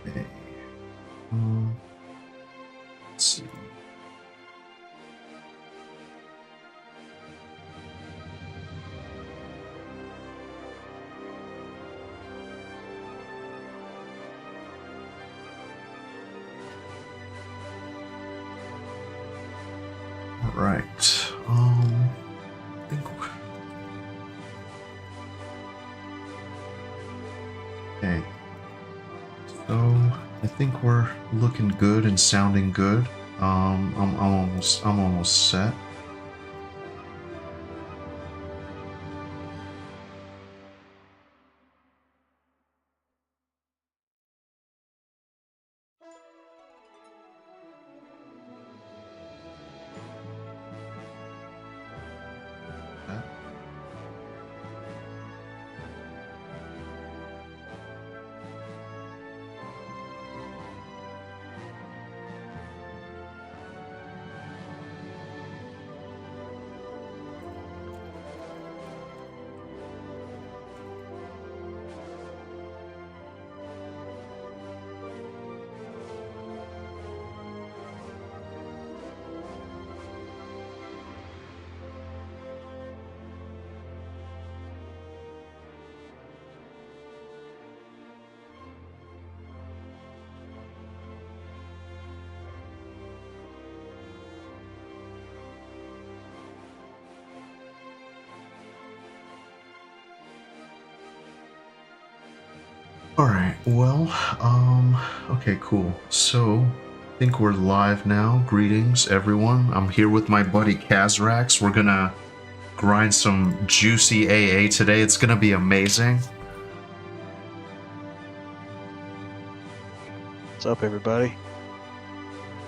Okay. Let's see. All right. I think. Okay. So I think we're looking good and sounding good. I'm almost set. All right. Well, okay, cool. So, I think we're live now. Greetings, everyone. I'm here with my buddy Kazrax. We're gonna grind some juicy AA today. It's gonna be amazing. What's up, everybody?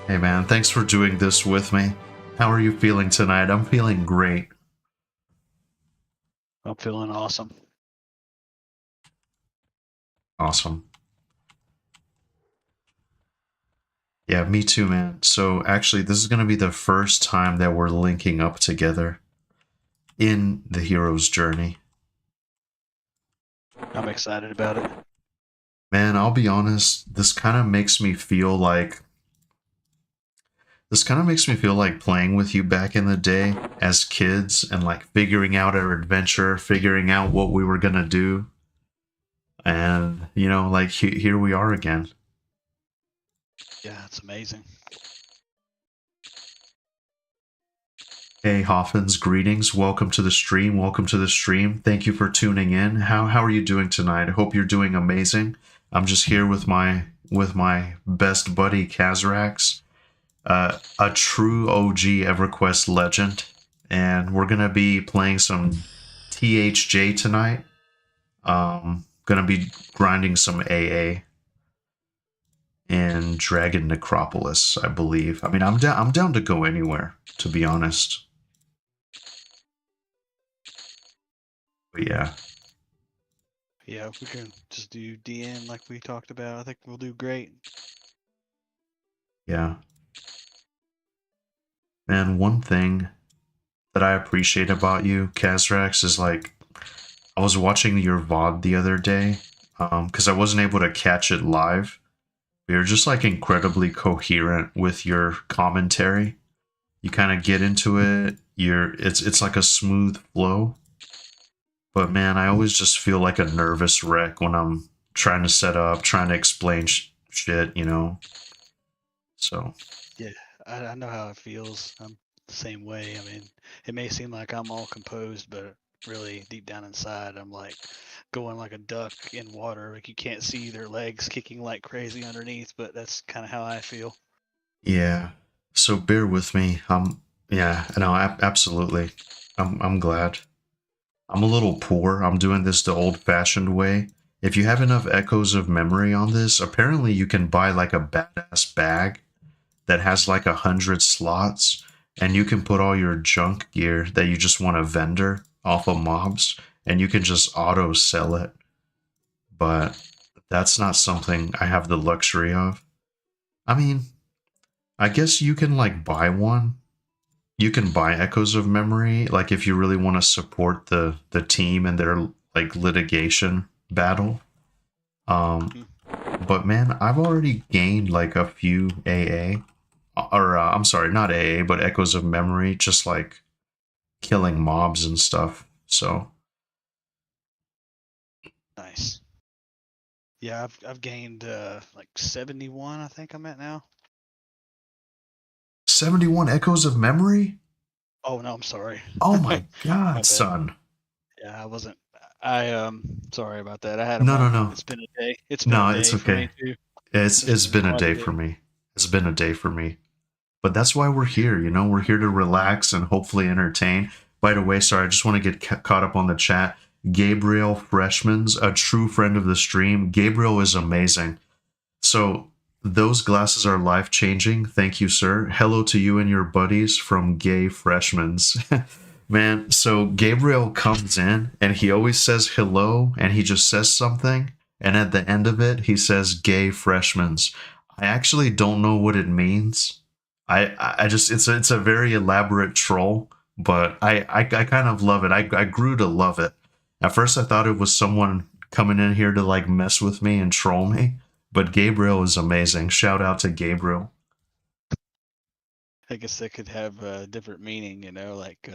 Hey, man. Thanks for doing this with me. How are you feeling tonight? I'm feeling great. I'm feeling awesome. Awesome. Yeah, me too, man. So actually, this is going to be the first time that we're linking up together in the hero's journey. I'm excited about it. Man, I'll be honest, this kind of makes me feel like playing with you back in the day as kids and like figuring out our adventure, figuring out what we were going to do. And, you know, like here we are again. Yeah, it's amazing. Hey Hoffins, greetings. Welcome to the stream. Welcome to the stream. Thank you for tuning in. How are you doing tonight? I hope you're doing amazing. I'm just here with my best buddy Kazrax, a true OG EverQuest legend, and we're gonna be playing some THJ tonight. Gonna be grinding some AA in Dragon Necropolis, I believe. I mean, I'm down to go anywhere, to be honest. But yeah. Yeah, we can just do DN like we talked about. I think we'll do great. Yeah. And one thing that I appreciate about you, Kazrax, is like, I was watching your VOD the other day, because I wasn't able to catch it live. You're just like incredibly coherent with your commentary. You kind of get into it. It's like a smooth flow. But man, I always just feel like a nervous wreck when I'm trying to set up, trying to explain shit, you know. So Yeah, I know how it feels. I'm the same way. I mean, it may seem like I'm all composed, but really deep down inside, I'm like going like a duck in water. Like you can't see their legs kicking like crazy underneath, but that's kind of how I feel. yeah. So bear with me. Yeah, no, absolutely. I'm glad. I'm a little poor. I'm doing this the old-fashioned way. If you have enough echoes of memory on this, apparently you can buy like a badass bag that has like 100 slots, and you can put all your junk gear that you just want to vendor off of mobs, and you can just auto sell it. But that's not something I have the luxury of. I mean, I guess you can like buy one. You can buy echoes of memory, like if you really want to support the team and their like litigation battle. Um, but man, I've already gained like a few AA, or I'm sorry, not AA, but Echoes of Memory, just like killing mobs and stuff. So Nice. Yeah, I've gained like 71. I think I'm at now. 71 Echoes of Memory? Oh no, I'm sorry. Oh my My god, bad. son. Yeah, I wasn't. Sorry about that. I had a No, no, moment. no. It's been a day. It's been a No, it's day for me okay. too. It's It's been been a quite a day bit. for me. It's been a day for me. But that's why we're here, you know? We're here to relax and hopefully entertain. By the way, sorry, I just want to get caught up on the chat. Gabriel Freshman's a true friend of the stream. Gabriel is amazing. So, those glasses are life changing. Thank you, sir. Hello to you and your buddies from Gay Freshman's. Man, so Gabriel comes in and he always says hello and he just says something. And at the end of it, he says Gay Freshman's. I actually don't know what it means. I just it's a very elaborate troll, but I kind of love it. I grew to love it. At first I thought it was someone coming in here to like mess with me and troll me, but Gabriel is amazing. Shout out to Gabriel. I guess that could have a different meaning, like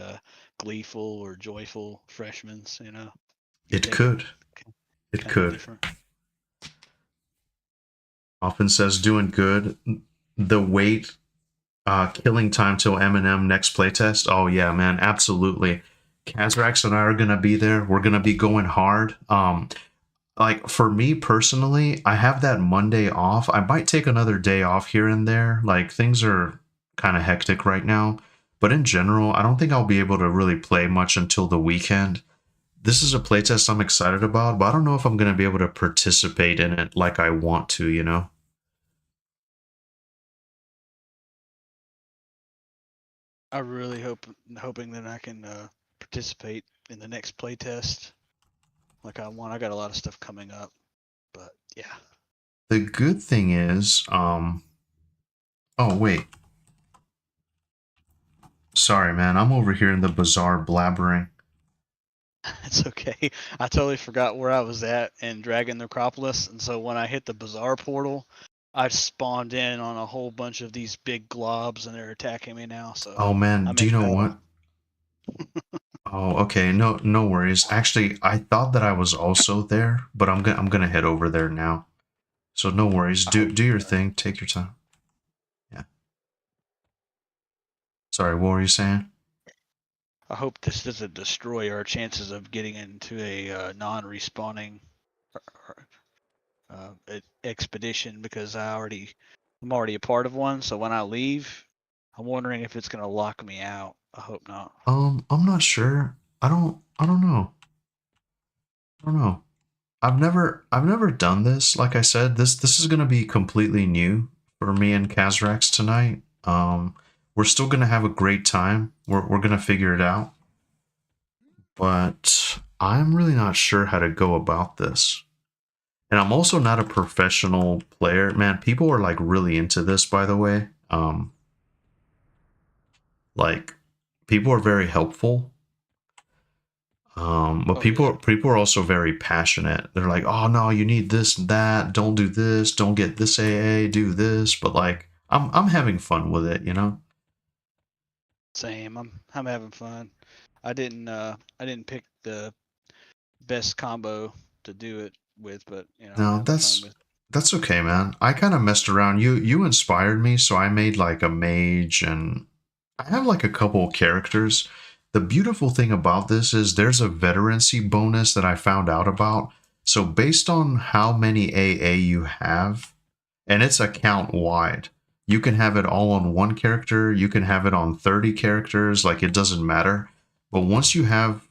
gleeful or joyful freshmen's. You It take it could. It kind of could. different. Often says doing good. The wait, killing time till Eminem next playtest. Oh yeah, man, absolutely. Kazrax and I are gonna be there. We're gonna be going hard. Like for me personally, I have that Monday off. I might take another day off here and there. Like things are kind of hectic right now. But in general, I don't think I'll be able to really play much until the weekend. This is a playtest I'm excited about, but I don't know if I'm going to be able to participate in it like I want to, you know? I really hoping that I can participate in the next playtest like I want. I got a lot of stuff coming up, but yeah. The good thing is, oh, wait. Sorry, man. I'm over here in the bazaar blabbering. It's okay. I totally forgot where I was at in Dragon Necropolis, and so when I hit the Bazaar portal, I spawned in on a whole bunch of these big globs, and they're attacking me now. So Oh, man. I'm Do in you know battle. what? Oh, okay. No, no worries. Actually, I thought that I was also there, but I'm gonna head over there now. So no worries. I hope. Do your thing. Take your time. Yeah. Sorry, what were you saying? I hope this doesn't destroy our chances of getting into a non-respawning expedition because I'm already a part of one. So when I leave, I'm wondering if it's gonna lock me out. I hope not. I'm not sure. I don't know. I don't know. I've never done this. Like I said, this is gonna be completely new for me and Kazrax tonight. We're still gonna have a great time. We're gonna figure it out. But I'm really not sure how to go about this. And I'm also not a professional player. Man, people are like really into this, by the way. Like people are very helpful. But Oh yeah. people are also very passionate. They're like, oh no, you need this and that. Don't do this. Don't get this AA. Do this. But like, I'm having fun with it, you know. Same. I'm having fun. I didn't pick the best combo to do it with, but I'm No, having fun with it. that's okay, man. I kind of messed around. You inspired me, so I made like a mage, and I have like a couple of characters. The beautiful thing about this is there's a veterancy bonus that I found out about. So based on how many AA you have, and it's account wide. You can have it all on one character, you can have it on 30 characters, like it doesn't matter. But once you have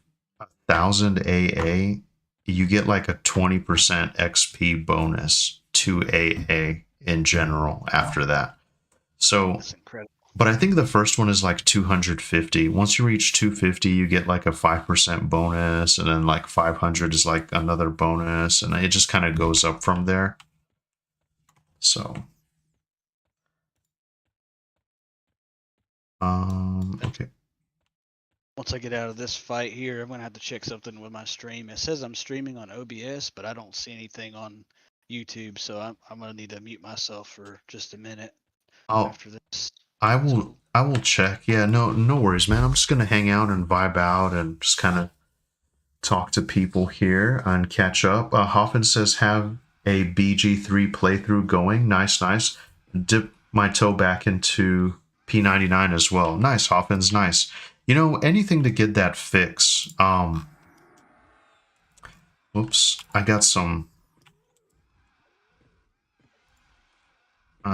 1,000 AA, you get like a 20% XP bonus to AA in general after that. So, That's incredible. but I think the first one is like 250. Once you reach 250, you get like a 5% bonus, and then like 500 is like another bonus, and it just kind of goes up from there. So, okay. Once I get out of this fight here, I'm gonna have to check something with my stream. It says I'm streaming on OBS, but I don't see anything on YouTube, so I'm gonna need to mute myself for just a minute I'll after this. I So will I will check. Yeah, no worries, man. I'm just gonna hang out and vibe out and just kind of talk to people here and catch up. Hoffman says have a BG3 playthrough going. Nice. Dip my toe back into P99 as well. Nice, Hoffman's nice. You know, anything to get that fix. Whoops, I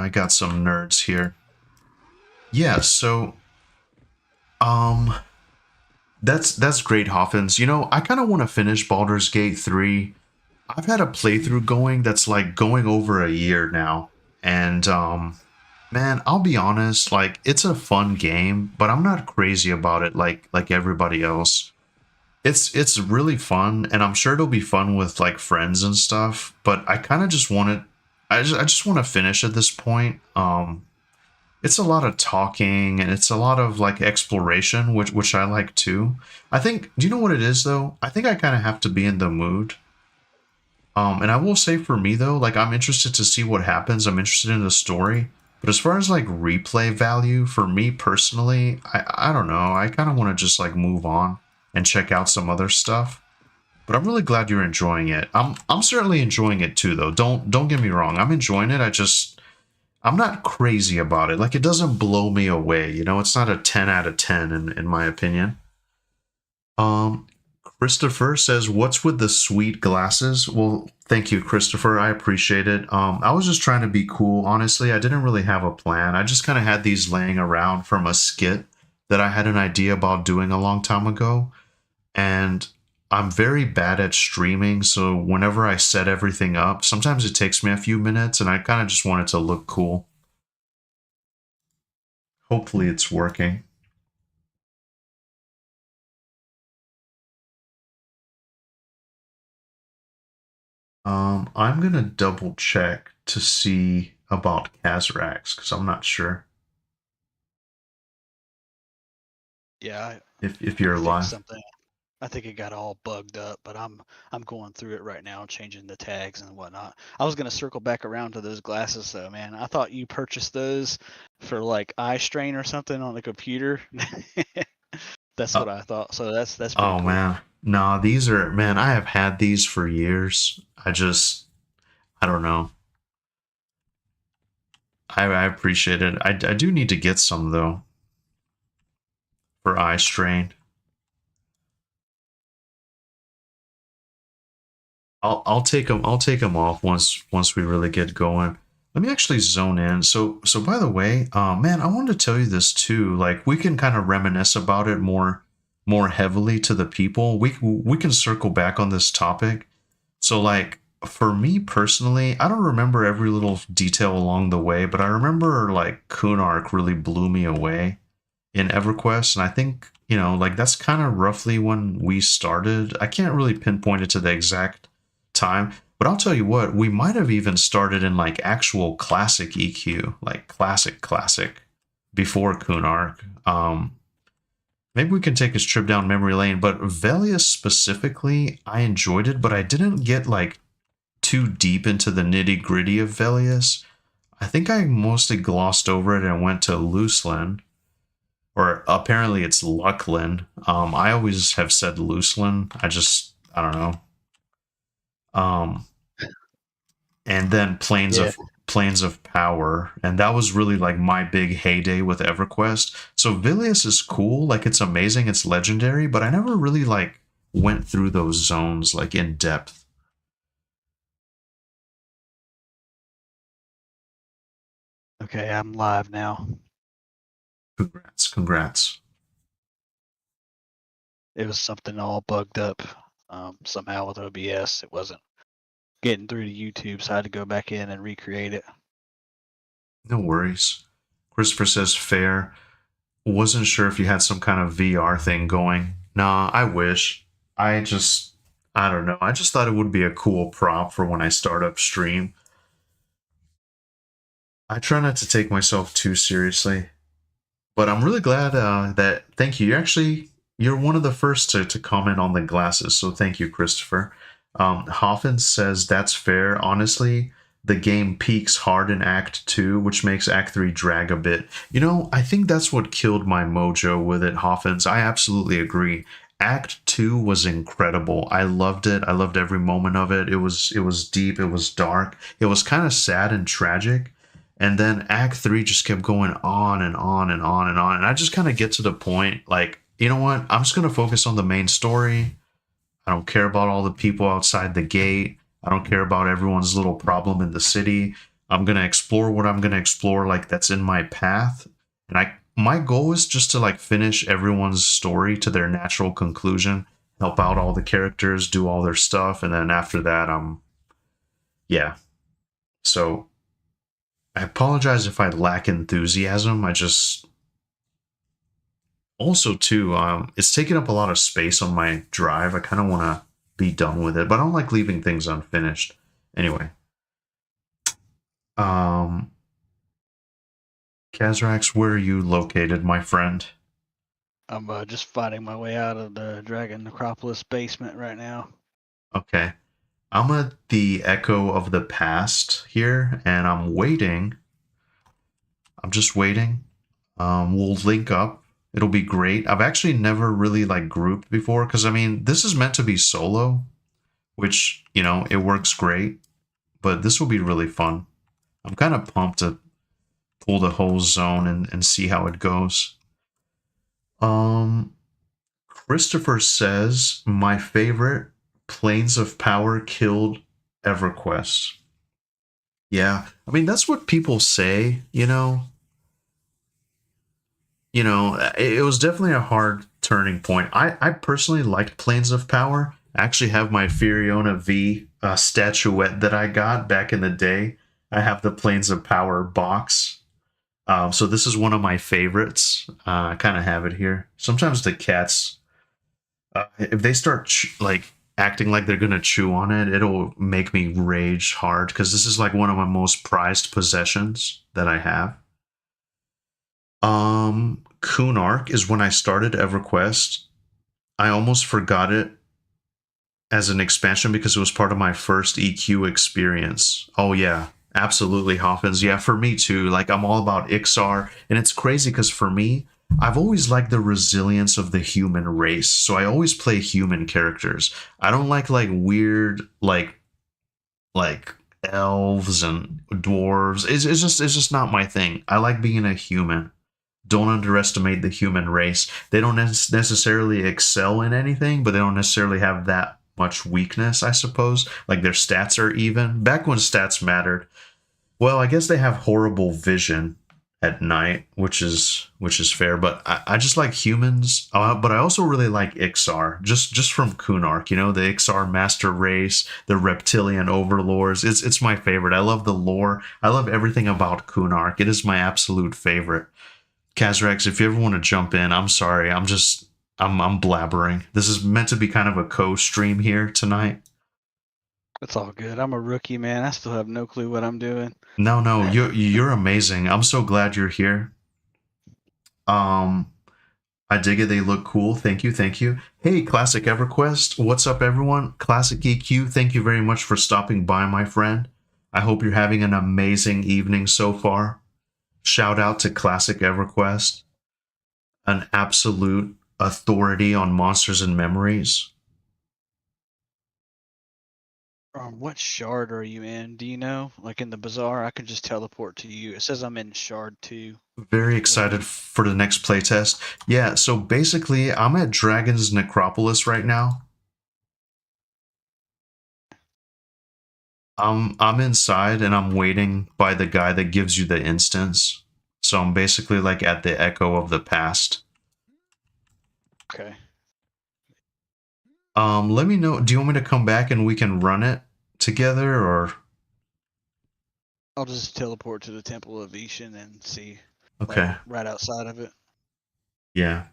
got some nerds here. Yeah, so um that's great, Hoffins. You know, I kind of want to finish Baldur's Gate 3. I've had a playthrough going that's like going over a year now. And man, I'll be honest, like it's a fun game, but I'm not crazy about it like everybody else. It's really fun, and I'm sure it'll be fun with like friends and stuff, but I kind of just want it I just want to finish at this point. It's a lot of talking and it's a lot of like exploration, which I like too. I think, do you know what it is though? I think I kind of have to be in the mood. And I will say for me though, like I'm interested to see what happens. I'm interested in the story. But as far as like replay value, for me personally, I don't know. I kind of want to just like move on and check out some other stuff. But I'm really glad you're enjoying it. I'm certainly enjoying it too though. Don't get me wrong. I'm enjoying it. I'm not crazy about it. Like it doesn't blow me away. You know, it's not a 10 out of 10 in my opinion. Um, Christopher says, "What's with the sweet glasses?" Well, thank you, Christopher. I appreciate it. I was just trying to be cool. Honestly, I didn't really have a plan. I just kind of had these laying around from a skit that I had an idea about doing a long time ago, and I'm very bad at streaming. So whenever I set everything up, sometimes it takes me a few minutes, and I kind of just want it to look cool. Hopefully, it's working. I'm gonna double check to see about Kazrax because I'm not sure yeah, if I you're think live. something. I think it got all bugged up, but I'm going through it right now, changing the tags and whatnot. I was gonna circle back around to those glasses though, man. I thought you purchased those for like eye strain or something on the computer. That's Uh, what I thought. So that's pretty oh cool. man, nah, these are man. I have had these for years. I don't know. I appreciate it. I do need to get some though for eye strain. I'll take them. I'll take them off once we really get going. Let me actually zone in. So by the way, man, I wanted to tell you this too. Like we can kind of reminisce about it more heavily to the people. We can circle back on this topic. So like for me personally, I don't remember every little detail along the way, but I remember like Kunark really blew me away in EverQuest, and I think like that's kind of roughly when we started. I can't really pinpoint it to the exact time, but I'll tell you what, we might have even started in like actual classic EQ, like classic before Kunark. Maybe we can take his trip down memory lane, but Velious specifically, I enjoyed it, but I didn't get like too deep into the nitty gritty of Velious. I think I mostly glossed over it and went to Lucelyn, or apparently it's Lucklin. I always have said Lucelyn. I don't know. Um, and then Yeah. Planes of Power, and that was really like my big heyday with EverQuest. So Vilius is cool, like it's amazing, it's legendary, but I never really like went through those zones like in depth. Okay, I'm live now. Congrats. It was something all bugged up somehow with OBS. It wasn't getting through to YouTube, so I had to go back in and recreate it. No worries. Christopher says fair. Wasn't sure if you had some kind of VR thing going. Nah, I wish. I don't know. I just thought it would be a cool prop for when I start up stream. I try not to take myself too seriously, but I'm really glad that. Thank you. You're one of the first to comment on the glasses, so thank you, Christopher. Hoffman says that's fair. Honestly, the game peaks hard in Act 2, which makes Act 3 drag a bit. You know, I think that's what killed my mojo with it, Hoffman's. I absolutely agree. Act 2 was incredible. I loved it. I loved every moment of it. It was deep, it was dark. It was kind of sad and tragic. And then Act 3 just kept going on and on and on and on. And I just kind of get to the point like, you know what? I'm just going to focus on the main story. I don't care about all the people outside the gate. I don't care about everyone's little problem in the city. I'm going to explore what I'm going to explore like that's in my path. And I my goal is just to like finish everyone's story to their natural conclusion, help out all the characters, do all their stuff, and then after that yeah. So I apologize if I lack enthusiasm. I just also too it's taking up a lot of space on my drive. I kind of want to be done with it, but I don't like leaving things unfinished. Anyway, um Kazrax, where are you located, my friend? I'm just fighting my way out of the Dragon Necropolis basement right now. Okay, I'm at the Echo of the Past here, and I'm just waiting. We'll link up. It'll be great. I've actually never really like grouped before because I mean this is meant to be solo, which you know it works great, but this will be really fun. I'm kind of pumped to pull the whole zone and see how it goes. Um, Christopher says my favorite Planes of Power killed EverQuest. Yeah, I mean that's what people say. It was definitely a hard turning point. I personally liked Planes of Power. I actually have my Furiona V statuette that I got back in the day. I have the Planes of Power box. So this is one of my favorites. I kind of have it here. Sometimes the cats, if they start like acting like they're gonna chew on it, it'll make me rage hard because this is like one of my most prized possessions that I have. Kunark is when I started EverQuest. I almost forgot it as an expansion because it was part of my first EQ experience. Oh yeah, absolutely, Hoffins. Yeah, for me too. Like I'm all about Ixar, and it's crazy because for me, I've always liked the resilience of the human race. So I always play human characters. I don't like weird like elves and dwarves. It's just not my thing. I like being a human. Don't underestimate the human race. They don't necessarily excel in anything, but they don't necessarily have that much weakness, I suppose. Like their stats are even. Back when stats mattered. Well, I guess they have horrible vision at night, which is fair. But I just like humans. But I also really like Ixar, just from Kunark. You know, the Ixar master race, the reptilian overlords. It's my favorite. I love the lore. I love everything about Kunark. It is my absolute favorite. Kazrex, if you ever want to jump in, I'm sorry. I'm blabbering. This is meant to be kind of a co-stream here tonight. It's all good. I'm a rookie, man. I still have no clue what I'm doing. No, you're amazing. I'm so glad you're here. Um, I dig it. They look cool. Thank you, thank you. Hey, Classic EverQuest, what's up, everyone? Classic EQ, thank you very much for stopping by, my friend. I hope you're having an amazing evening so far. Shout out to Classic EverQuest, an absolute authority on monsters and memories. What shard are you in? Do you know? Like in the bazaar, I can just teleport to you. It says I'm in shard 2. Very excited for the next playtest. Yeah, so basically, I'm at Dragon's Necropolis right now. I'm inside and I'm waiting by the guy that gives you the instance. So I'm basically like at the Echo of the Past. Okay. Let me know. Do you want me to come back and we can run it together, or I'll just teleport to the Temple of Ishan and see, like, okay? right outside of it. Yeah.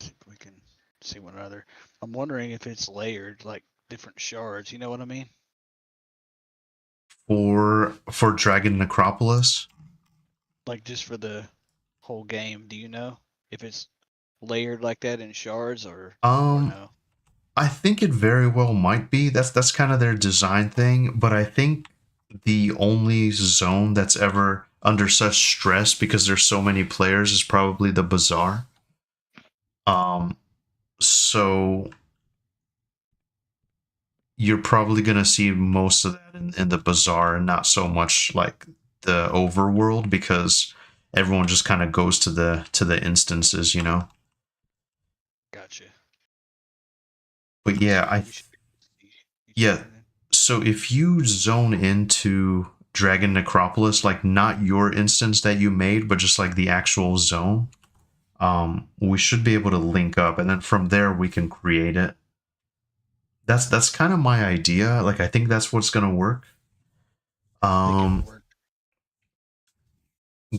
See if we can see one another. I'm wondering if it's layered, like different shards. You know what I mean? For Dragon Necropolis. Like just for the whole game. Do you know if it's layered like that in shards, or Um, no? I think it very well might be. That's kind of their design thing, but I think the only zone that's ever under such stress because there's so many players is probably the bazaar. Um, so you're probably gonna see most of that in the bazaar and not so much like the overworld because everyone just kind of goes to the instances, you know. Gotcha. But yeah, Sweet. We should be able to see each yeah. other then. So if you zone into Dragon Necropolis, like not your instance that you made, but just like the actual zone, we should be able to link up, and then from there we can create it. That's kind of my idea. Like I think that's what's gonna work. I think it'll Um, work.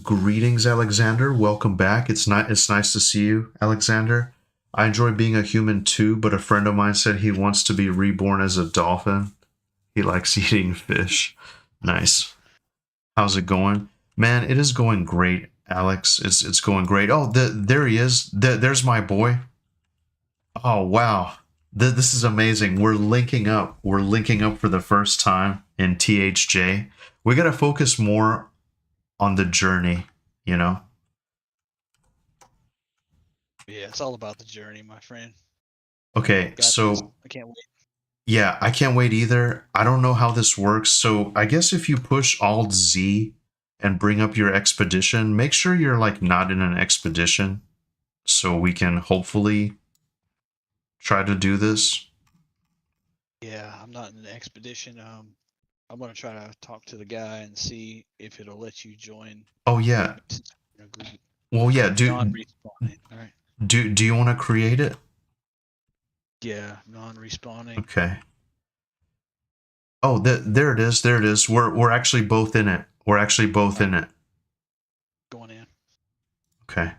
Greetings, Alexander. Welcome back. It's nice to see you, Alexander. I enjoy being a human too, but a friend of mine said he wants to be reborn as a dolphin. He likes eating fish. Nice. How's it going? Man, it is going great, Alex. It's going great. Oh, there he is. There's my boy. Oh, wow. This is amazing. We're linking up. We're linking up for the first time in THJ. We got to focus more on the journey, you know? Yeah, it's all about the journey, my friend. Okay, Got this. so I can't wait. yeah, I can't wait either. I don't know how this works. So I guess if you push Alt Z and bring up your expedition, make sure you're like not in an expedition so we can hopefully try to do this. Yeah, I'm not in an expedition. I'm gonna try to talk to the guy and see if it'll let you join Oh yeah. in a group. Well yeah, Non-respawning. All right. do you want to create it? Yeah, non-respawning. Okay. Oh, there it is. There it is. We're actually both in it. We're actually both in it. Going in. Okay.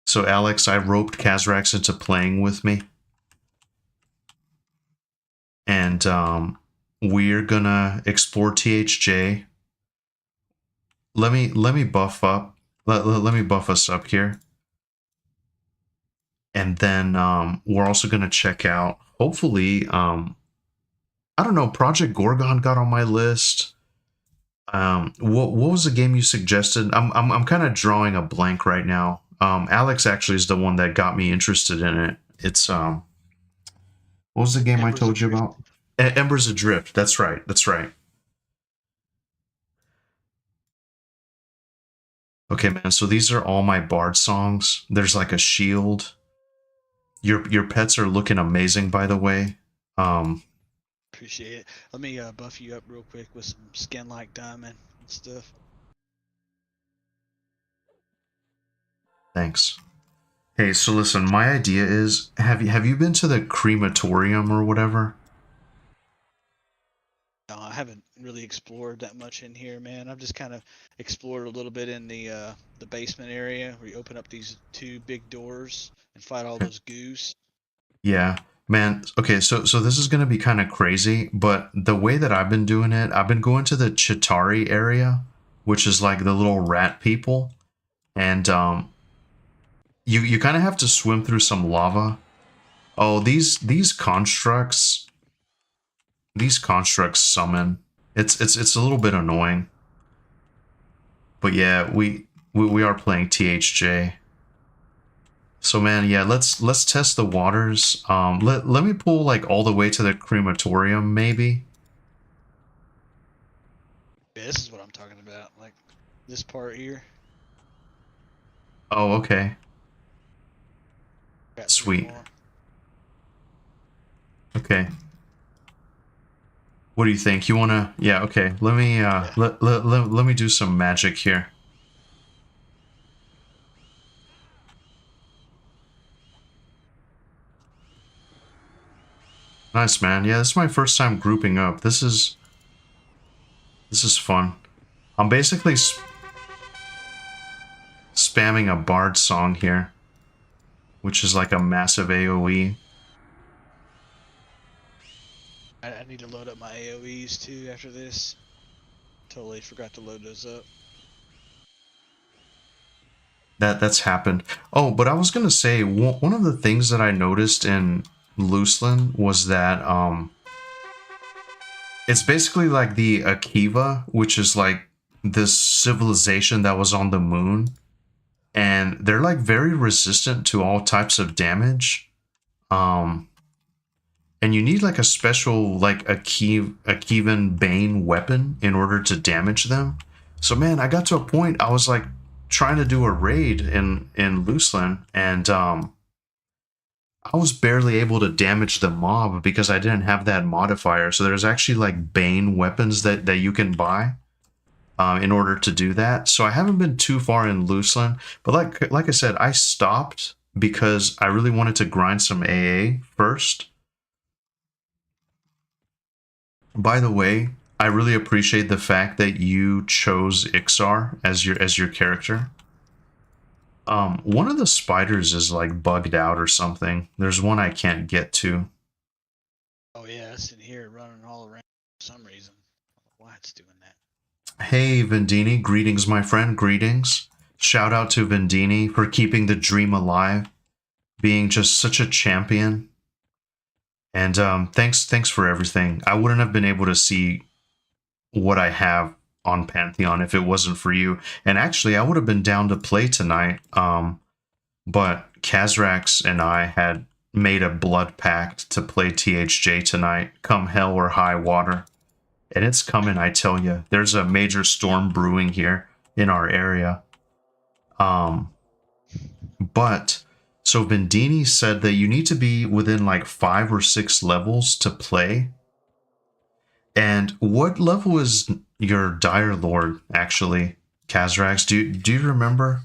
So Alex, I roped Kazrax into playing with me. And we're gonna explore THJ. Let me buff up. Let me buff us up here. And then we're also gonna check out hopefully I don't know, Project Gorgon got on my list. What was the game you suggested? I'm kind of drawing a blank right now. Alex actually is the one that got me interested in it. It's what was the game I Embers told you Adrift. about? Embers Adrift. That's right. That's right. Okay, man. So these are all my bard songs. There's like a shield. Your pets are looking amazing, by the way. Um, Appreciate it. Let me buff you up real quick with some skin like diamond and stuff. Thanks. Hey, so listen, my idea is have you been to the crematorium or whatever? No, I haven't really explored that much in here, man. I've just kind of explored a little bit in the basement area where you open up these two big doors and fight all those goose. Yeah, man. Okay, so this is gonna be kind of crazy, but the way that I've been doing it, I've been going to the Chitari area, which is like the little rat people, and you kind of have to swim through some lava. Oh, these constructs summon. It's a little bit annoying, but yeah, we are playing THJ. So man, yeah, let's test the waters. Let me pull like all the way to the crematorium, maybe. Yeah, this is what I'm talking about. Like this part here. Oh, okay, Got three sweet. more. Okay, what do you think? You wanna? Yeah, okay. Let me Yeah. let me do some magic here. Nice, man. Yeah, this is my first time grouping up. This is fun. I'm basically spamming a bard song here, which is like a massive AoE. I need to load up my AoEs too after this. Totally forgot to load those up. That's happened. Oh, but I was gonna say one of the things that I noticed in Loosland was that it's basically like the Akiva, which is like this civilization that was on the moon, and they're like very resistant to all types of damage. Um, and you need like a special like Akivan Bane weapon in order to damage them. So man, I got to a point I was like trying to do a raid in Loosland, and I was barely able to damage the mob because I didn't have that modifier. So there's actually like Bane weapons that you can buy in order to do that. So I haven't been too far in Loosland, but like I said, I stopped because I really wanted to grind some AA first. By the way, I really appreciate the fact that you chose Ixar as your character. One of the spiders is like bugged out or something. There's one I can't get to. Oh yeah, it's in here running all around for some reason. I don't know why it's doing that. Hey Vendini, greetings my friend, greetings. Shout out to Vendini for keeping the dream alive, being just such a champion. And thanks for everything. I wouldn't have been able to see what I have on Pantheon if it wasn't for you. And actually, I would have been down to play tonight. But Kazrax and I had made a blood pact to play THJ tonight, come hell or high water. And it's coming, I tell you. There's a major storm brewing here in our area. But so Vendini said that you need to be within like 5 or 6 levels to play. And what level is your Dire Lord actually, Kazrax? Do you remember?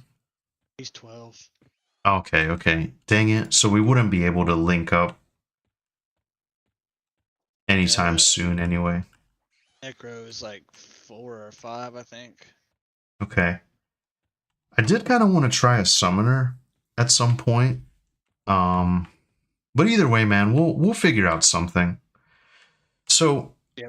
He's 12. Okay. Dang it. So we wouldn't be able to link up anytime soon anyway. Necro is like 4 or 5, I think. Okay. I did kind of want to try a summoner at some point. But either way, man, we'll figure out something. So Yeah,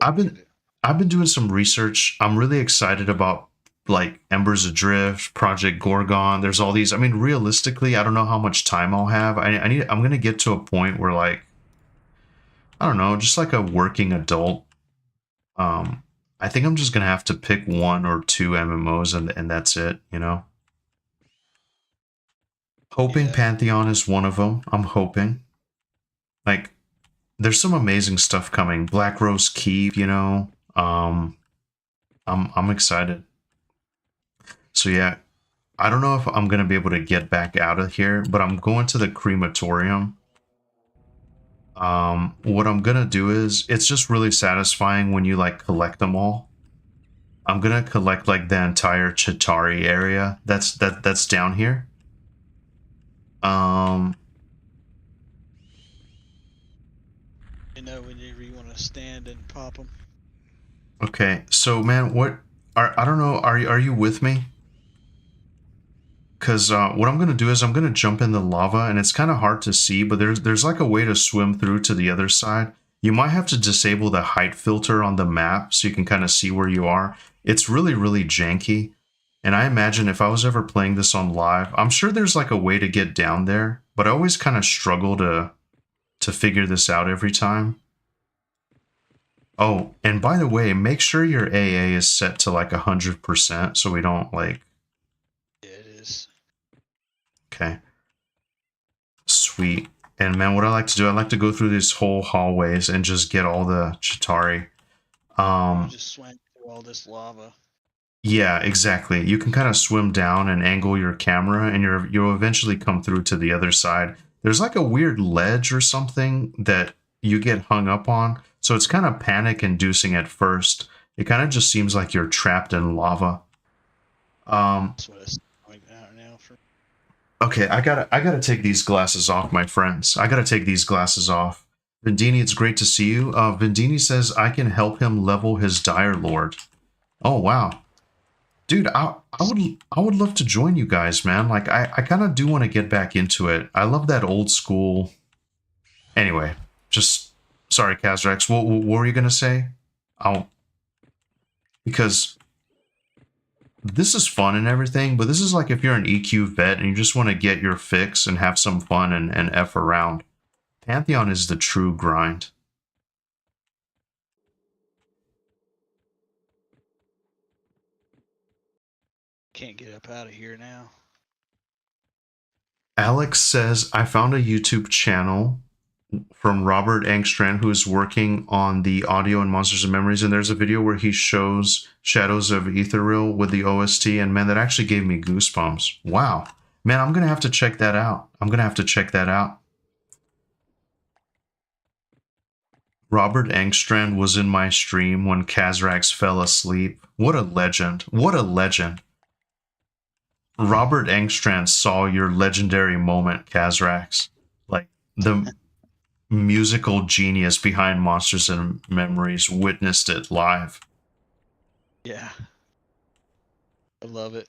I've been doing some research. I'm really excited about like Embers Adrift, Project Gorgon. There's all these. I mean, realistically, I don't know how much time I'll have. I'm gonna get to a point where like I don't know, just like a working adult. I think I'm just gonna have to pick 1 or 2 MMOs and that's it. You know. Hoping yeah. Pantheon is one of them. I'm hoping. Like, there's some amazing stuff coming. Black Rose Keep, you know. I'm excited. So yeah, I don't know if I'm gonna be able to get back out of here, but I'm going to the crematorium. What I'm gonna do is it's just really satisfying when you like collect them all. I'm gonna collect like the entire Chitari area that's down here. You know, whenever you want to stand and pop them. Okay, so man, what are I don't know, are you with me? Because what I'm gonna do is I'm gonna jump in the lava, and it's kind of hard to see, but there's like a way to swim through to the other side. You might have to disable the height filter on the map so you can kind of see where you are. It's really janky, and I imagine if I was ever playing this on live, I'm sure there's like a way to get down there, but I always kind of struggle to figure this out every time. Oh, and by the way, make sure your AA is set to like 100% so we don't like... Yeah, it is. Okay. Sweet. And man, what I like to do, I like to go through these whole hallways and just get all the Chitari. You just swam through all this lava. Yeah, exactly. You can kind of swim down and angle your camera, and you'll eventually come through to the other side. There's like a weird ledge or something that you get hung up on, so it's kind of panic-inducing at first. It kind of just seems like you're trapped in lava. That's what it's like out now for. Okay, I gotta take these glasses off, my friends. I gotta take these glasses off. Vendini, it's great to see you. Vendini says I can help him level his Dire Lord. Oh wow. Dude, I would love to join you guys, man. Like I kind of do want to get back into it. I love that old school. Anyway, just sorry, Kazrax. What were you gonna say? I'll because this is fun and everything, but this is like if you're an EQ vet and you just want to get your fix and have some fun and F around. Pantheon is the true grind. Can't get up out of here now. Alex says, I found a YouTube channel from Robert Engstrand, who is working on the audio and Monsters and Memories, and there's a video where he shows Shadows of Ethereal with the OST, and man, that actually gave me goosebumps. Wow. Man, I'm gonna have to check that out. Robert Engstrand was in my stream when Kazrax fell asleep. What a legend. Robert Engstrand saw your legendary moment, Kazrax. Like, the musical genius behind Monsters and Memories witnessed it live. Yeah. I love it.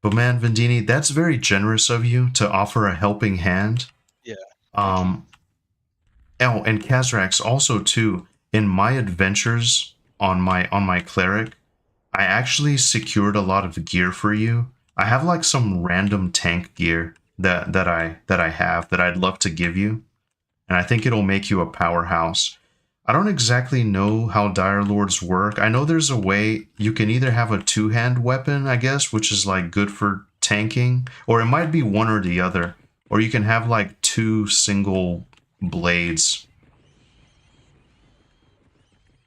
But man, Vendini, that's very generous of you to offer a helping hand. Yeah. Oh, and Kazrax also too, in my adventures on my cleric, I actually secured a lot of gear for you. I have like some random tank gear that I have that I'd love to give you. And I think it'll make you a powerhouse. I don't exactly know how Dire Lords work. I know there's a way you can either have a two-hand weapon, I guess, which is like good for tanking, or it might be one or the other. Or you can have like two single blades.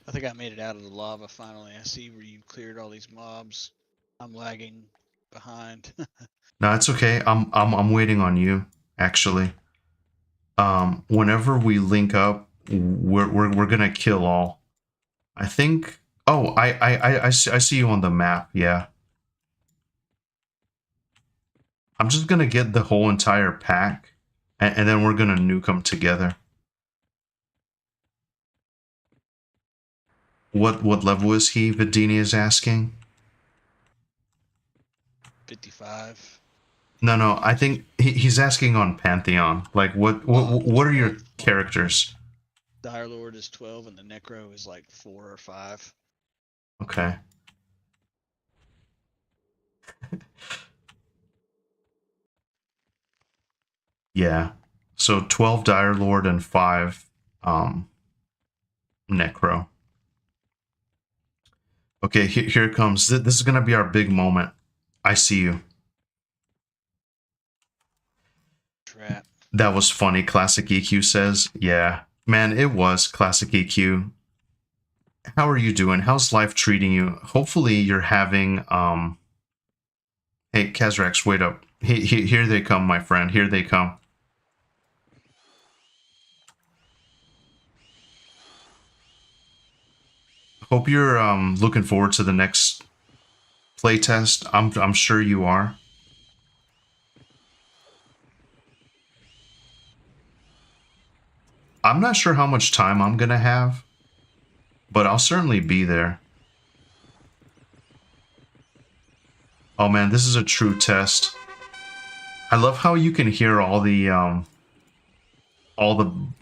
I think I made it out of the lava finally. I see where you cleared all these mobs. I'm lagging behind. No, it's okay. I'm waiting on you, actually. Whenever we link up, we're gonna kill all. I think. Oh, I see you on the map. Yeah. I'm just gonna get the whole entire pack, and then we're gonna nuke them together. What level is he? Vidini is asking. 55. No. I think he's asking on Pantheon. Like, what are your characters? Dire Lord is 12, and the Necro is like 4 or 5. Okay. Yeah. So 12 Dire Lord and 5 Necro. Okay, here it comes. This is gonna be our big moment. I see you. Trap. That was funny, Classic EQ says. Yeah. Man, it was Classic EQ. How are you doing? How's life treating you? Hopefully you're having Hey, Kazrax, wait up. Here they come, my friend. Here they come. Hope you're looking forward to the next playtest. I'm sure you are. I'm not sure how much time I'm gonna have, but I'll certainly be there. Oh man, this is a true test. I love how you can hear all the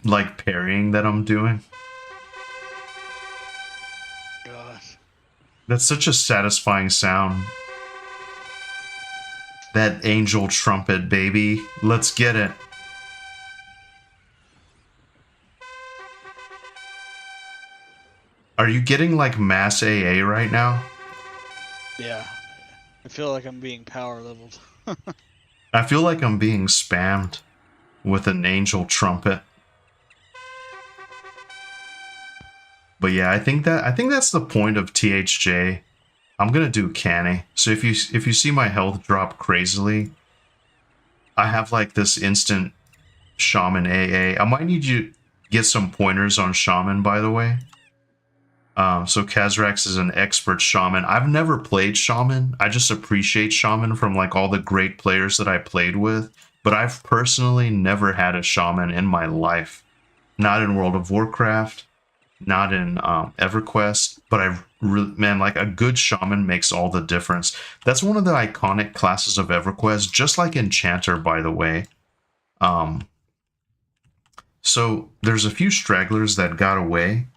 like parrying that I'm doing. Gosh. That's such a satisfying sound. That angel trumpet, baby. Let's get it. Are you getting like mass AA right now? Yeah. I feel like I'm being power leveled. I feel like I'm being spammed with an angel trumpet. But yeah, I think that's the point of THJ. I'm gonna do canny. So if you see my health drop crazily, I have like this instant shaman AA. I might need you to get some pointers on shaman, by the way. So Kazrax is an expert shaman. I've never played shaman. I just appreciate shaman from like all the great players that I played with. But I've personally never had a shaman in my life. Not in World of Warcraft, not in EverQuest, but I've really, man, like a good shaman makes all the difference. That's one of the iconic classes of EverQuest, just like Enchanter, by the way. So there's a few stragglers that got away.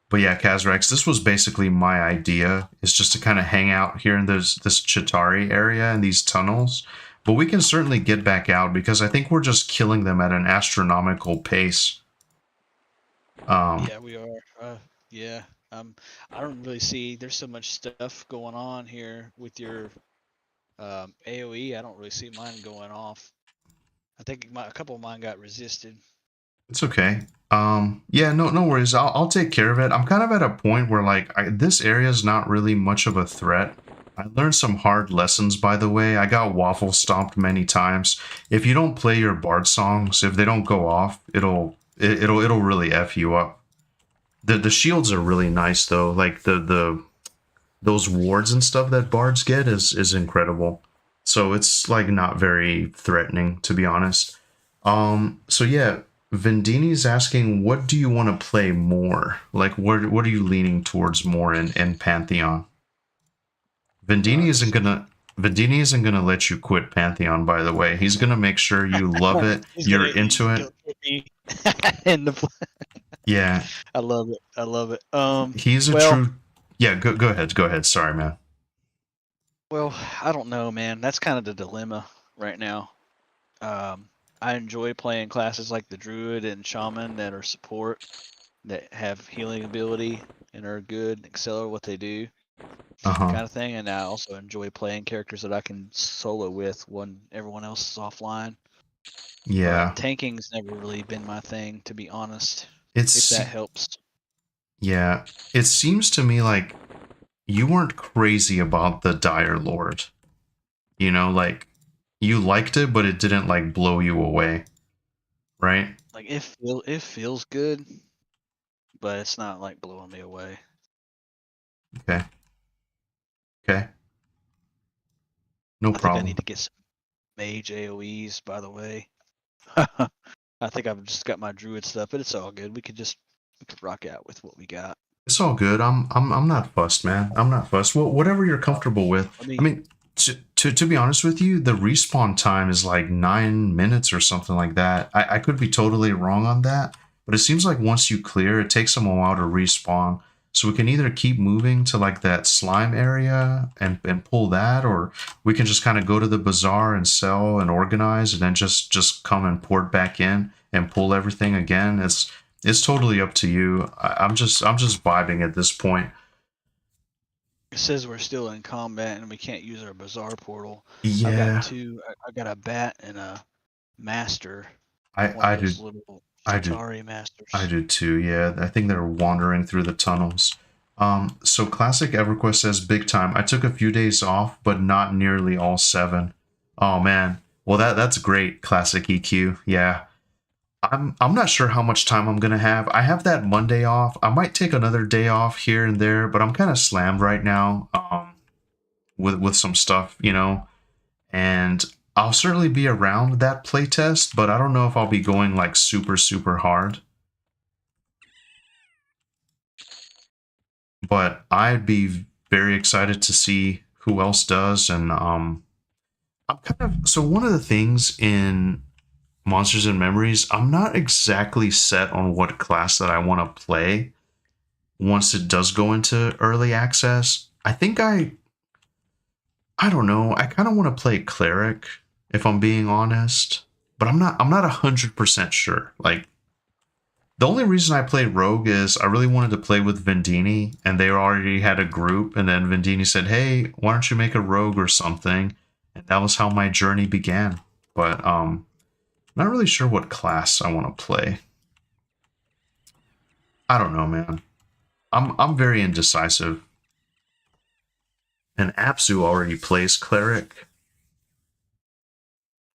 But yeah, Kazrax, this was basically my idea. Is just to kind of hang out here in this Chitari area and these tunnels. But we can certainly get back out because I think we're just killing them at an astronomical pace. Yeah, we are. Yeah. I don't really see. There's so much stuff going on here with your AOE. I don't really see mine going off. I think a couple of mine got resisted. It's okay. Yeah, no worries. I'll take care of it. I'm kind of at a point where like this area is not really much of a threat. I learned some hard lessons, by the way. I got waffle stomped many times. If you don't play your bard songs, if they don't go off, it'll really f you up. The shields are really nice though. Like the those wards and stuff that bards get is incredible. So it's like not very threatening, to be honest. So yeah, Vendini's asking, what do you want to play more? Like, what are you leaning towards more in Pantheon? Vendini isn't gonna Vendini isn't gonna let you quit Pantheon. By the way, he's gonna make sure you love it. You're into it. In the Yeah, I love it. I love it. he's a Well, true. Yeah, go ahead. Go ahead. Sorry, man. well, I don't know, man. That's kind of the dilemma right now. I enjoy playing classes like the Druid and Shaman that are support, that have healing ability and are good, excel at what they do, Uh huh. kind of thing. And I also enjoy playing characters that I can solo with when everyone else is offline. Yeah. But tanking's never really been my thing, to be honest. If It's that helps. yeah. It seems to me like you weren't crazy about the Dire Lord. You know, like you liked it, but it didn't like blow you away, right? Like it feels good, but it's not like blowing me away. Okay. Okay. No I think I need problem. to get some mage AoEs, by the way. I think I've just got my druid stuff, but it's all good. We could rock out with what we got. It's all good. I'm not fussed, man. I'm not fussed. Well, whatever you're comfortable with. Let I me. mean, to be honest with you, the respawn time is like 9 minutes or something like that. I could be totally wrong on that, but it seems like once you clear, it takes them a while to respawn. So we can either keep moving to like that slime area and pull that, or we can just kind of go to the bazaar and sell and organize, and then just come and port back in and pull everything again. It's totally up to you. I'm just vibing at this point. It says we're still in combat and we can't use our bazaar portal. I've Yeah, got two. I got a bat and a master. I One of I do those little I do Chitari I masters. do too. Yeah, I think they're wandering through the tunnels. So classic EverQuest says big time. I took a few days off, but not nearly all 7. Oh man. Well, that's great. Classic EQ. Yeah. I'm not sure how much time I'm gonna have. I have that Monday off. I might take another day off here and there, but I'm kind of slammed right now. With some stuff, you know, and I'll certainly be around that playtest, but I don't know if I'll be going like super hard. But I'd be very excited to see who else does, and I'm kind of so one of the things in Monsters and Memories, I'm not exactly set on what class that I want to play once it does go into early access. I don't know. I kind of want to play cleric if I'm being honest, but I'm not 100% sure. Like the only reason I played rogue is I really wanted to play with Vendini, and they already had a group, and then Vendini said, "Hey, why don't you make a rogue or something?" And that was how my journey began. But not really sure what class I want to play. I don't know, man. I'm very indecisive. And Apsu already plays cleric,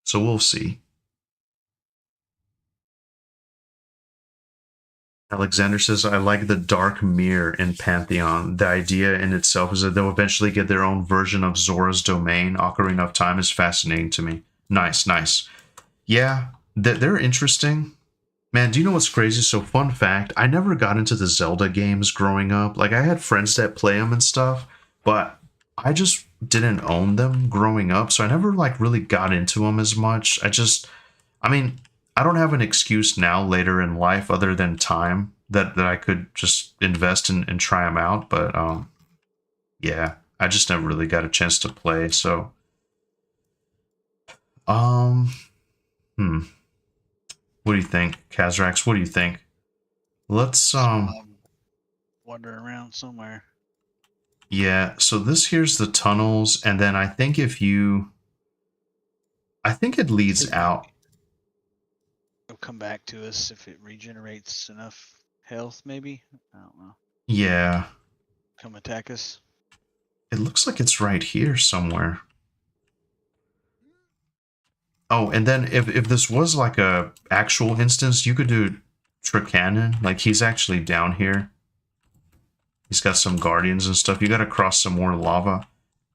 so we'll see. Alexander says, I like the dark mirror in Pantheon. The idea in itself is that they'll eventually get their own version of Zora's domain. Ocarina of Time is fascinating to me. Nice, nice. Yeah, they're interesting. Man, do you know what's crazy? So, fun fact, I never got into the Zelda games growing up. Like, I had friends that play them and stuff, but I just didn't own them growing up, so I never, like, really got into them as much. I mean, I don't have an excuse now later in life other than time, that I could just invest in and try them out, but yeah, I just never really got a chance to play. So um, hmm, what do you think, Kazrax? What do you think? Let's That's why I'm wandering around somewhere. yeah. So this here's the tunnels, and then I think it I leads think out. it'll come back to us if it regenerates enough health, maybe. I don't know. Yeah, Come attack us. it looks like it's right here somewhere. Oh, and then if this was like a actual instance, you could do Tricanon. Like he's actually down here. He's got some guardians and stuff. You got to cross some more lava.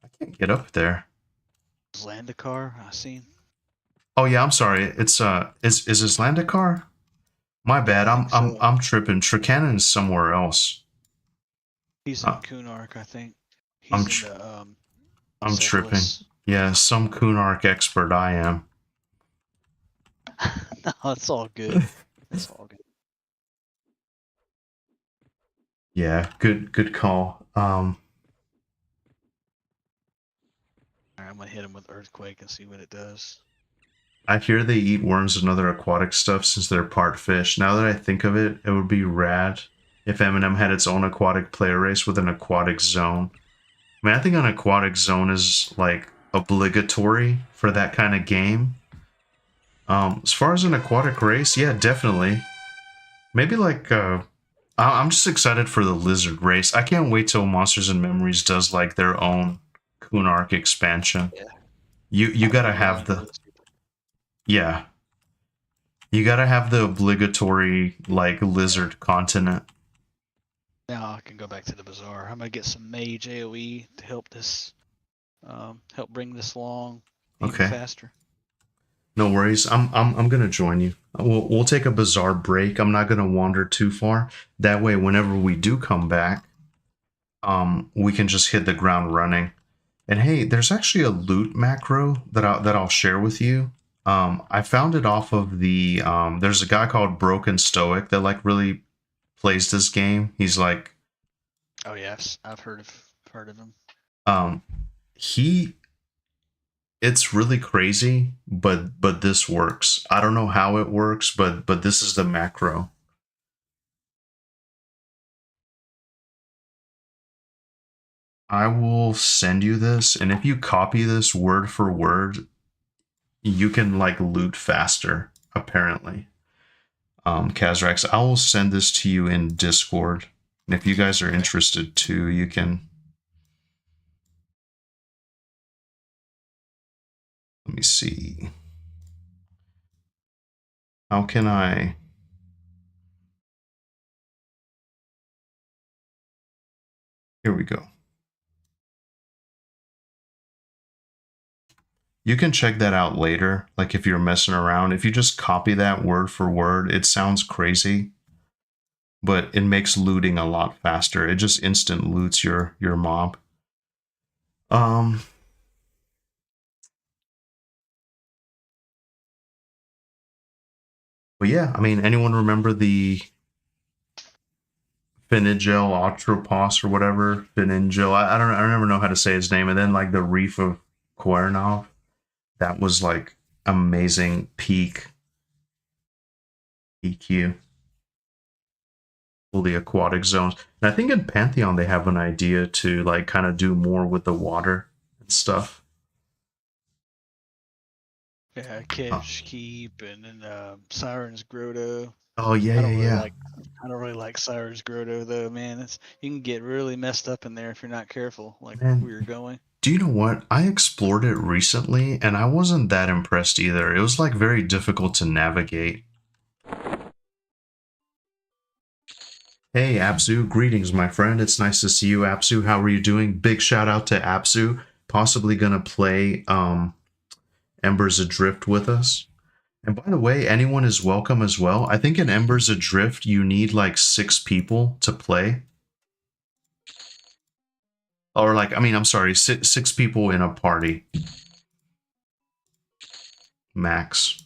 I can't get up there. Zlandikar, I seen. Oh yeah, I'm sorry. It's is Islandicar? My Yeah, bad. I think so. I'm tripping. Tricanon is somewhere else. He's in Uh, Kunark, I think. I'm He's in tr- the I'm tripping. Velious. Yeah, some Kunark expert I am. No, it's all good. It's all good. Yeah, good call. All right, I'm gonna hit him with Earthquake and see what it does. I hear they eat worms and other aquatic stuff since they're part fish. Now that I think of it, it would be rad if Eminem had its own aquatic player race with an aquatic zone. I mean, I think an aquatic zone is like obligatory for that kind of game. As far as an aquatic race, yeah, definitely. Maybe like I'm just excited for the lizard race. I can't wait till Monsters and Memories does like their own Kunark expansion. Yeah, You gotta I'm have yelling the lizard. yeah. You gotta have the obligatory like lizard continent. Now I can go back to the bazaar. I'm gonna get some mage AOE to help this, help bring this along even Okay. faster. No worries. I'm gonna join you. We'll take a bizarre break. I'm not gonna wander too far. That way, whenever we do come back, we can just hit the ground running. And hey, there's actually a loot macro that I'll share with you. I found it off of the there's a guy called Broken Stoic that like really plays this game. He's like Oh yes, I've heard of him. um he it's really crazy, but this works. I don't know how it works, but this is the macro. I will send you this, and if you copy this word for word, you can like loot faster, apparently. Kazrax, I will send this to you in Discord. And if you guys are Okay. interested too, you can. Let me see. How can I? Here we go. You can check that out later. Like if you're messing around, if you just copy that word for word, it sounds crazy, but it makes looting a lot faster. It just instant loots your mob. Um, but yeah, I mean, anyone remember the Finigel Atropos or whatever? Finigel. I don't ever know how to say his name. And then like the Reef of Quernov. That was like amazing peak EQ. All the aquatic zones. And I think in Pantheon they have an idea to like kind of do more with the water and stuff. Yeah, Oh, Kev's Keep and then Siren's Grotto. oh yeah, I yeah, don't really yeah. like I don't really like Siren's Grotto though, man. It's you can get really messed up in there if you're not careful, like Man, where you're going. do you know what? I explored it recently and I wasn't that impressed either. It was like very difficult to navigate. Hey, Absu, greetings, my friend. It's nice to see you, Absu. How are you doing? Big shout out to Absu, possibly gonna play Embers Adrift with us. And by the way, anyone is welcome as well. I think in Embers Adrift, you need like 6 people to play. Or like, I mean, I'm sorry, six people in a party, max.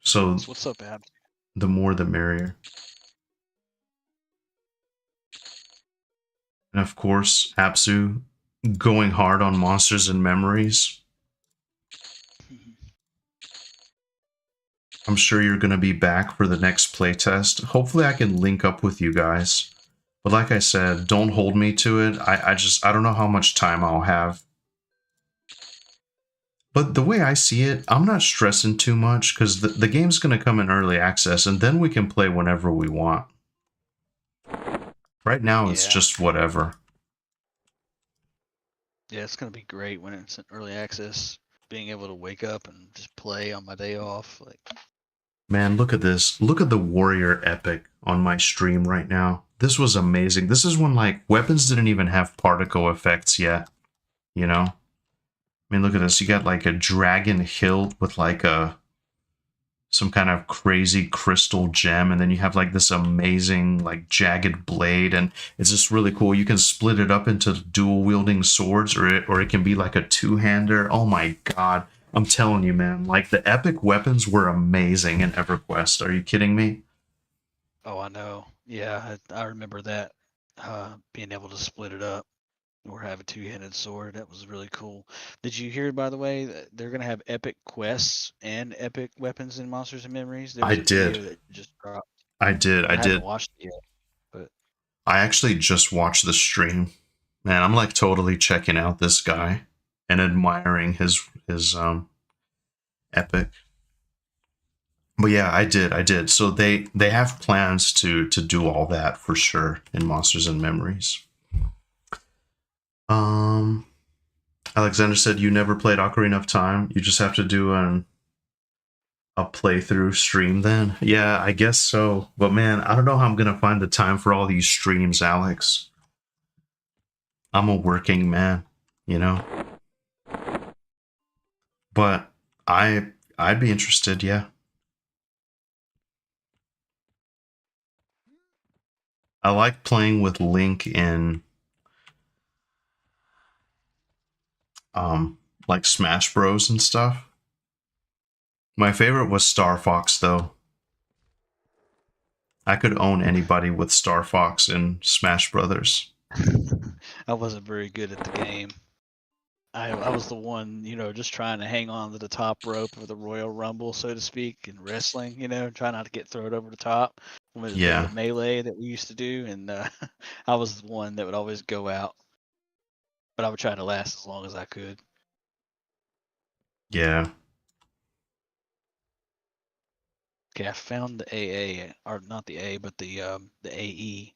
So So what's up, Ab? the more the merrier. And of course, Apsu going hard on monsters and memories. I'm sure you're going to be back for the next playtest. Hopefully I can link up with you guys. But like I said, don't hold me to it. I don't know how much time I'll have. But the way I see it, I'm not stressing too much because the game's going to come in early access and then we can play whenever we want. Right now, it's Yeah. just whatever. Yeah, it's gonna be great when it's in early access. Being able to wake up and just play on my day off, like Man, look at this. Look at the Warrior Epic on my stream right now. This was amazing. This is when, like, weapons didn't even have particle effects yet, you know? I mean, look at this. You got, like, a dragon hilt with, like, some kind of crazy crystal gem, and then you have, like, this amazing, like, jagged blade, and it's just really cool. You can split it up into dual-wielding swords, or it can be, like, a two-hander. Oh, my God. I'm telling you, man, like, the epic weapons were amazing in EverQuest. Are you kidding me? oh, I know. Yeah, I remember that. Being able to split it up or have a two-handed sword, that was really cool. Did you hear, by the way, that they're gonna have epic quests and epic weapons in Monsters and Memories? There I was a did. video that just dropped. I did. I I haven't did. watched it yet, but I actually just watched the stream. Man, I'm like totally checking out this guy and admiring his epic. But yeah, I did. So they have plans to do all that for sure in Monsters and Memories. Um Alexander said you never played Ocarina of Time. You just have to do a playthrough stream then. Yeah, I guess so. But man, I don't know how I'm gonna find the time for all these streams, Alex. I'm a working man, you know. But I'd be interested, yeah. I like playing with Link in like Smash Bros and stuff. My favorite was Star Fox though. I could own anybody with Star Fox in Smash Brothers. I wasn't very good at the game. I was the one, just trying to hang on to the top rope of the Royal Rumble, so to speak, in wrestling, try not to get thrown over the top with the Yeah, melee that we used to do. And I was the one that would always go out, but I would try to last as long as I could. yeah. Okay, I found the AA, or not the A, but the AE.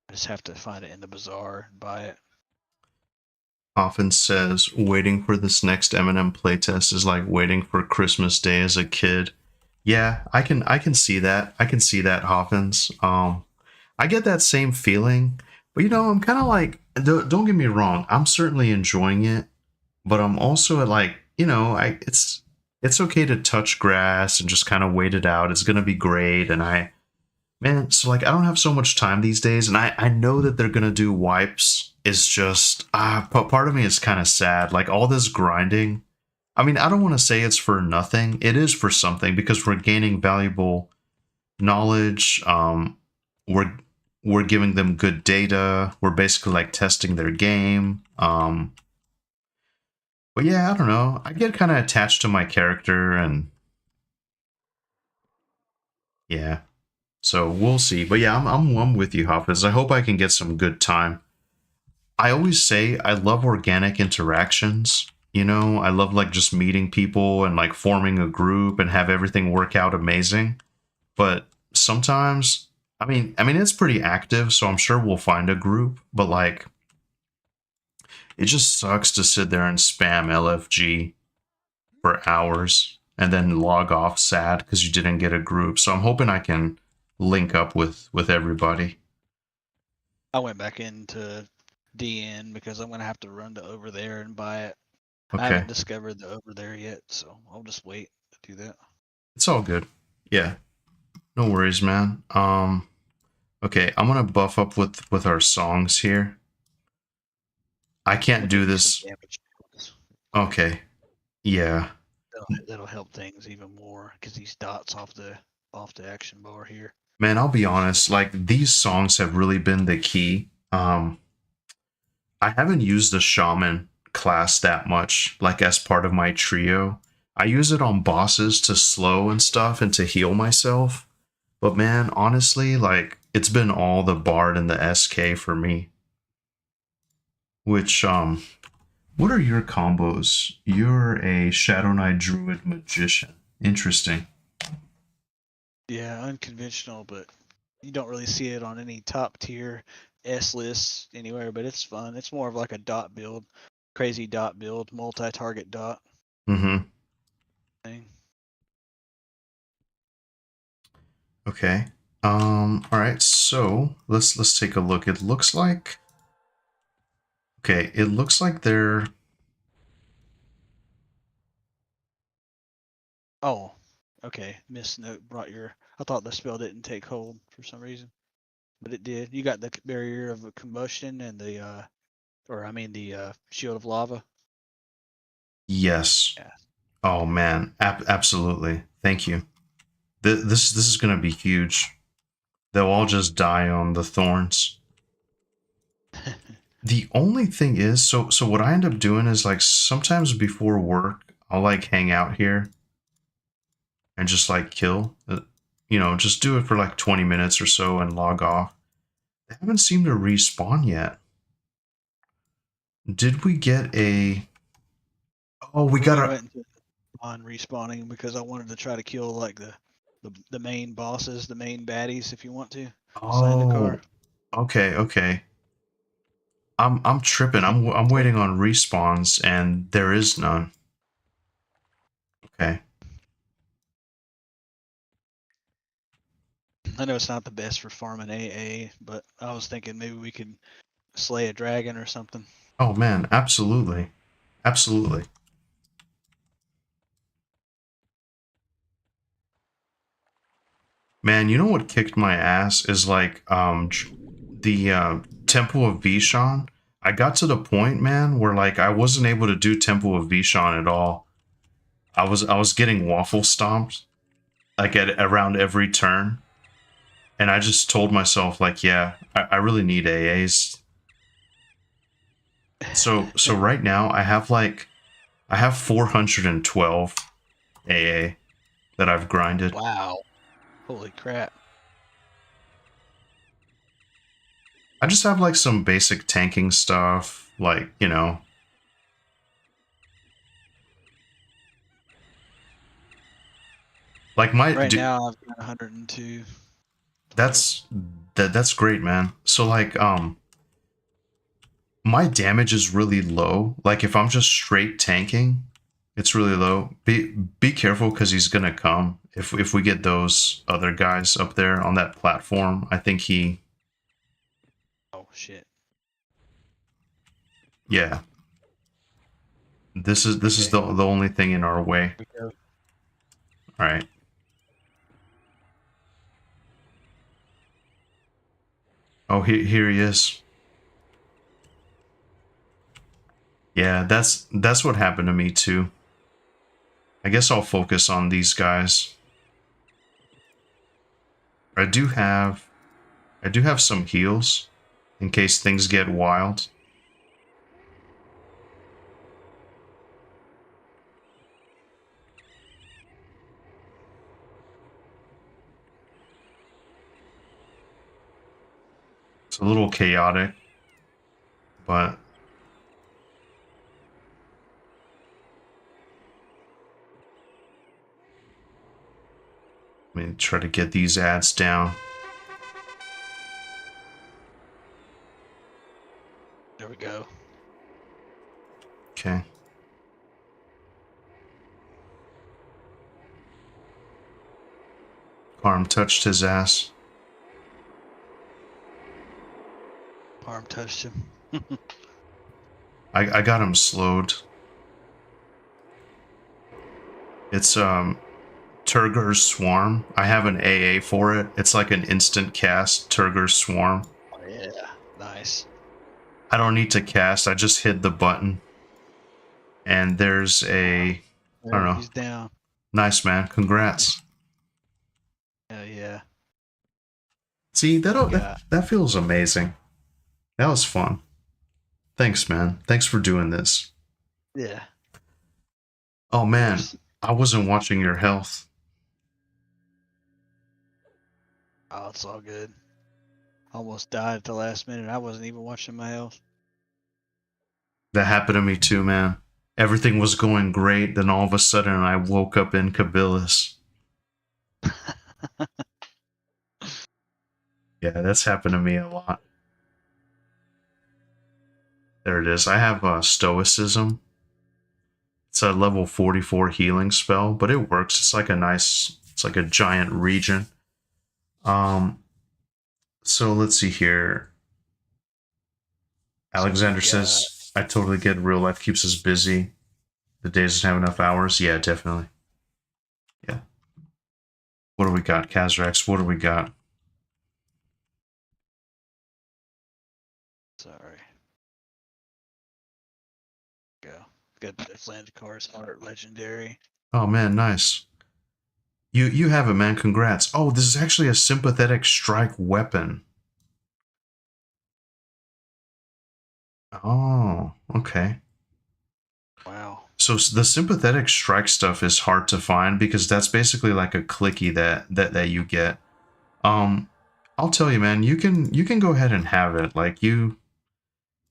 I just have to find it in the bazaar and buy it. Often says waiting for this next Eminem playtest is like waiting for Christmas Day as a kid. Yeah, I can see that. I can see that, Hoffins. I get that same feeling, but I'm kind of like don't get me wrong. I'm certainly enjoying it, but I'm also at like I it's okay to touch grass and just kind of wait it out. It's gonna be great, and man, so like I don't have so much time these days, and I know that they're gonna do wipes. It's just part of me is kind of sad. Like all this grinding. I mean, I don't want to say it's for nothing. It is for something because we're gaining valuable knowledge. We're we're giving them good data. We're basically like testing their game. But yeah, I don't know. I get kind of attached to my character, and yeah. So we'll see. But yeah, I'm with you, Hafiz. I hope I can get some good time. I always say I love organic interactions. I love like just meeting people and like forming a group and have everything work out amazing. But sometimes, I mean it's pretty active, so I'm sure we'll find a group, but like it just sucks to sit there and spam LFG for hours and then log off sad because you didn't get a group. So I'm hoping I can link up with everybody. I went back into DN because I'm gonna have to run to over there and buy it. I Okay. haven't discovered the over there yet, so I'll just wait to do that. It's all good. Yeah. No worries, man. Okay, I'm gonna buff up with our songs here. I I'm can't gonna do give you some this. damage quick. Okay. Yeah. That'll help things even more because these dots off the action bar here. Man, I'll be Usually, honest, like these songs have really been the key Um, I haven't used the shaman class that much, like as part of my trio. I use it on bosses to slow and stuff and to heal myself. But man, honestly, like it's been all the bard and the SK for me. Which what are your combos? You're a Shadow Knight Druid Magician. Interesting. Yeah, unconventional, but you don't really see it on any top tier S lists anywhere. But it's fun. It's more of like a dot build, crazy dot build, multi-target dot Mm-hmm. thing. Okay. All right, so let's take a look. It looks like okay, it looks like they're Oh, okay. Misnote brought your. I thought the spell didn't take hold for some reason, but it did. You got the barrier of combustion and the, or I mean the shield of lava. yes. Yeah. Oh man, absolutely. Thank you. This is gonna be huge. They'll all just die on the thorns. The only thing is, so what I end up doing is like sometimes before work, I'll like hang out here and just like kill. Just do it for like 20 minutes or so and log off. They haven't seemed to respawn yet. Did we get a? Oh, we got We a. went on respawning because I wanted to try to kill like the main bosses, the main baddies, if you want to. Oh, Zendikar. okay. I'm tripping. I'm waiting on respawns and there is none. Okay. I know it's not the best for farming AA, but I was thinking maybe we could slay a dragon or something. Oh man, absolutely, absolutely. Man, you know what kicked my ass is like the Temple of Vishan. I got to the point, man, where like I wasn't able to do Temple of Vishan at all. I was getting waffle stomped like at around every turn, and I just told myself like, yeah, I really need AAs. So right now I have 412 AA that I've grinded. Wow. Holy crap. I just have like some basic tanking stuff, like, like my Right now I've got 102 total. that's that's great, man. So like my damage is really low. Like if I'm just straight tanking, it's really low. Be careful cuz he's going to come. If we get those other guys up there on that platform, I think he Oh shit. yeah. This is Okay. the only thing in our way. We go. All right. Oh, here he is. Yeah, that's what happened to me too. I guess I'll focus on these guys. I do have I do have some heals in case things get wild. It's a little chaotic, but let me try to get these ads down. There we go. Okay. Arm touched his ass. Arm touched him. I got him slowed. It's Turgor's Swarm. I have an AA for it. It's like an instant cast, Turgor's Swarm. Oh, yeah. Nice. I don't need to cast, I just hit the button. And there's a I don't There, know. he's down. Nice man. Congrats. Hell yeah. See, We that got that feels amazing. That was fun. Thanks, man. Thanks for doing this. Yeah, Oh of man, course. I wasn't watching your health. Oh, it's all good. Almost died at the last minute. I wasn't even watching my health. That happened to me too, man. Everything was going great, then all of a sudden I woke up in Kabilis. Yeah, that's happened to me a lot. There it is. I have Stoicism. It's a level 44 healing spell, but it works. It's like a nice, it's like a giant region. Um, so let's see here. So we Alexander got says, I totally get real life keeps us busy. The day doesn't have enough hours. Yeah, definitely. Yeah. What do we got, Kazrax? What do we got? sorry. Go. Got Atlanticar's Heart Legendary. Oh man, nice. You have it, man. Congrats. Oh, this is actually a sympathetic strike weapon. Oh, okay. Wow. So the sympathetic strike stuff is hard to find because that's basically like a clicky that you get. Um, I'll tell you, man. You can go ahead and have it. Like you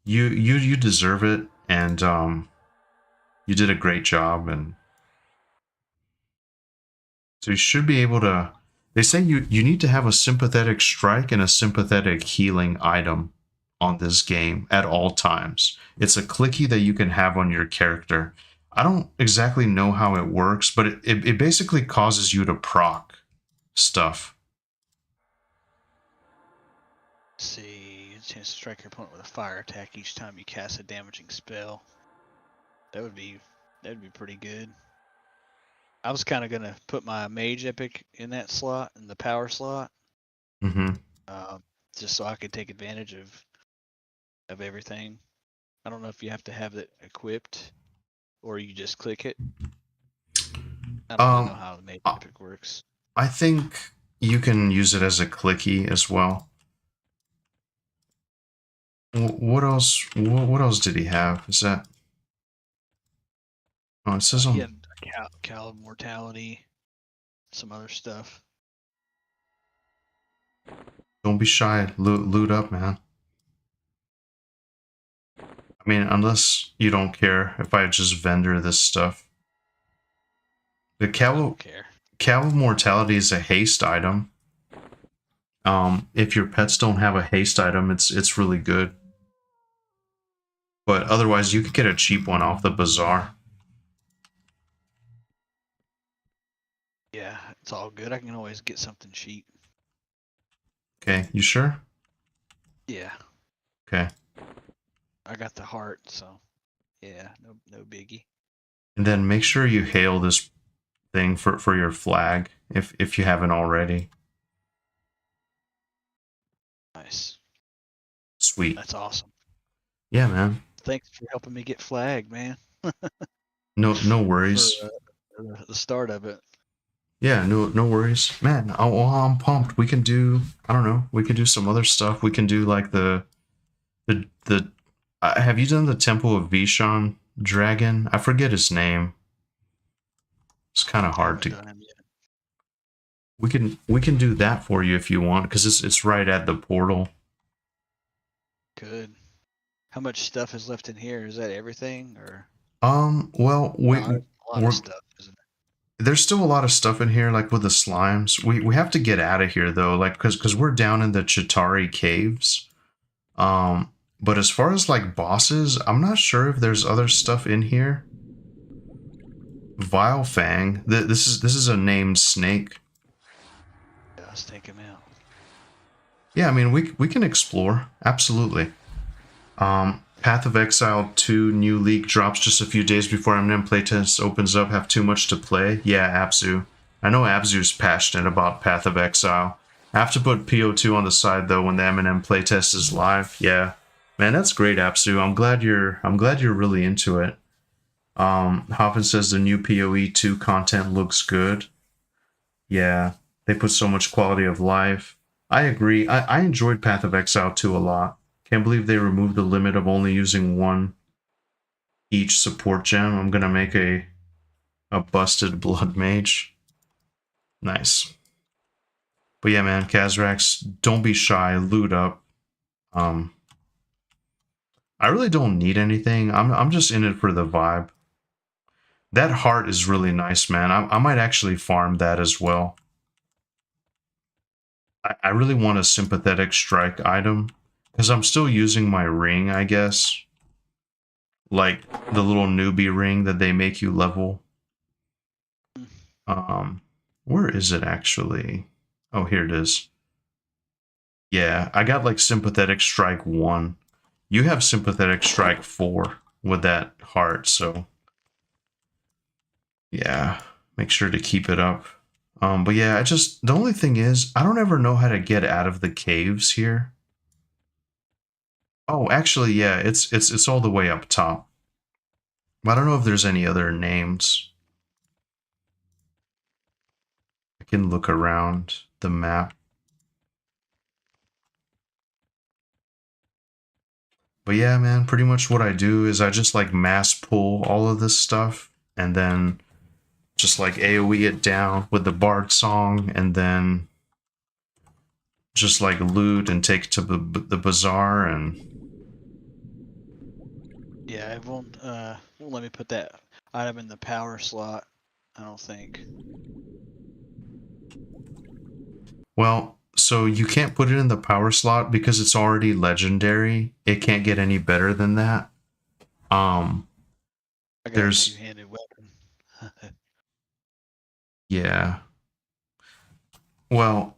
deserve it, and you did a great job, and so you should be able to. They say you need to have a sympathetic strike and a sympathetic healing item on this game at all times. It's a clicky that you can have on your character. I don't exactly know how it works, but it basically causes you to proc stuff. Let's see. A chance to strike your opponent with a fire attack each time you cast a damaging spell. That'd be pretty good. I was kind of gonna put my mage epic in that slot, in the power slot, Mm-hmm. uh, just so I could take advantage of everything. I don't know if you have to have it equipped or you just click it. I don't really know Um, how the mage I epic works. I think you can use it as a clicky as well. What else? What else did he have? Is that? Oh, it says He on. had a Cal of Mortality, some other stuff. Don't be shy. Loot up, man. I mean, unless you don't care if I just vendor this stuff. The I don't care. Cal of Mortality is a haste item. If your pets don't have a haste item, it's really good. But otherwise, you could get a cheap one off the bazaar. Yeah, it's all good. I can always get something cheap. Okay, you sure? Yeah, Okay. I got the heart, so yeah, no biggie. And then make sure you hail this thing for your flag if you haven't already. Nice. Sweet. That's awesome. Yeah, man. Thanks for helping me get flagged, man. No For worries. the start of it. Yeah, no worries, man. I'm pumped. We can do. I don't know. We can do some other stuff. We can do like the. Have you done the Temple of Vishan dragon? I forget his name. It's kind of I hard haven't to. done him yet. We can do that for you if you want because it's right at the portal. Good. How much stuff is left in here? Is that everything, or Well, no? There's a lot of we're stuff, isn't there's still a lot of stuff in here, like with the slimes. We have to get out of here though, like because we're down in the Chitari caves. Um, but as far as like bosses, I'm not sure if there's other stuff in here. Vile Fang. This is a named snake. it? Yeah, let's take him out. Yeah, I mean we can explore absolutely. Path of Exile 2 new league drops just a few days before M&M playtest opens up. Have too much to play? Yeah, Abzu. I know Abzu's passionate about Path of Exile. I have to put PO2 on the side though when the M&M playtest is live. Yeah, man, that's great, Abzu. I'm glad you're really into it. Hoffman says the new PoE2 content looks good. Yeah, they put so much quality of life. I agree. I enjoyed Path of Exile 2 a lot. Can't believe they removed the limit of only using one each support gem. I'm gonna make a busted blood mage. Nice. But yeah, man, Kazrax, don't be shy. Loot up. I really don't need anything. I'm just in it for the vibe. That heart is really nice, man. I might actually farm that as well. I really want a sympathetic strike item because I'm still using my ring, I guess. Like the little newbie ring that they make you level. Where is it actually? Oh, here it is. Yeah, I got like sympathetic strike 1. You have sympathetic strike 4 with that heart, so yeah, make sure to keep it up. But yeah, the only thing is, I don't ever know how to get out of the caves here. Oh, actually, yeah, it's all the way up top. I don't know if there's any other names. I can look around the map. But yeah, man, pretty much what I do is I just like mass pull all of this stuff and then just like AoE it down with the Bard song and then just like loot and take to the bazaar and Yeah, it won't let me put that item in the power slot, I don't think. well, so you can't put it in the power slot because it's already legendary. It can't get any better than that. I got There's a two-handed weapon. yeah. Well,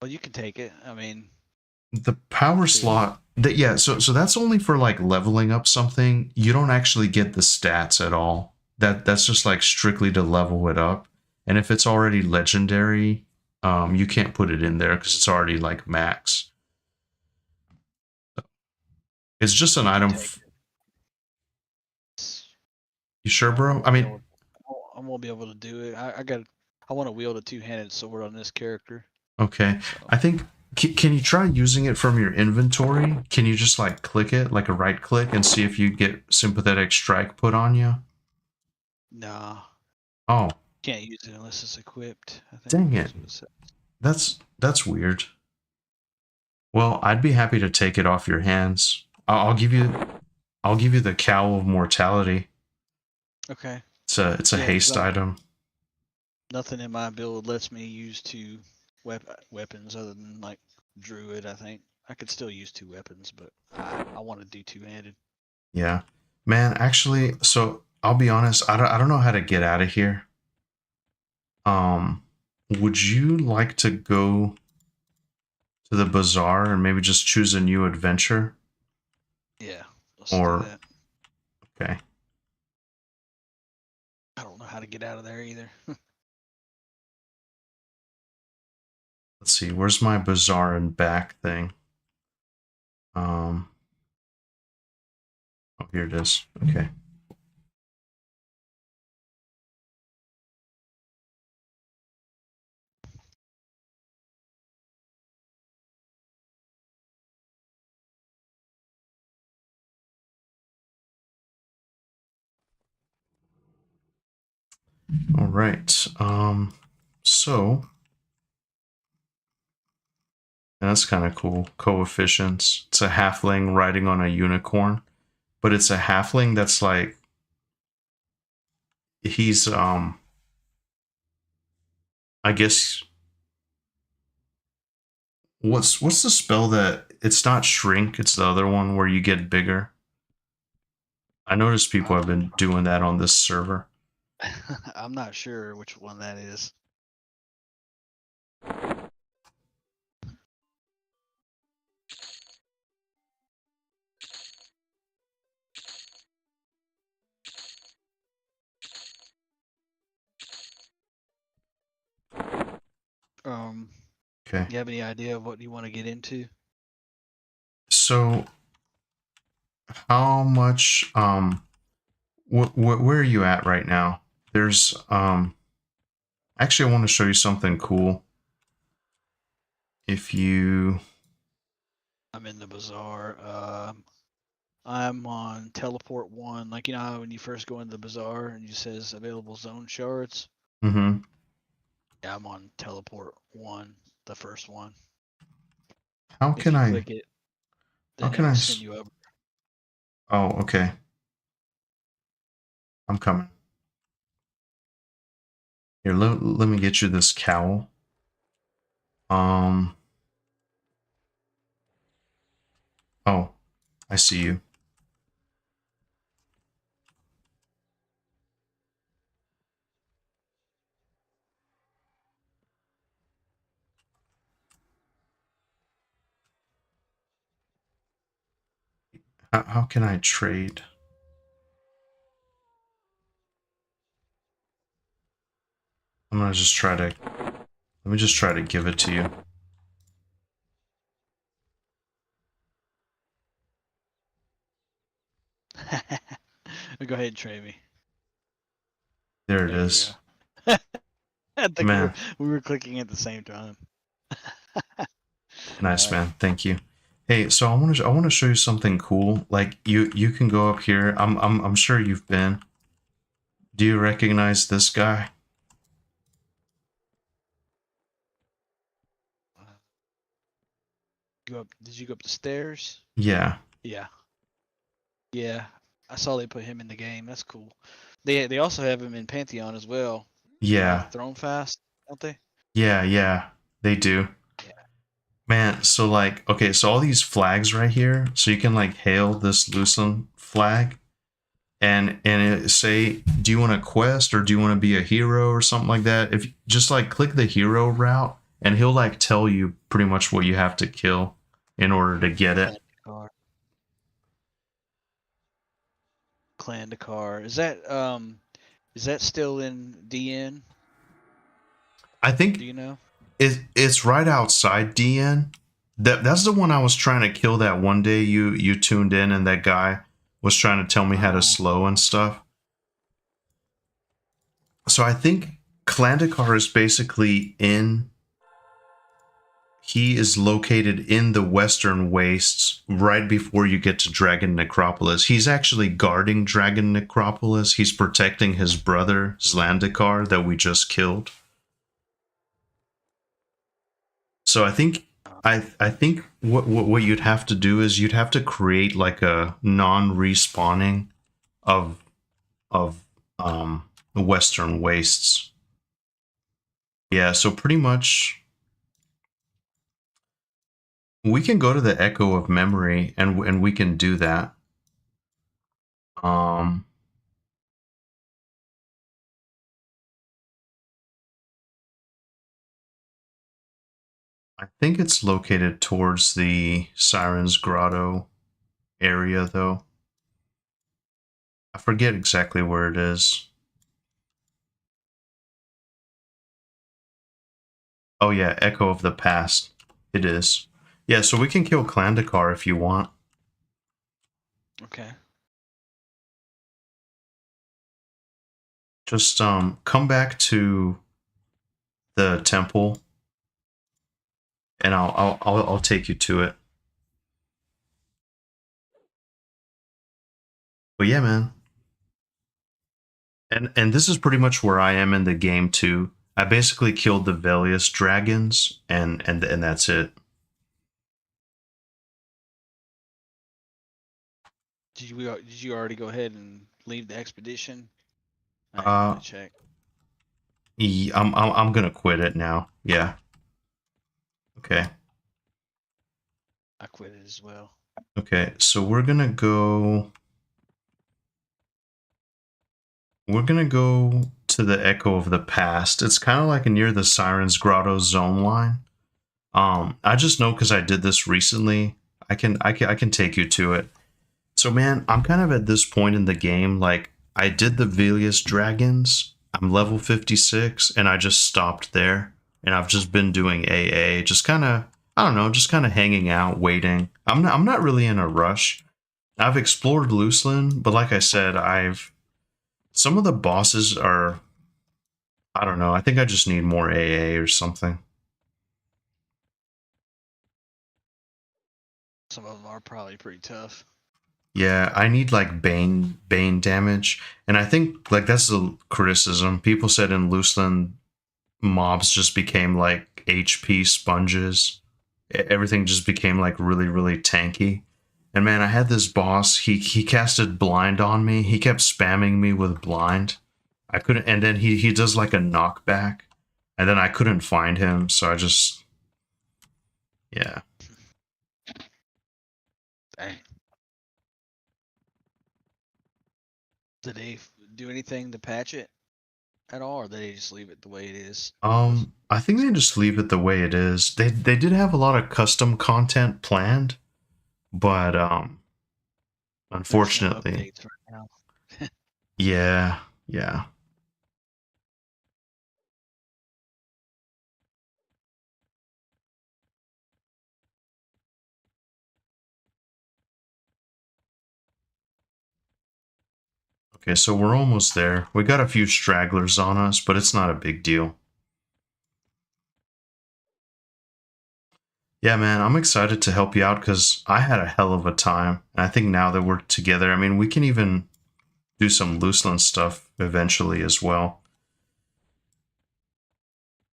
Well, you can take it. I mean, the power see. slot that yeah, so that's only for like leveling up something. You don't actually get the stats at all. That's just like strictly to level it up. And if it's already legendary, you can't put it in there because it's already like max. It's just an item. You sure, bro? I mean, I won't be able to do it. I want to wield a two-handed sword on this character. okay. So. I think can you try using it from your inventory? Can you just like click it, like a right click, and see if you get sympathetic strike put on you? Nah. Oh, Can't use it unless it's equipped, I think. dang it. That's weird. Well, I'd be happy to take it off your hands. I'll give you the cowl of mortality. Okay. It's a haste item. Nothing in my build lets me use two weapons other than like druid. I think I could still use two weapons, but I want to do two-handed. Yeah, man. Actually, so I'll be honest. I don't know how to get out of here. Would you like to go to the bazaar and maybe just choose a new adventure? Yeah, let's do Or that. okay. I don't know how to get out of there either. Let's see. Where's my bazaar and back thing? Oh, here it is. Okay. All right. So that's kind of cool. Coefficients. It's a halfling riding on a unicorn, but it's a halfling that's like he's I guess what's the spell that it's not shrink, it's the other one where you get bigger. I noticed people have been doing that on this server. I'm not sure which one that is. Okay. You have any idea of what you want to get into? So how much where are you at right now? There's actually I want to show you something cool. If you I'm in the bazaar. I'm on teleport 1. Like, you know how when you first go into the bazaar and it says available zone shards? Mm-hmm. Yeah, I'm on teleport 1, the first one. How If can you I? click it, How then can it'll I? send you over. Oh, okay. I'm coming. Here, let me get you this cowl. Um. Oh, I see you. How can I trade? I'm gonna just try to. Let me just try to give it to you. Go ahead and trade me. There it There you is. go. I think Man, we were clicking at the same time. All nice right. man. Thank you. Hey, so I want to show you something cool. Like you can go up here. I'm sure you've been. Do you recognize this guy? Did you go up the stairs? Yeah. Yeah. Yeah. I saw they put him in the game. That's cool. They also have him in Pantheon as well. Yeah. Throne Fast, don't they? Yeah, yeah. They do. Yeah. Man, so like, okay, so all these flags right here, so you can like hail this Lucent flag and it say, do you want a quest or do you want to be a hero or something like that? If just like click the hero route and he'll like tell you pretty much what you have to kill in order to get it. Clan Clan Dakar. Is that still in DN? I Do think you know? it's right outside DN. That's the one I was trying to kill that one day you tuned in and that guy was trying to tell me how to slow and stuff. So I think Klandakar is basically in. He is located in the Western Wastes right before you get to Dragon Necropolis. He's actually guarding Dragon Necropolis. He's protecting his brother, Zlandakar, that we just killed. So I think what you'd have to do is you'd have to create like a non-respawning of the Western Wastes. Yeah, so pretty much we can go to the Echo of Memory and we can do that. Um, I think it's located towards the Siren's Grotto area, though. I forget exactly where it is. Oh yeah, Echo of the Past. It is. Yeah, so we can kill Klandakar if you want. Okay. Just come back to the temple and I'll take you to it. But yeah, man. And this is pretty much where I am in the game too. I basically killed the Velious dragons and that's it. Did you already go ahead and leave the expedition? I didn't Uh really check. I'm gonna quit it now. Yeah. Okay. I quit it as well. Okay, so we're gonna go. We're gonna go to the Echo of the Past. It's kind of like near the Siren's Grotto zone line. I just know because I did this recently. I can take you to it. So man, I'm kind of at this point in the game. Like I did the Velious dragons. I'm level 56, and I just stopped there. And I've just been doing AA, just kind of I don't know, just kind of hanging out, waiting. I'm not really in a rush. I've explored Luceland, but like I said, I've some of the bosses are I don't know. I think I just need more AA or something. Some of them are probably pretty tough. Yeah, I need like Bane damage. And I think like that's the criticism. People said in Loseland mobs just became like HP sponges. Everything just became like really, really tanky. And man, I had this boss, he casted blind on me. He kept spamming me with blind. I couldn't, and then he does like a knockback. And then I couldn't find him, so I just, yeah. Dang. Did they do anything to patch it at all, or did they just leave it the way it is? I think they just leave it the way it is. They did have a lot of custom content planned, but There's no unfortunately, updates right now. yeah, yeah. Okay, so we're almost there. We got a few stragglers on us, but it's not a big deal. Yeah, man, I'm excited to help you out because I had a hell of a time. And I think now that we're together, I mean, we can even do some Looseland stuff eventually as well.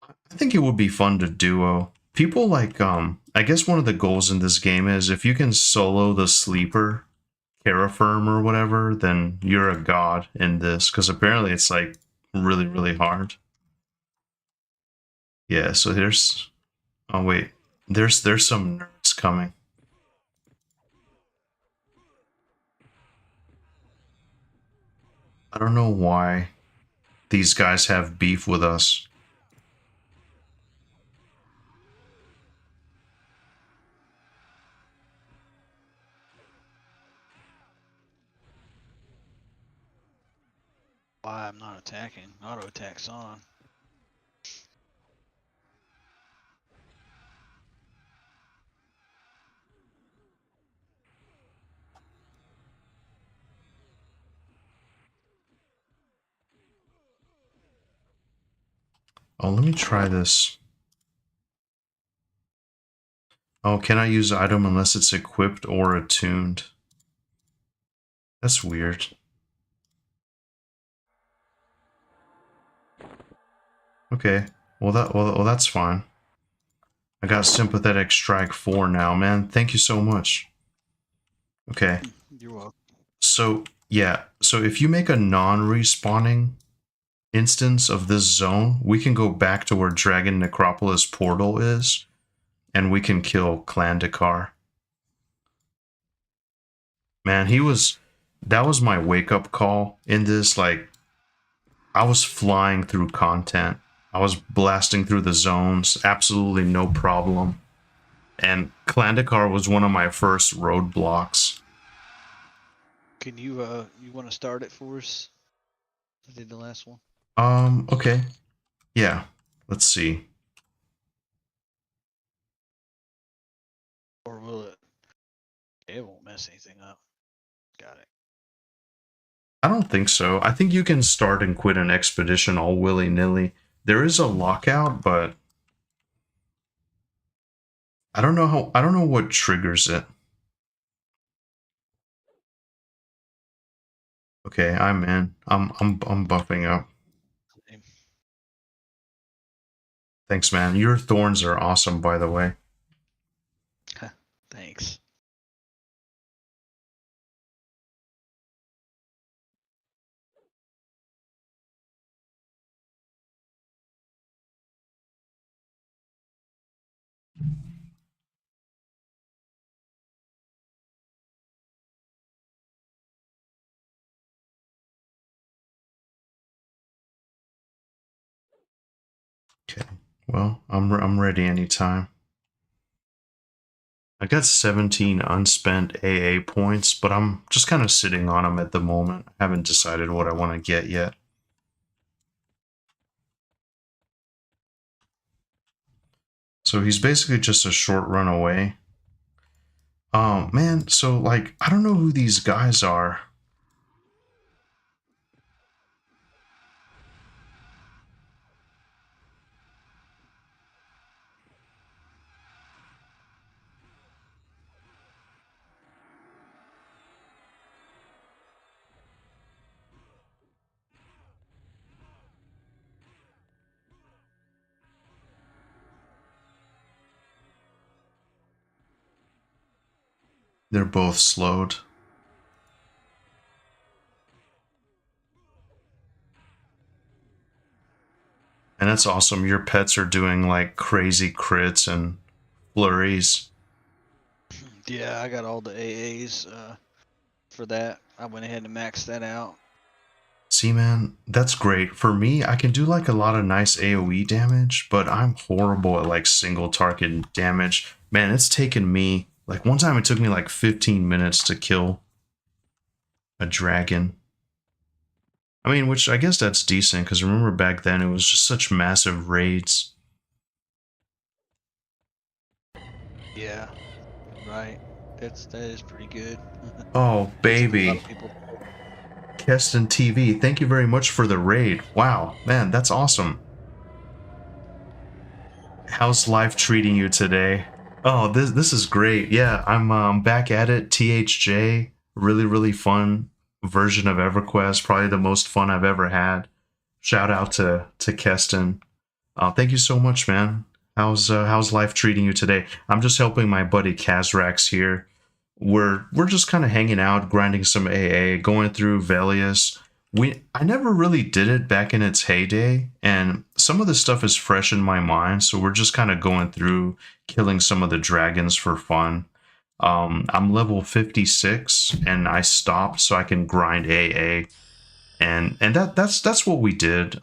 I think it would be fun to duo. People like, I guess one of the goals in this game is if you can solo the sleeper, Terrafirm or whatever, then you're a god in this because apparently it's like really, really hard. Yeah, so here's, oh wait, there's some nerds coming. I don't know why these guys have beef with us. Why I'm not attacking? Auto attack's on. Oh, let me try this. Oh, can I use item unless it's equipped or attuned? That's weird. Okay, well that's fine. I got sympathetic strike 4 now, man. Thank you so much. Okay, You're welcome. so yeah, so if you make a non-respawning instance of this zone, we can go back to where Dragon Necropolis portal is, and we can kill Clan Dakar. Man, that was my wake-up call in this, like, I was flying through content. I was blasting through the zones, absolutely no problem. And Klandakar was one of my first roadblocks. Can you want to start it for us? I did the last one. Okay. Yeah. Let's see. Or will it? It won't mess anything up. Got it. I don't think so. I think you can start and quit an expedition all willy-nilly. There is a lockout, but I don't know what triggers it. Okay, I'm in. I'm buffing up. Thanks, man. Your thorns are awesome, by the way. Thanks. Okay. Well, I'm ready anytime. I got 17 unspent AA points, but I'm just kind of sitting on them at the moment. I haven't decided what I want to get yet. So he's basically just a short run away. Oh, man, so, like, I don't know who these guys are. They're both slowed. And that's awesome. Your pets are doing like crazy crits and flurries. Yeah, I got all the AAs for that. I went ahead and maxed that out. See, man, that's great. For me, I can do like a lot of nice AoE damage, but I'm horrible at like single target damage. Man, it's taken me, like one time it took me like 15 minutes to kill a dragon. I mean, which I guess that's decent, because remember back then it was just such massive raids. Yeah, right. That is pretty good. Oh, Gets a lot baby. of people. Keston TV, thank you very much for the raid. Wow, man, that's awesome. How's life treating you today? Oh, this is great. Yeah, I'm back at it. THJ, really fun version of EverQuest. Probably the most fun I've ever had. Shout out to Keston. Thank you so much, man. How's life treating you today? I'm just helping my buddy Kazrax here. We're just kind of hanging out, grinding some AA, going through Velious. I never really did it back in its heyday, and some of the stuff is fresh in my mind, so we're just kind of going through, killing some of the dragons for fun. I'm level 56, and I stopped so I can grind AA, and that's what we did.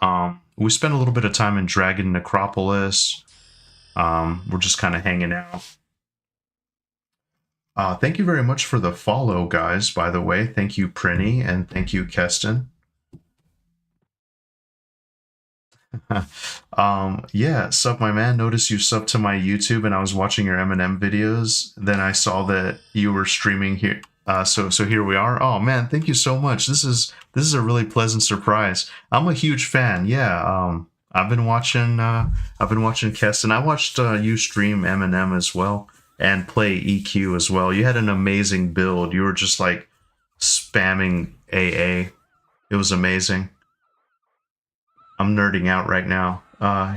We spent a little bit of time in Dragon Necropolis. We're just kind of hanging out. Thank you very much for the follow, guys, by the way. Thank you, Prinny, and thank you, Keston. Yeah, sup, my man. Noticed you subbed to my YouTube, and I was watching your Eminem videos. Then I saw that you were streaming here. So here we are. Oh man, thank you so much. This is a really pleasant surprise. I'm a huge fan. Yeah. I've been watching Keston. I watched you stream Eminem as well and play EQ as well. You had an amazing build. You were just like spamming AA. It was amazing. I'm nerding out right now.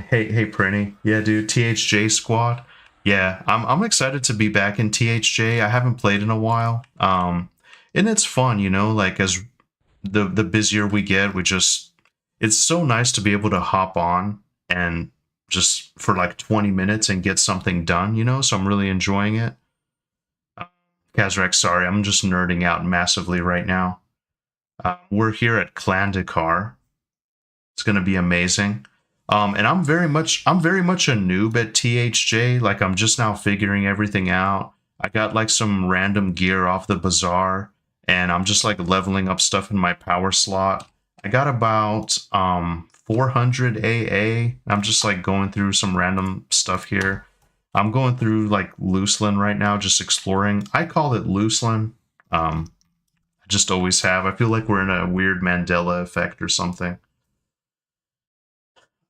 Hey, Prinny. Yeah, dude, THJ squad. Yeah, I'm excited to be back in THJ. I haven't played in a while. And it's fun, you know, like as the busier we get, it's so nice to be able to hop on and just for like 20 minutes and get something done, you know, so I'm really enjoying it. Kazrak, sorry, I'm just nerding out massively right now. We're here at Clandikar. It's gonna be amazing. And I'm very much a noob at THJ. Like I'm just now figuring everything out. I got like some random gear off the bazaar, and I'm just like leveling up stuff in my power slot. I got about 400 AA. I'm just like going through some random stuff here. I'm going through like Looseland right now, just exploring. I call it Looseland. I just always have. I feel like we're in a weird Mandela effect or something.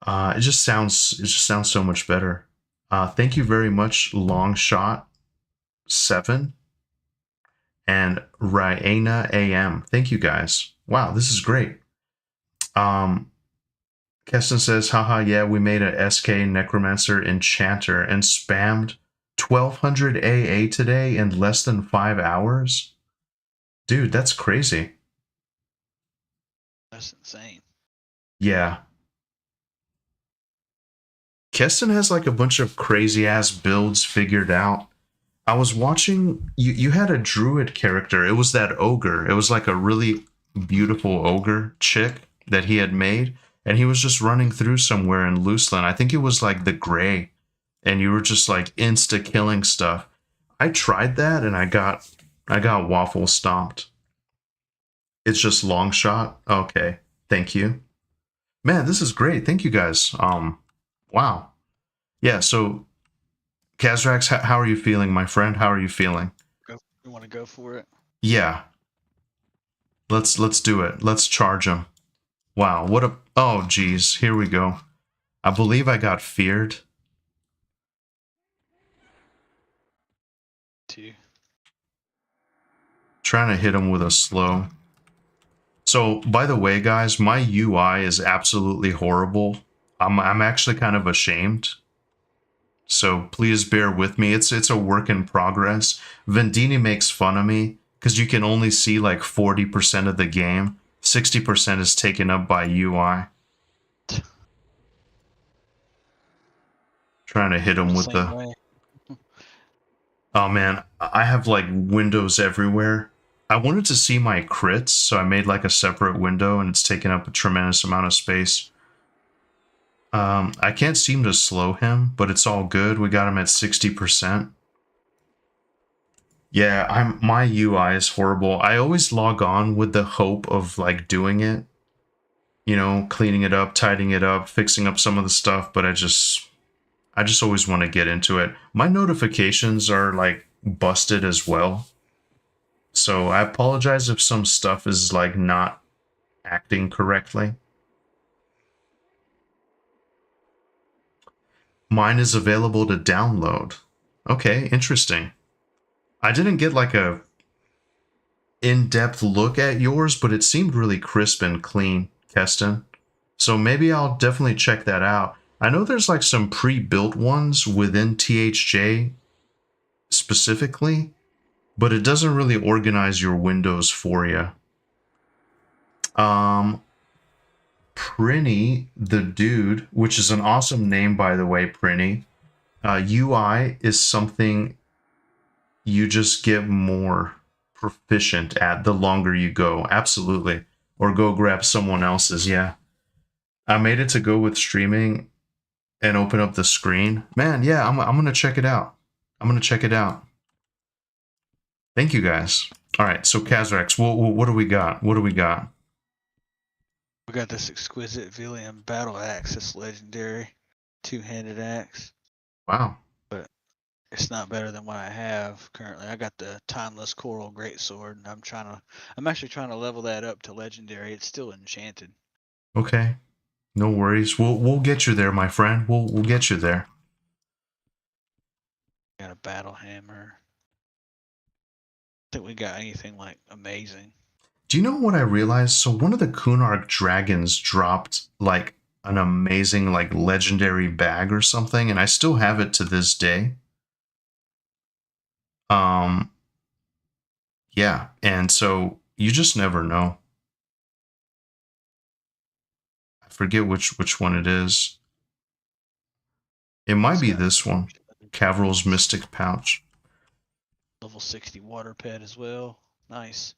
It just sounds so much better. Thank you very much, Longshot7 and Ryana AM. Thank you guys. Wow, this is great. Keston says, haha, yeah, we made a SK Necromancer Enchanter and spammed 1200 AA today in less than 5 hours. Dude, that's crazy. That's insane. Yeah. Keston has like a bunch of crazy ass builds figured out. I was watching, you had a druid character. It was that ogre. It was like a really beautiful ogre chick that he had made, and he was just running through somewhere in Looseland. I think it was like the gray, and you were just like insta killing stuff. I tried that and I got waffle stomped. It's just long shot. Okay, thank you, man. This is great. Thank you guys. Wow. Yeah. So, Kazrax, how are you feeling, my friend? How are you feeling? You want to go for it? Yeah. Let's do it. Let's charge him. Wow, what a... Oh, geez. Here we go. I believe I got feared. 2. Trying to hit him with a slow. So, by the way, guys, my UI is absolutely horrible. I'm actually kind of ashamed. So please bear with me. It's a work in progress. Vendini makes fun of me because you can only see like 40% of the game. 60% is taken up by UI. Trying to hit him The with same the... way. Oh man, I have like windows everywhere. I wanted to see my crits, so I made like a separate window and it's taken up a tremendous amount of space. I can't seem to slow him, but it's all good. We got him at 60%. Yeah, my UI is horrible. I always log on with the hope of like doing it, you know, cleaning it up, tidying it up, fixing up some of the stuff, but I just always want to get into it. My notifications are like busted as well. So I apologize if some stuff is like not acting correctly. Mine is available to download. Okay, interesting. I didn't get like a in-depth look at yours, but it seemed really crisp and clean, Keston. So maybe I'll definitely check that out. I know there's like some pre-built ones within THJ specifically, but it doesn't really organize your windows for you. Prinny the Dude, which is an awesome name by the way, Prinny. UI is something you just get more proficient at the longer you go. Absolutely. Or go grab someone else's, yeah. I made it to go with streaming and open up the screen. Man, yeah, I'm going to check it out. I'm going to check it out. Thank you, guys. All right, so Kazrax, what do we got? What do we got? We got this exquisite Velium battle axe. It's legendary. Two-handed axe. Wow. But it's not better than what I have currently. I got the Timeless Coral Greatsword, and I'm actually trying to level that up to legendary. It's still enchanted. Okay. No worries. We'll get you there, my friend. We'll get you there. Got a battle hammer. I think we got anything like amazing. Do you know what I realized? So one of the Kunark dragons dropped like an amazing like legendary bag or something, and I still have it to this day. Yeah, and so you just never know. I forget which one it is. It might be this one. Cavral's Mystic Pouch. Level 60 water pet as well. Nice.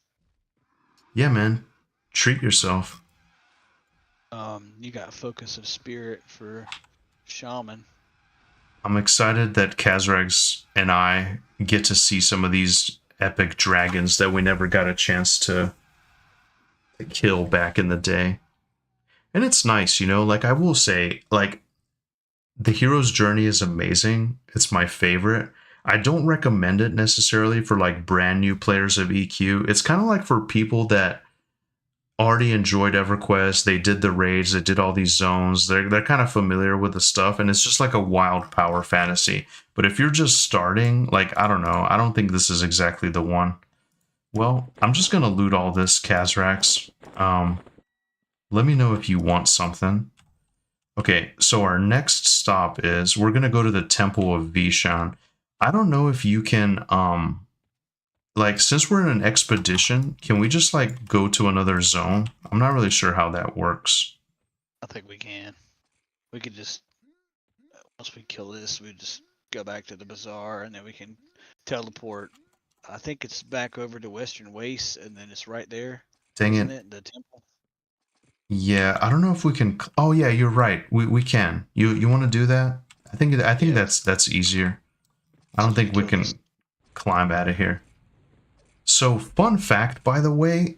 Yeah, man. Treat yourself. You got Focus of Spirit for Shaman. I'm excited that Kazrags and I get to see some of these epic dragons that we never got a chance to kill back in the day. And it's nice, you know, like I will say, like, the hero's journey is amazing. It's my favorite. I don't recommend it necessarily for like brand new players of EQ. It's kind of like for people that already enjoyed EverQuest. They did the raids, they did all these zones. They're kind of familiar with the stuff, and it's just like a wild power fantasy. But if you're just starting, like, I don't know, I don't think this is exactly the one. Well, I'm just gonna loot all this, Kazrax. Let me know if you want something. Okay, so our next stop is we're gonna go to the Temple of Vishan. I don't know if you can like, since we're in an expedition, can we just like go to another zone? I'm not really sure how that works. I think we can. We could just, once we kill this, we just go back to the bazaar and then we can teleport. I think it's back over to Western Waste and then it's right there. Dang Isn't it. it? The temple. Yeah, I don't know if we can. Oh yeah, you're right. We can. You want to do that? I think Yeah. that's easier. I don't think we Kill can this. climb out of here. So, fun fact, by the way,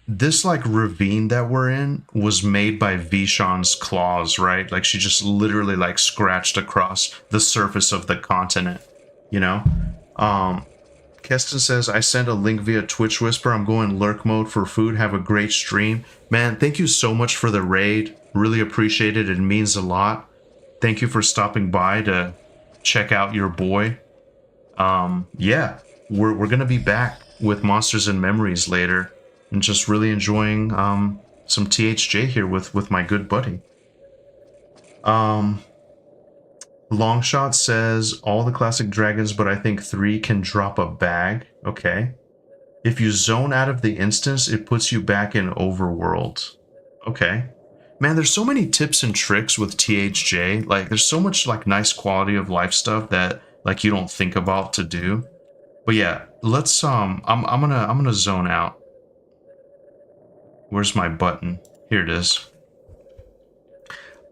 this like ravine that we're in was made by Vishan's claws, right? Like she just literally like scratched across the surface of the continent, you know? Keston says, I sent a link via Twitch Whisper. I'm going lurk mode for food. Have a great stream. Man, thank you so much for the raid. Really appreciate it. It means a lot. Thank you for stopping by to check out your boy. Yeah, we're gonna be back with Monsters and Memories later, and just really enjoying some THJ here with my good buddy. Longshot says all the classic dragons, but I think 3 can drop a bag. Okay. If you zone out of the instance, it puts you back in overworld. Okay. Man, there's so many tips and tricks with THJ. Like, there's so much like nice quality of life stuff that like you don't think about to do. But yeah, let's I'm gonna zone out. Where's my button? Here it is.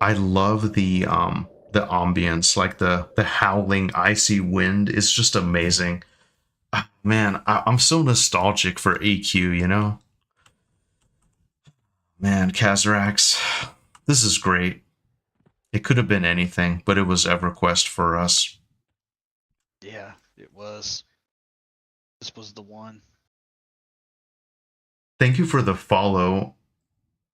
I love the ambience, like the howling icy wind is just amazing. Man, I'm so nostalgic for AQ, you know? Man, Kazrax, this is great. It could have been anything, but it was EverQuest for us. Yeah, it was. This was the one. Thank you for the follow,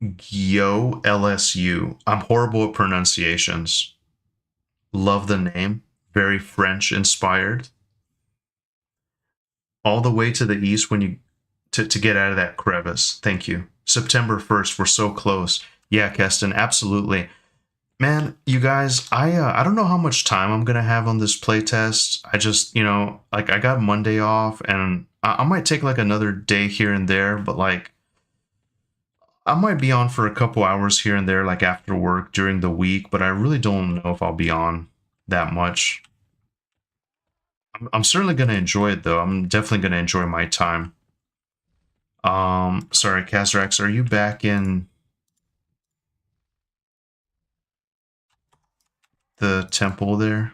Yo LSU. I'm horrible at pronunciations. Love the name. Very French inspired. All the way to the east when you to get out of that crevice. Thank you. September 1st, we're so close. Yeah, Keston, absolutely. Man, you guys, I don't know how much time I'm gonna have on this playtest. I just, like I got Monday off, and I might take like another day here and there, but like I might be on for a couple hours here and there, like after work during the week. But I really don't know if I'll be on that much. I'm certainly gonna enjoy it though. I'm definitely gonna enjoy my time. Sorry, Kazrax, are you back in the temple there?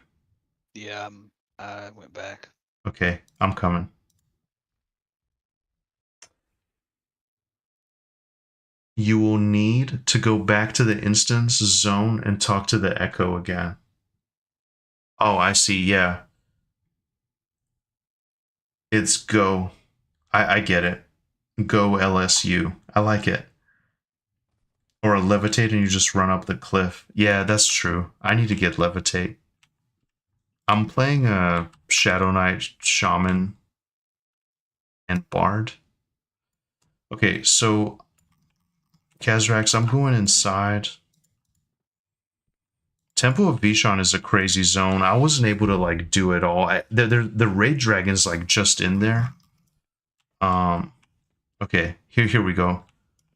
Yeah, I went back. Okay, I'm coming. You will need to go back to the instance zone and talk to the echo again. Oh, I see, yeah. It's go. I get it. Go LSU. I like it. Or a levitate and you just run up the cliff. Yeah, that's true. I need to get levitate. I'm playing a Shadow Knight, Shaman, and Bard. Okay, so Kazrax, I'm going inside. Temple of Vishon is a crazy zone. I wasn't able to like do it all. The raid dragon's like just in there. Okay, here we go.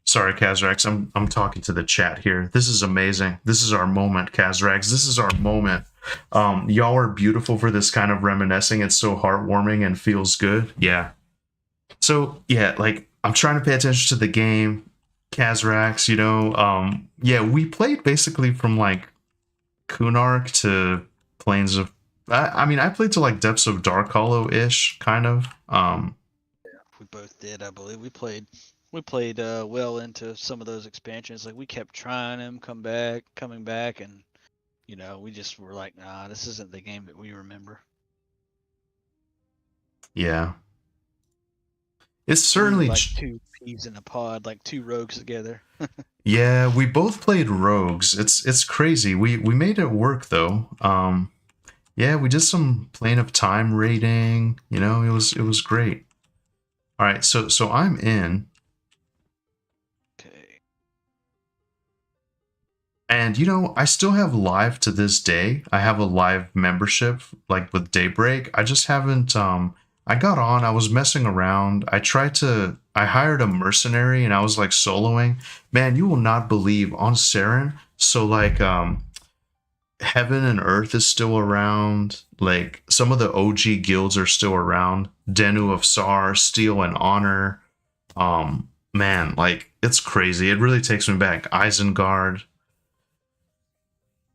Sorry, Kazrax, I'm talking to the chat here. This is amazing. This is our moment, Kazrax. This is our moment. Y'all are beautiful for this kind of reminiscing. It's so heartwarming and feels good. Yeah. So yeah, like I'm trying to pay attention to the game, Kazrax. Yeah, we played basically from like Kunark to Plains of. I mean, I played to like Depths of Dark Hollow ish, kind of. We both did, I believe. We played well into some of those expansions. Like we kept trying them, coming back, and we just were like, nah, this isn't the game that we remember. Yeah. It's certainly we were like two peas in a pod, like two rogues together. Yeah, we both played rogues. It's crazy. We made it work though. Yeah, we did some Plane of Time raiding. It was great. All right, so I'm in. Okay. And I still have live to this day. I have a live membership like with Daybreak. I just haven't I got on, I was messing around. I hired a mercenary and I was like soloing. Man, you will not believe on Saren. So like Heaven and Earth is still around. Like some of the OG guilds are still around. Denu of Sar, Steel and Honor. Man, like it's crazy. It really takes me back. Isengard.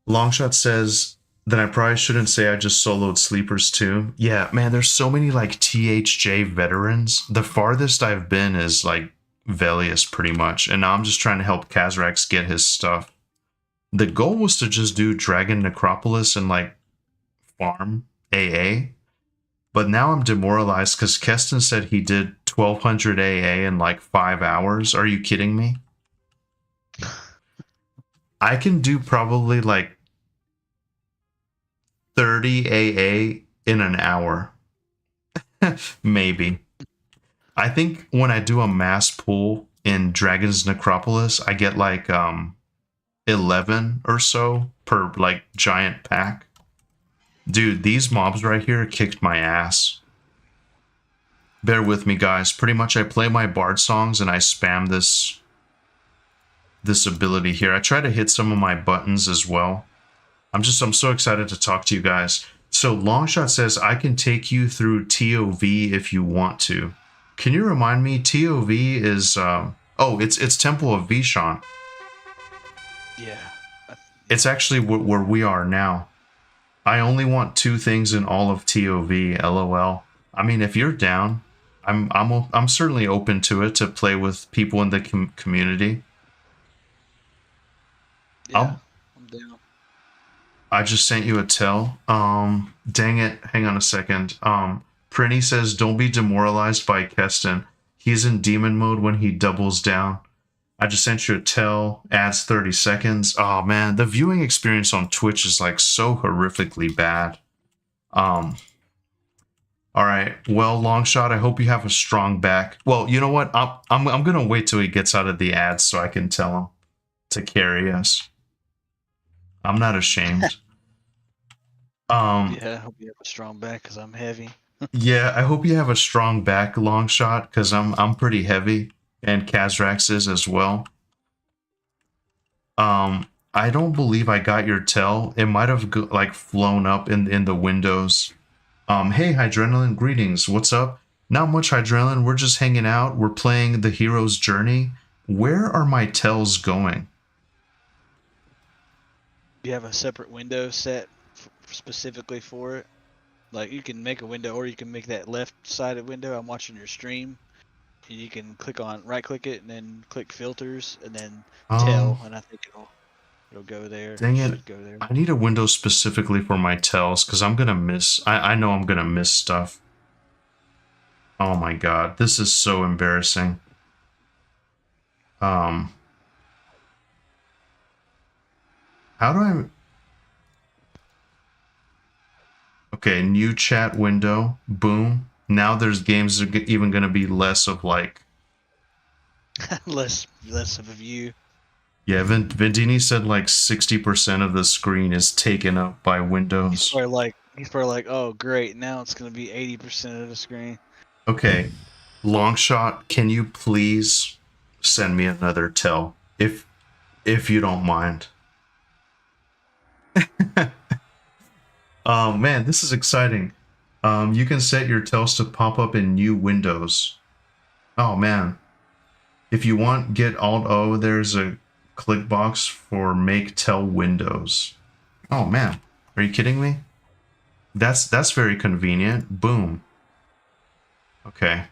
Longshot says that I probably shouldn't say I just soloed Sleeper's Tomb. Yeah, man, there's so many like THJ veterans. The farthest I've been is like Velious pretty much. And now I'm just trying to help Kazrax get his stuff. The goal was to just do Dragon Necropolis and like farm AA. But now I'm demoralized because Keston said he did 1200 AA in like 5 hours. Are you kidding me? I can do probably like 30 AA in an hour. Maybe. I think when I do a mass pull in Dragon's Necropolis, I get like 11 or so per like giant pack. Dude, these mobs right here kicked my ass. Bear with me, guys. Pretty much I play my bard songs and I spam this ability here. I try to hit some of my buttons as well. I'm so excited to talk to you guys. So Longshot says I can take you through TOV if you want to. Can you remind me? TOV is oh, it's Temple of Vishan. Yeah. It's actually where we are now. I only want 2 things in all of TOV. LOL. I mean, if you're down, I'm certainly open to it to play with people in the community. Yeah. I'm down. I just sent you a tell. Dang it. Hang on a second. Prinny says, don't be demoralized by Keston. He's in demon mode when he doubles down. I just sent you a tell. Adds 30 seconds. Oh, man. The viewing experience on Twitch is like so horrifically bad. All right. Well, Longshot, I hope you have a strong back. Well, you know what? I'm going to wait till he gets out of the ads so I can tell him to carry us. I'm not ashamed. Yeah, I hope you have a strong back because I'm heavy. Yeah, I hope you have a strong back, Longshot, because I'm pretty heavy, and Kazrax is as well. I don't believe I got your tell. It might have like flown up in the windows. Hey Hydrenalin, greetings. What's up? Not much, Hydrenalin. We're just hanging out. We're playing the hero's journey. Where are my tells going? You have a separate window set specifically for it. Like you can make a window, or you can make that left-sided window. I'm watching your stream. And you can click on right-click it, and then click filters, and then tell, and I think it'll go there. Dang it. Should go there. I need a window specifically for my tells, because I'm gonna miss. I know I'm gonna miss stuff. Oh my god, this is so embarrassing. How do I... Okay, new chat window. Boom. Now there's games that are even going to be less of like... less of a view. Yeah, Vendini said like 60% of the screen is taken up by windows. He's probably like, oh great, now it's going to be 80% of the screen. Okay, Longshot, can you please send me another tell if you don't mind? Oh man, this is exciting. You can set your tells to pop up in new windows. Oh man. If you want, get Alt-O, there's a click box for make tell windows. Oh man, are you kidding me? That's very convenient. Boom. Okay.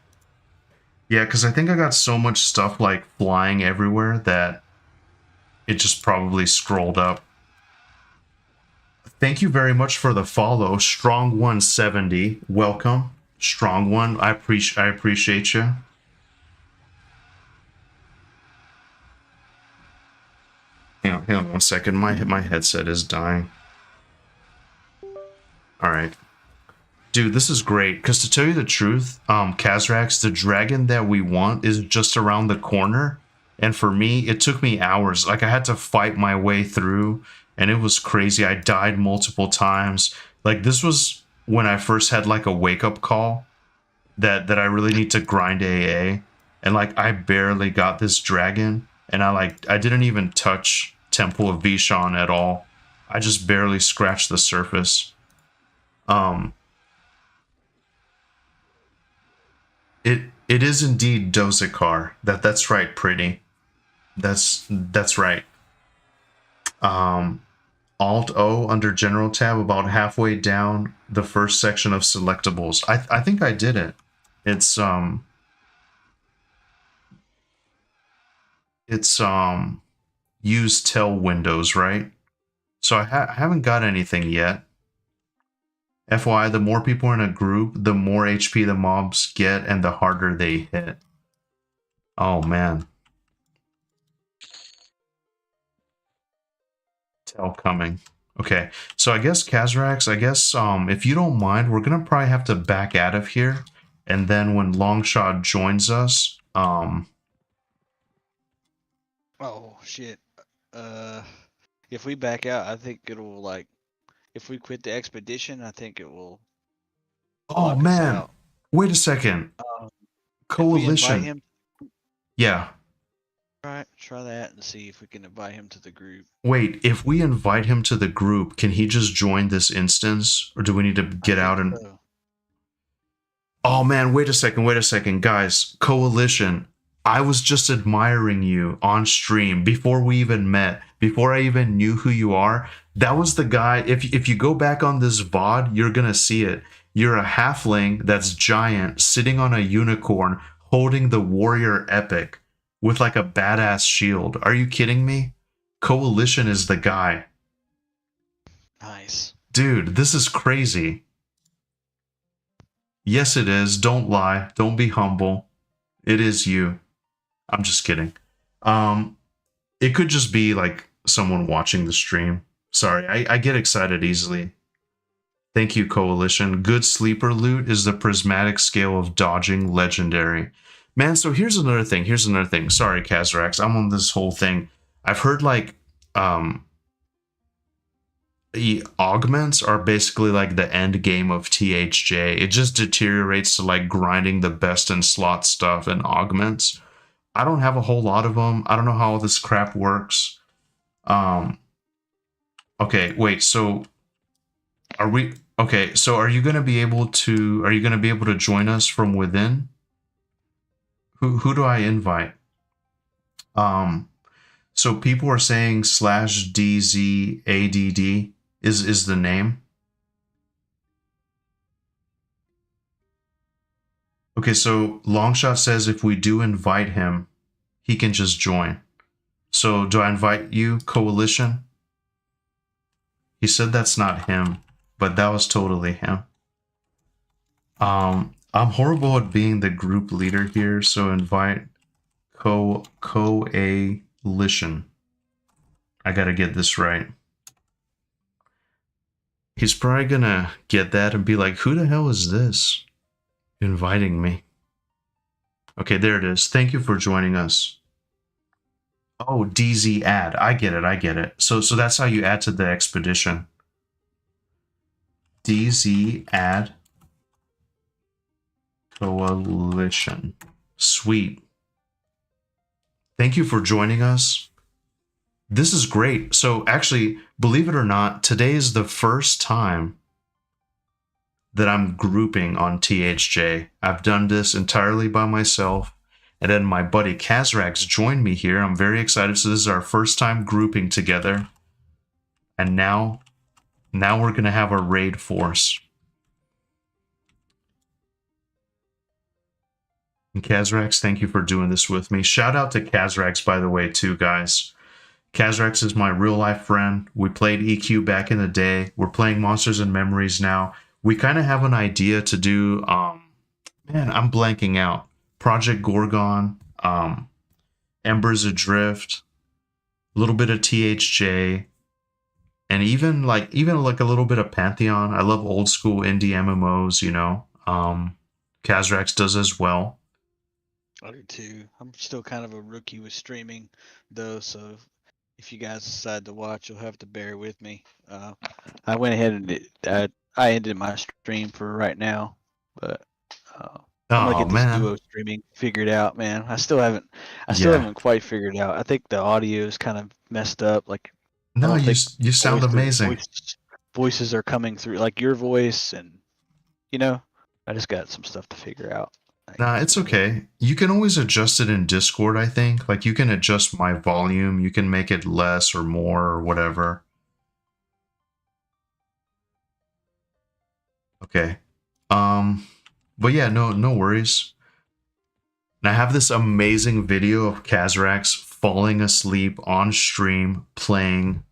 Yeah, because I think I got so much stuff like flying everywhere that it just probably scrolled up. Thank you very much for the follow, Strong 170. Welcome, Strong One. I appreciate you. Hang on 1 second. My headset is dying. All right, dude, this is great. Because to tell you the truth, Kazrax, the dragon that we want is just around the corner, and for me, it took me hours. Like I had to fight my way through. And it was crazy. I died multiple times. Like this was when I first had like a wake up call that I really need to grind AA. And like I barely got this dragon, and I didn't even touch Temple of Vishan at all. I just barely scratched the surface. It is indeed Dozikar. That's right, pretty. That's right. Alt-O under General tab about halfway down the first section of selectables. I think I did it. It's use tell windows, right? So I haven't got anything yet. FYI, the more people are in a group, the more HP the mobs get and the harder they hit. Oh man. Tell coming. Okay, so I guess Kazrax, if you don't mind, we're gonna probably have to back out of here, and then when Longshot joins us, Oh shit. If we back out, I think it'll like if we quit the expedition, I think it will Oh lock us man, out. wait a second. Um, if we invite Coalition. him, Yeah. try that and see if we can invite him to the group. Wait, if we invite him to the group, can he just join this instance? Or do we need to I get think out and... so. Oh man, wait a second, guys. Coalition, I was just admiring you on stream before we even met, before I even knew who you are. That was the guy. If you go back on this VOD, you're gonna see it. You're a halfling that's giant, sitting on a unicorn, holding the warrior epic with like a badass shield. Are you kidding me? Coalition is the guy. Nice. Dude, this is crazy. Yes, it is. Don't lie. Don't be humble. It is you. I'm just kidding. It could just be like someone watching the stream. Sorry, I get excited easily. Thank you, Coalition. Good sleeper loot is the prismatic scale of dodging legendary. Man, so here's another thing. Sorry, Kazrax. I'm on this whole thing. I've heard like the augments are basically like the end game of THJ. It just deteriorates to like grinding the best in slot stuff and augments. I don't have a whole lot of them. I don't know how all this crap works. Okay, wait, so are we okay, so are you gonna be able to join us from within? Who do I invite? So people are saying /DZADD is the name. Okay, so Longshot says if we do invite him, he can just join. So do I invite you, Coalition? He said that's not him, but that was totally him. I'm horrible at being the group leader here, so invite Coalition. I gotta get this right. He's probably gonna get that and be like, who the hell is this inviting me? Okay, there it is. Thank you for joining us. Oh, DZ add. I get it. So that's how you add to the expedition. DZ add Coalition. Sweet. Thank you for joining us. This is great. So actually, believe it or not, today is the first time that I'm grouping on THJ. I've done this entirely by myself. And then my buddy Kazrax joined me here. I'm very excited. So this is our first time grouping together. And now we're going to have a raid force. And Kazrax, thank you for doing this with me. Shout out to Kazrax, by the way, too, guys. Kazrax is my real life friend. We played EQ back in the day. We're playing Monsters and Memories now. We kind of have an idea to do, man, I'm blanking out. Project Gorgon, Embers Adrift, a little bit of THJ, and even like a little bit of Pantheon. I love old school indie MMOs, you know. Kazrax does as well. I do too. I'm still kind of a rookie with streaming, though, so if you guys decide to watch, you'll have to bear with me. I went ahead and I ended my stream for right now, but I'm gonna get this duo streaming figured out, man. I still haven't quite figured out. I think the audio is kind of messed up. Like, no, you sound amazing. Voices are coming through, like your voice, and you know, I just got some stuff to figure out. Nah, it's okay. You can always adjust it in Discord, I think. Like, you can adjust my volume. You can make it less or more or whatever. Okay. But yeah, no worries. And I have this amazing video of Kazrax falling asleep on stream playing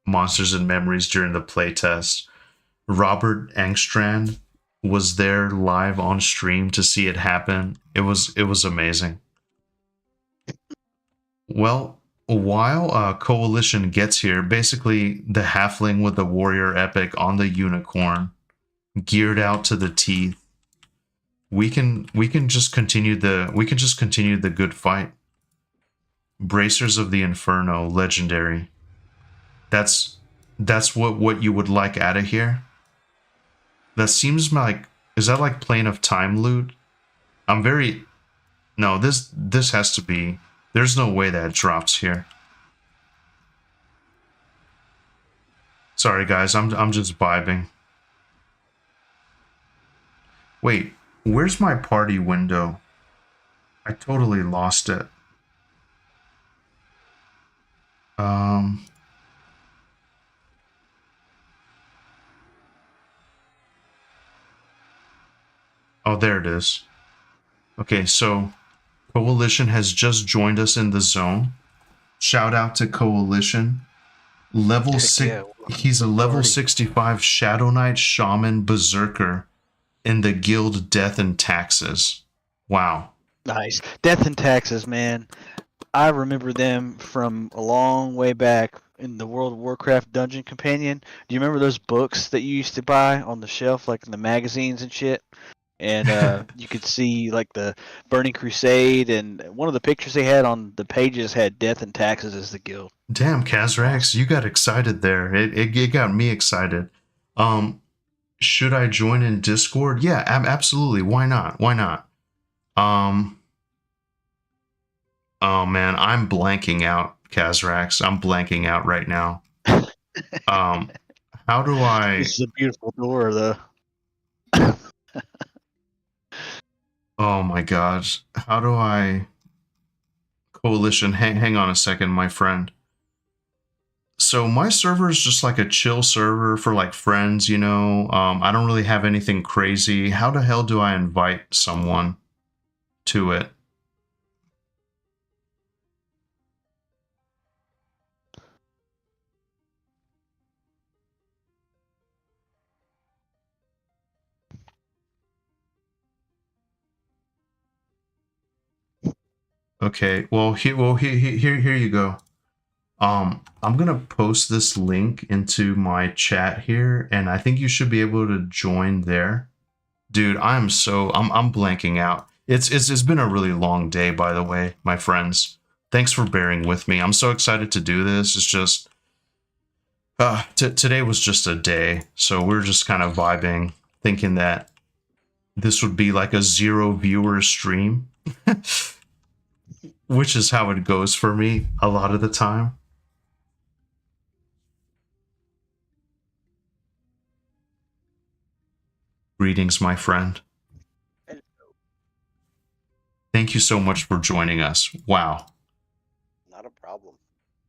Monsters and Memories during the playtest. Robert Engstrand was there live on stream to see it happen. It was amazing. Well, while Coalition gets here, basically the halfling with the warrior epic on the unicorn, geared out to the teeth, we can just continue the good fight. Bracers of the Inferno, legendary. That's That's what you would like out of here? That seems like, is that like Plane of Time loot? I'm very, no, this has to be, there's no way that drops here. Sorry guys, I'm just vibing. Wait, where's my party window? I totally lost it. Um Oh, there it is. Okay, so Coalition has just joined us in the zone. Shout out to Coalition. Level Heck 6. yeah, He's a level party. 65 Shadow Knight Shaman Berserker in the guild Death and Taxes. Wow. Nice. Death and Taxes, man. I remember them from a long way back in the World of Warcraft Dungeon Companion. Do you remember those books that you used to buy on the shelf, like in the magazines and shit? And you could see like the Burning Crusade, and one of the pictures they had on the pages had Death and Taxes as the guild. Damn, Kazrax, you got excited there. It got me excited. Um, should I join in Discord? Yeah, absolutely. Why not? Why not? Um, oh man, I'm blanking out, Kazrax. I'm blanking out right now. Um, how do I? This is a beautiful door, though. Oh my god, how do I? Coalition, hang on a second, my friend. So my server is just like a chill server for like friends, you know. I don't really have anything crazy. How the hell do I invite someone to it? Okay, well here you go. I'm gonna post this link into my chat here, and I think you should be able to join there. Dude, I'm blanking out. It's been a really long day, by the way, my friends. Thanks for bearing with me. I'm so excited to do this. It's just today was just a day, so we're just kind of vibing, thinking that this would be like a 0 viewer stream, which is how it goes for me a lot of the time. Greetings, my friend. Thank you so much for joining us. Wow. Not a problem.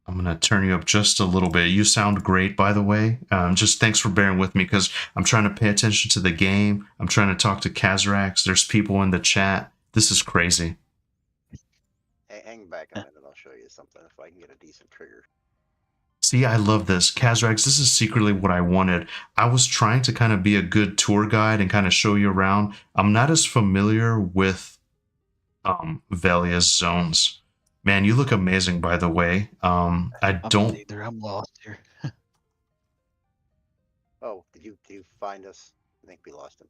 I'm going to turn you up just a little bit. You sound great, by the way. Just thanks for bearing with me because I'm trying to pay attention to the game. I'm trying to talk to Kazrax. There's people in the chat. This is crazy. Hang back a minute. I'll show you something if I can get a decent trigger. See, I love this. Kazrax, this is secretly what I wanted. I was trying to kind of be a good tour guide and kind of show you around. I'm not as familiar with Velious zones. Man, you look amazing, by the way. I'm either. I'm lost here. Oh, did you find us? I think we lost him.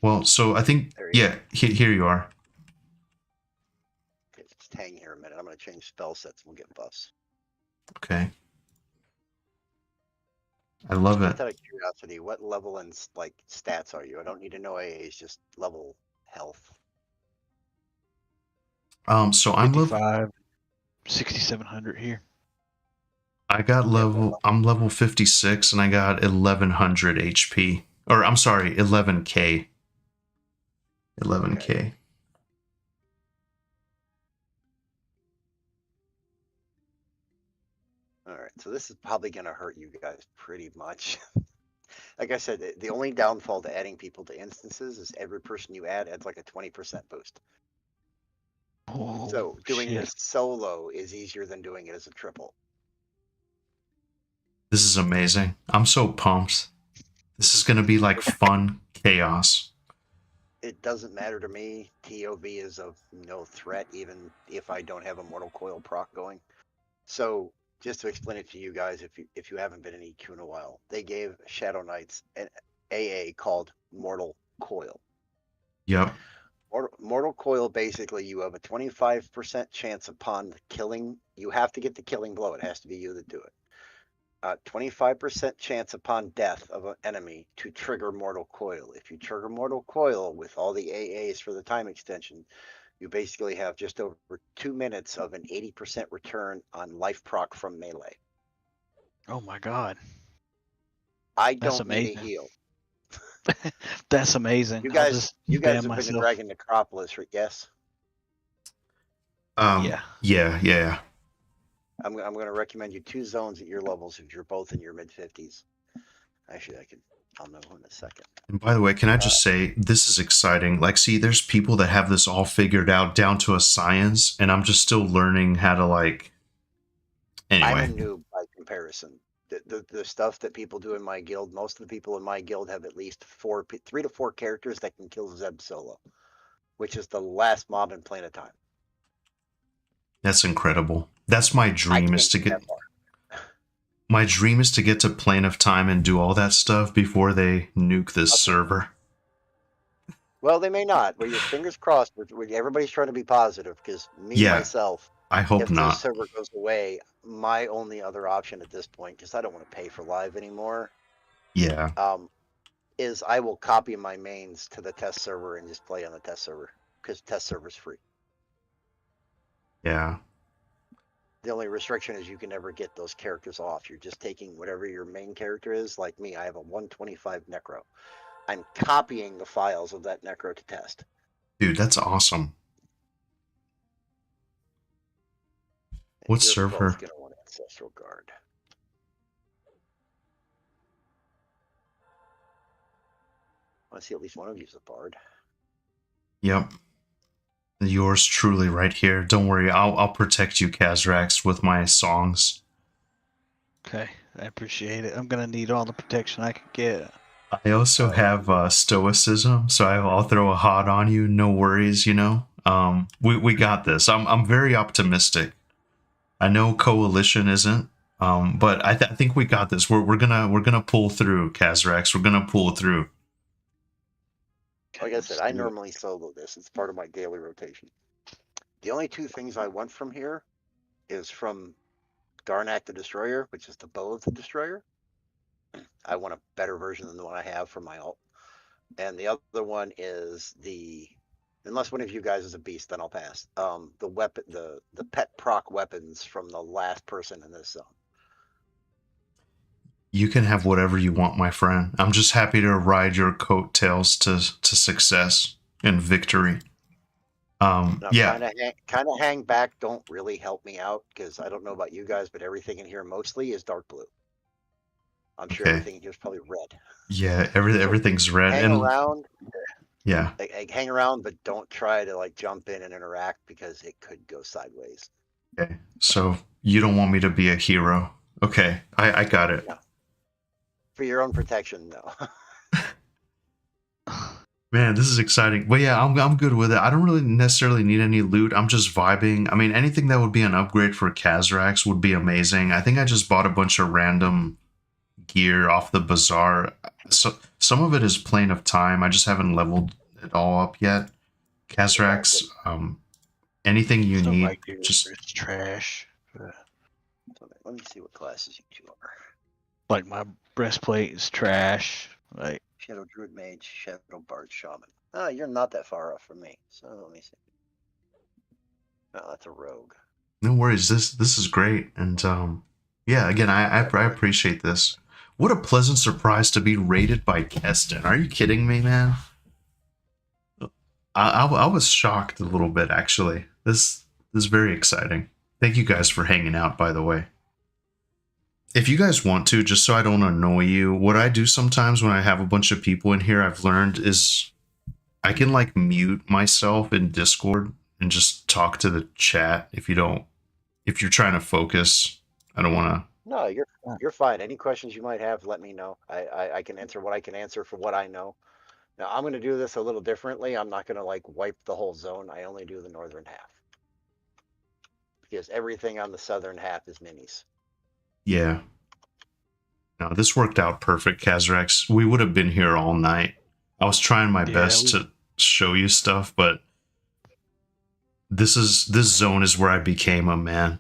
Well, so I think, yeah, here you are. Okay, just hang here a minute. I'm going to change spell sets and we'll get buffs. Okay. I love it. Just out of curiosity, what level and like stats are you? I don't need to know AA's, just level health. So I'm 55, 6,700 here. I got I'm level 56 and I got 1100 HP. Or I'm sorry, 11k. 11k. Okay. All right, so this is probably going to hurt you guys pretty much. Like I said, the only downfall to adding people to instances is every person you add adds like a 20% boost. Oh, so doing this solo is easier than doing it as a triple. This is amazing. I'm so pumped. This is going to be like fun chaos. It doesn't matter to me. TOV is of no threat, even if I don't have a Mortal Coil proc going. So just to explain it to you guys, if you haven't been in EQ in a while, they gave Shadow Knights an AA called Mortal Coil. Yep. Mortal Coil, basically, you have a 25% chance upon killing. You have to get the killing blow. It has to be you that do it. 25% chance upon death of an enemy to trigger Mortal Coil. If you trigger Mortal Coil with all the AAs for the time extension, you basically have just over 2 minutes of an 80% return on life proc from melee. Oh my god. I That's don't need a amazing. heal. That's amazing. You I'll guys, just you guys spam have been to myself. Dragon Necropolis, right? Yes. Yeah. Yeah. I'm going to recommend you 2 zones at your levels if you're both in your mid 50s. Actually, I'll know in a second. And by the way, can I just say, this is exciting. Like, see, there's people that have this all figured out down to a science, and I'm just still learning how to, like, anyway. I'm a noob by comparison. The stuff that people do in my guild, most of the people in my guild have at least 3 to 4 characters that can kill Zeb solo, which is the last mob in Plane of Time. That's incredible. That's my dream, is to get... My dream is to get to Plane of Time and do all that stuff before they nuke this server. Well, they may not. Well, your fingers crossed. Everybody's trying to be positive, because myself, I hope if not. this server goes away, my only other option at this point, because I don't want to pay for live anymore, Yeah. is I will copy my mains to the test server and just play on the test server, because test server's free. Yeah. The only restriction is you can never get those characters off. You're just taking whatever your main character is. Like me, I have a 125 Necro. I'm copying the files of that Necro to test. Dude, that's awesome. What server? You're both going to want Ancestral Guard. I want to see at least one of you's a bard. Yep. Yours truly right here. Don't worry, I'll protect you, Kazrax, with my songs. Okay, I appreciate it. I'm gonna need all the protection I can get. I also have stoicism, so I'll throw a hot on you. No worries, you know. We got this. I'm very optimistic. I know coalition isn't, but I think we got this. We're gonna pull through, Kazrax. We're gonna pull through. Like I said, I normally solo this. It's part of my daily rotation. The only 2 things I want from here is from Darnak the Destroyer, which is the bow of the Destroyer. I want a better version than the one I have for my ult. And the other one is unless one of you guys is a beast, then I'll pass. The weapon, the pet proc weapons from the last person in this zone. You can have whatever you want, my friend. I'm just happy to ride your coattails to success and victory. Yeah. Kind of hang back. Don't really help me out, because I don't know about you guys, but everything in here mostly is dark blue. I'm sure everything in here is probably red. Yeah, everything's red. Hang around. Yeah. Hang around, but don't try to like jump in and interact, because it could go sideways. Okay, so you don't want me to be a hero. Okay, I got it. No. For your own protection, no. Man, this is exciting. But yeah, I'm good with it. I don't really necessarily need any loot. I'm just vibing. I mean, anything that would be an upgrade for Kazrax would be amazing. I think I just bought a bunch of random gear off the bazaar. So some of it is Plane of Time. I just haven't leveled it all up yet. Kazrax, anything you need, just it's trash. Let me see what classes you 2 are. Like my breastplate is trash. Like Shadow Druid Mage, Shadow Bard Shaman. Oh, you're not that far off from me. So let me see. Oh, that's a rogue. No worries. This is great. And yeah, again, I appreciate this. What a pleasant surprise to be rated by Keston. Are you kidding me, man? I was shocked a little bit, actually. This is very exciting. Thank you guys for hanging out, by the way. If you guys want to, just so I don't annoy you, what I do sometimes when I have a bunch of people in here, I've learned is I can like mute myself in Discord and just talk to the chat if you're trying to focus. I don't want to. No, you're fine. Any questions you might have, let me know. I can answer what I can answer for what I know. Now, I'm going to do this a little differently. I'm not going to like wipe the whole zone. I only do the northern half, because everything on the southern half is minis. Yeah. No, this worked out perfect, Kazrax. We would have been here all night. I was trying my best to show you stuff, but This zone is where I became a man.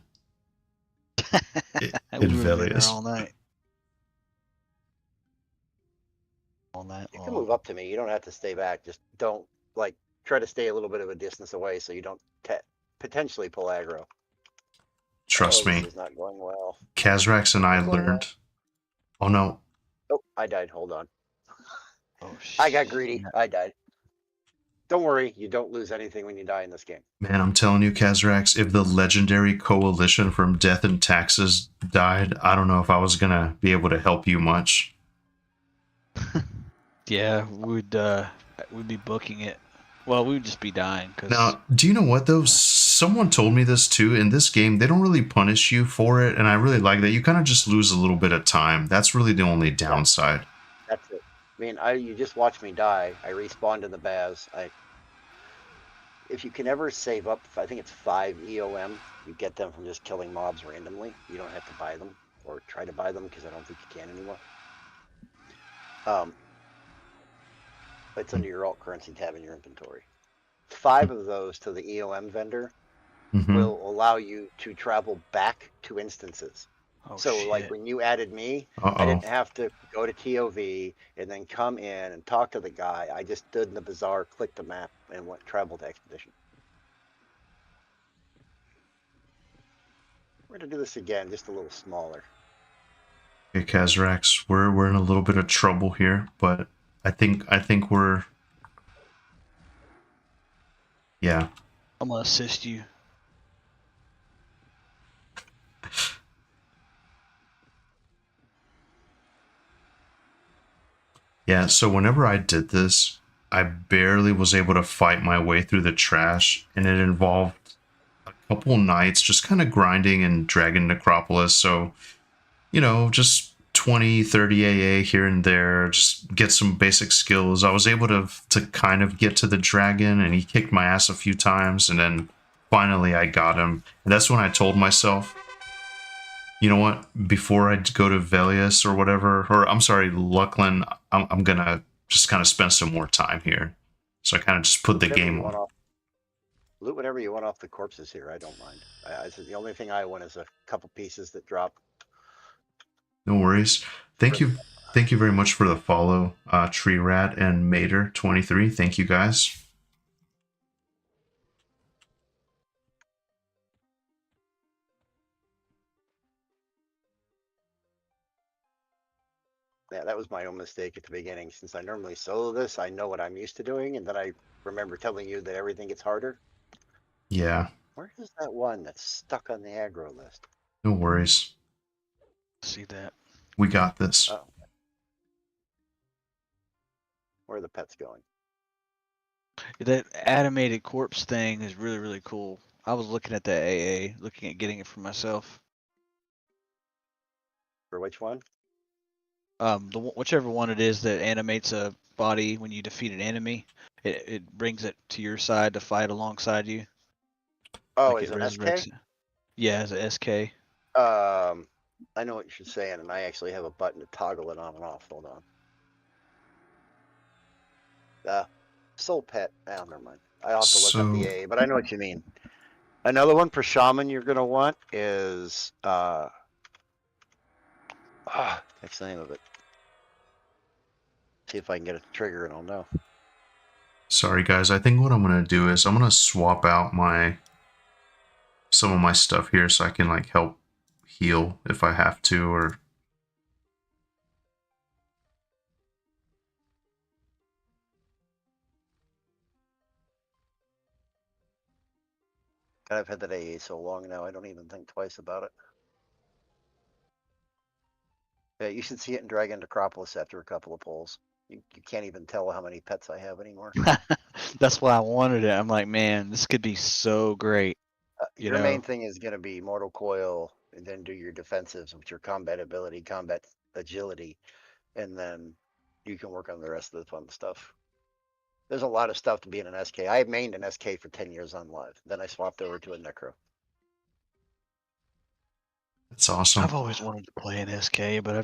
We In would have been there Velious. all night. All night You can long. move up to me. You don't have to stay back. Just don't like try to stay a little bit of a distance away so you don't potentially pull aggro. Trust This me. is not going well. Kazrax and I Not going well. learned. Oh no. Oh, I died. Hold on. Oh I got shit. greedy. I died. Don't worry. You don't lose anything when you die in this game. Man, I'm telling you, Kazrax, if the legendary coalition from Death and Taxes died, I don't know if I was gonna be able to help you much. Yeah, we'd be booking it. Well, we would just be dying because. Now, do you know what though? Someone told me this too. In this game, they don't really punish you for it, and I really like that. You kind of just lose a little bit of time. That's really the only downside. That's it. I mean, you just watch me die. I respawned in the Baz. If you can ever save up, I think it's 5 EOM. You get them from just killing mobs randomly. You don't have to buy them or try to buy them because I don't think you can anymore. It's under your alt currency tab in your inventory. 5 of those to the EOM vendor will allow you to travel back to instances. Oh, so shit. like when you added me, Uh-oh. I didn't have to go to TOV and then come in and talk to the guy. I just stood in the bazaar, clicked the map, and traveled to Expedition. We're gonna do this again, just a little smaller. Okay, Kazrax, we're in a little bit of trouble here, but I think we're. Yeah. I'm gonna assist you. Yeah, so whenever I did this, I barely was able to fight my way through the trash, and it involved a couple nights just kind of grinding and dragging Necropolis. So, just 20, 30 AA here and there, just get some basic skills. I was able to kind of get to the dragon, and he kicked my ass a few times, and then finally I got him. And that's when I told myself, you know what, before I go to Velious or whatever, or I'm sorry, Luckland, I'm gonna just kind of spend some more time here. So I kind of just put the game on. Loot whatever you want off the corpses here. I don't mind. The only thing I want is a couple pieces that drop. No worries. Thank you very much for the follow, Tree Rat and Mater23. Thank you guys. Yeah, that was my own mistake at the beginning. Since I normally solo this, I know what I'm used to doing, and then I remember telling you that everything gets harder. Yeah. Where is that one that's stuck on the aggro list? No worries. See that? We got this. Oh. Where are the pets going? That animated corpse thing is really, really cool. I was looking at that AA, looking at getting it for myself. For which one? Whichever one it is that animates a body when you defeat an enemy, it brings it to your side to fight alongside you. Oh, Like is it it an SK? resurrects it. Yeah, as a SK. I know what you're saying, and I actually have a button to toggle it on and off. Hold on. Soul pet. Oh, never mind. I'll have to look up the AA, but I know what you mean. Another one for shaman you're gonna want is that's the name of it. See if I can get a trigger and I'll know. Sorry guys, I think what I'm gonna do is I'm gonna swap out some of my stuff here so I can like help heal if I have to, or I've had that AA so long now I don't even think twice about it. Yeah, you should see it in Dragon Necropolis after a couple of pulls. You can't even tell how many pets I have anymore. That's why I wanted it. I'm like, man, this could be so great. Your main thing is going to be Mortal Coil, and then do your defensives with your combat ability, combat agility, and then you can work on the rest of the fun stuff. There's a lot of stuff to be in an SK. I mained an SK for 10 years on live. Then I swapped over to a Necro. it's awesome. I've always wanted to play an SK, but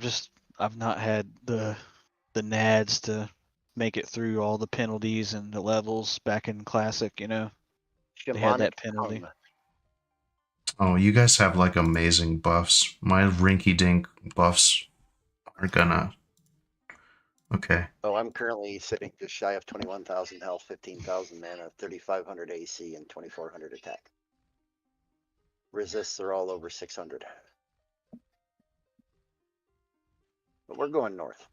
I've not had the nads to make it through all the penalties and the levels back in Classic, They had that Shamanic penalty. tongue. Oh, you guys have like amazing buffs. My rinky-dink buffs are gonna... Okay. Oh, I'm currently sitting just shy of 21,000 health, 15,000 mana, 3,500 AC, and 2,400 attack. Resists are all over 600. But we're going north.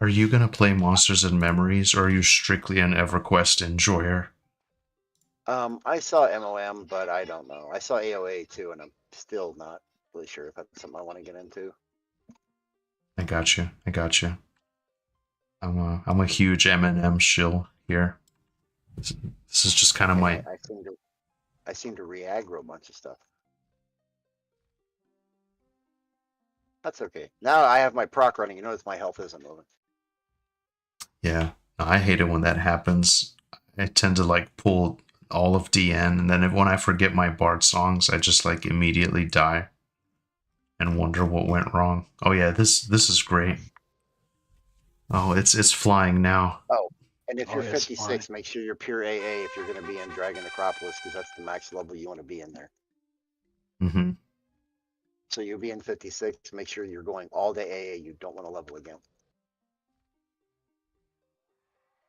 Are you gonna play Monsters and Memories, or are you strictly an EverQuest enjoyer? I saw MOM, but I don't know. I saw AOA too, and I'm still not really sure if that's something I want to get into. I got you. I got you. I'm a huge M&M shill here. This is just kind of And my... I seem to re-aggro a bunch of stuff. That's okay. Now I have my proc running. You notice my health isn't moving. Yeah. No, I hate it when that happens. I tend to like pull all of DN, and then when I forget my Bard songs, I just like immediately die and wonder what went wrong. Oh yeah, this is great. Oh, it's flying now. Oh, and if Oh, you're yeah, it's 56, make sure you're pure AA if you're going to be in Dragon Necropolis, because that's the max level you want to be in there. Mm-hmm. So you'll be in 56. Make sure you're going all day AA. You don't want to level again.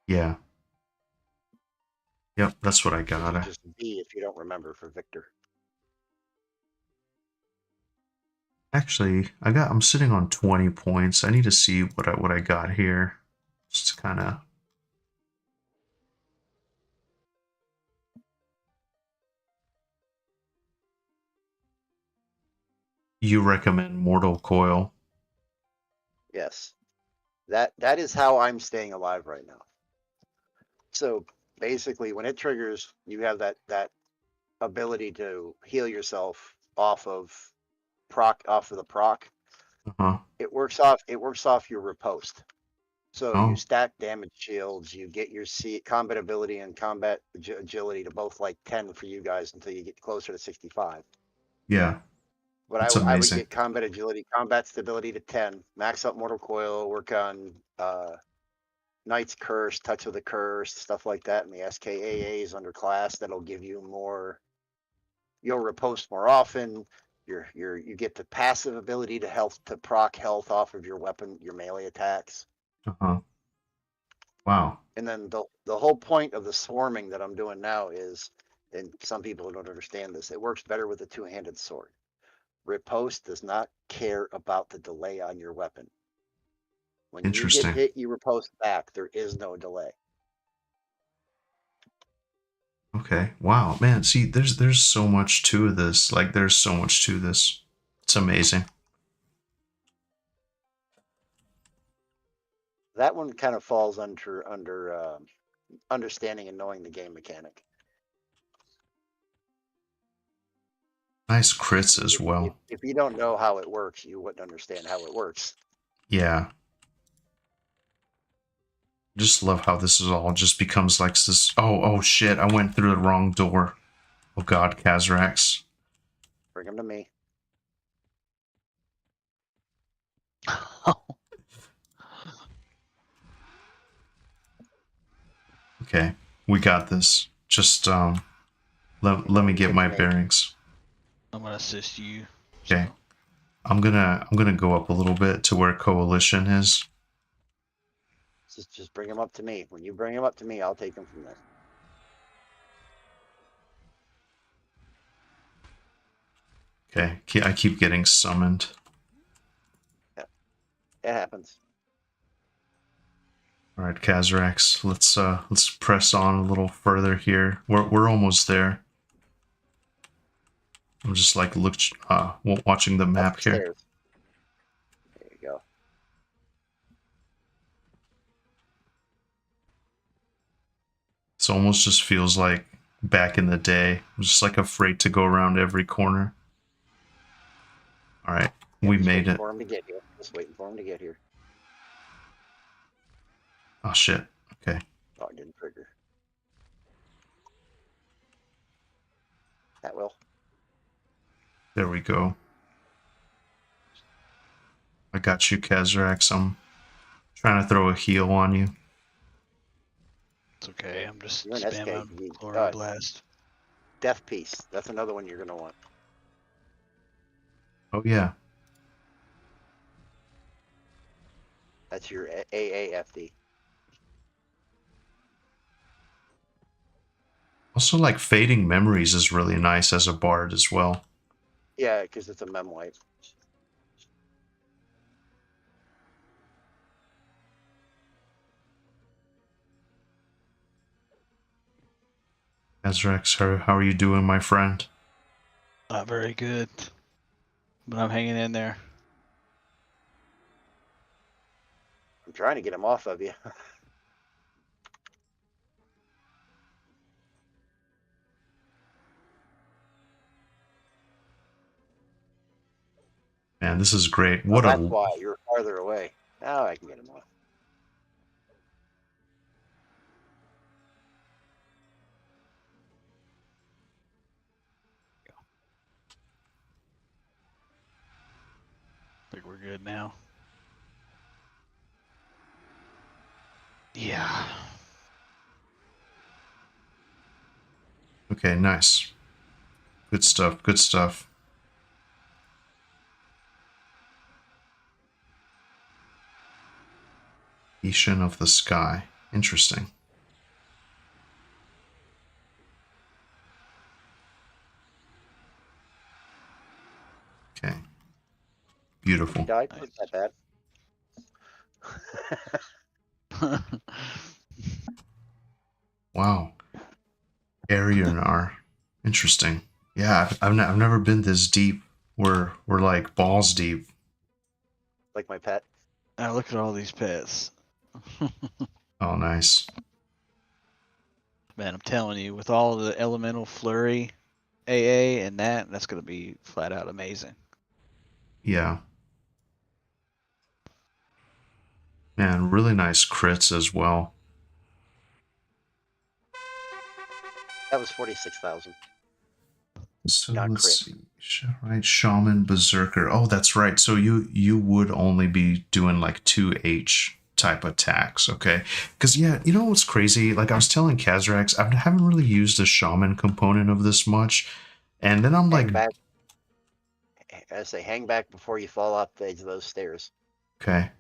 Yeah. Yep, that's what I Which is got. just B if you don't remember for Victor. Actually, I'm sitting on 20 points. I need to see what I got here. Just kind of... You recommend Mortal Coil? Yes. That is how I'm staying alive right now. So basically when it triggers, you have that ability to heal yourself off of the proc. Uh-huh. It works off your riposte. So you Oh, stack damage shields, you get your combat ability and combat agility to both like 10 for you guys until you get closer to 65. yeah. But That's I would amazing. get combat agility, combat stability to 10, max up Mortal Coil, work on Knight's Curse, Touch of the Curse, stuff like that, and the SKAAs under class that'll give you more. You'll riposte more often. You get the passive ability to proc health off of your weapon, your melee attacks. Uh-huh. Wow. And then the whole point of the swarming that I'm doing now is, and some people don't understand this, it works better with a two-handed sword. Riposte does not care about the delay on your weapon. When you get Interesting. hit, you riposte back. There is no delay. Okay. Wow, man. See, there's so much to this. Like, there's so much to this. It's amazing. That one kind of falls under understanding and knowing the game mechanic. Nice crits as well. If you don't know how it works, you wouldn't understand how it works. Yeah. Just love how this is all just becomes like this. Oh shit! I went through the wrong door. Oh god, Kazrax. Bring them to me. Okay, we got this. Just let me get my bearings. I'm gonna assist you. Okay. So. I'm gonna go up a little bit to where Coalition is. Just bring them up to me. When you bring them up to me, I'll take them from there. Okay, I keep getting summoned. Yeah, it happens. All right, Kazrax, let's press on a little further here. We're almost there. I'm just like watching the map here. There you go. It almost just feels like back in the day. I'm just like afraid to go around every corner. All right, we made it. For him to get here. Just waiting for him to get here. Oh shit. Okay. Oh, it didn't trigger. That will. There we go. I got you, Kazrax. I'm trying to throw a heal on you. It's okay. I'm just You're an SK. spamming Chlorine Blast. Death Piece. That's another one you're going to want. Oh, yeah. That's your AAFD. Also, like, Fading Memories is really nice as a bard as well. Yeah, because it's a mem wipe. Azrax, how are you doing, my friend? Not very good, but I'm hanging in there. I'm trying to get him off of you. Man, this is great. Well, that's why you're farther away. Now I can get him off. I think we're good now. Yeah. Okay, nice. Good stuff, good stuff. Ishan of the Sky. Interesting. Okay. Beautiful. He died? Nice. Wasn't that bad? Wow. Arianar. Interesting. Yeah, I've never been this deep. We're like balls deep. Like my pet. Now look at all these pets. Oh, nice. Man, I'm telling you, with all the elemental flurry, AA, and that's going to be flat out amazing. Yeah. Man, really nice crits as well. That was 46,000. So Not let's crit. see. Right, Shaman Berserker. Oh, that's right. So you would only be doing like 2H type attacks, okay? Because yeah, you know what's crazy? Like I was telling Kazrax, I haven't really used the Shaman component of this much, and then I'm Hang like, back. I say hang back before you fall off the edge of those stairs. okay.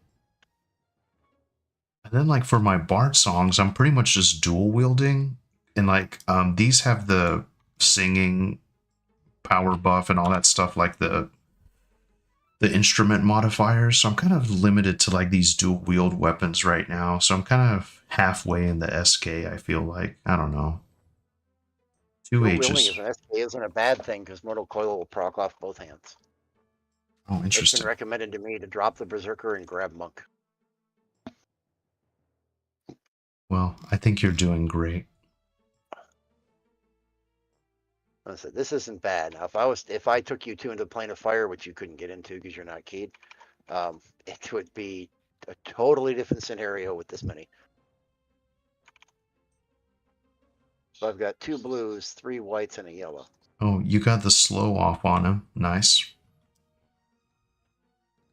And then like for my bard songs, I'm pretty much just dual wielding, and like these have the singing power buff and all that stuff, like the instrument modifiers. So I'm kind of limited to like these dual wield weapons right now. So I'm kind of halfway in the SK. I feel like, I don't know. Two Dual wielding H's. as an SK isn't a bad thing because Mortal Coil will proc off both hands. Oh, It's interesting. been recommended to me to drop the Berserker and grab Monk. Well, I think you're doing great. I said this isn't bad. Now, if I took you two into Plane of Fire, which you couldn't get into because you're not keyed, it would be a totally different scenario with this many. So I've got 2 blues, 3 whites, and a yellow. Oh, you got the slow off on him. Nice.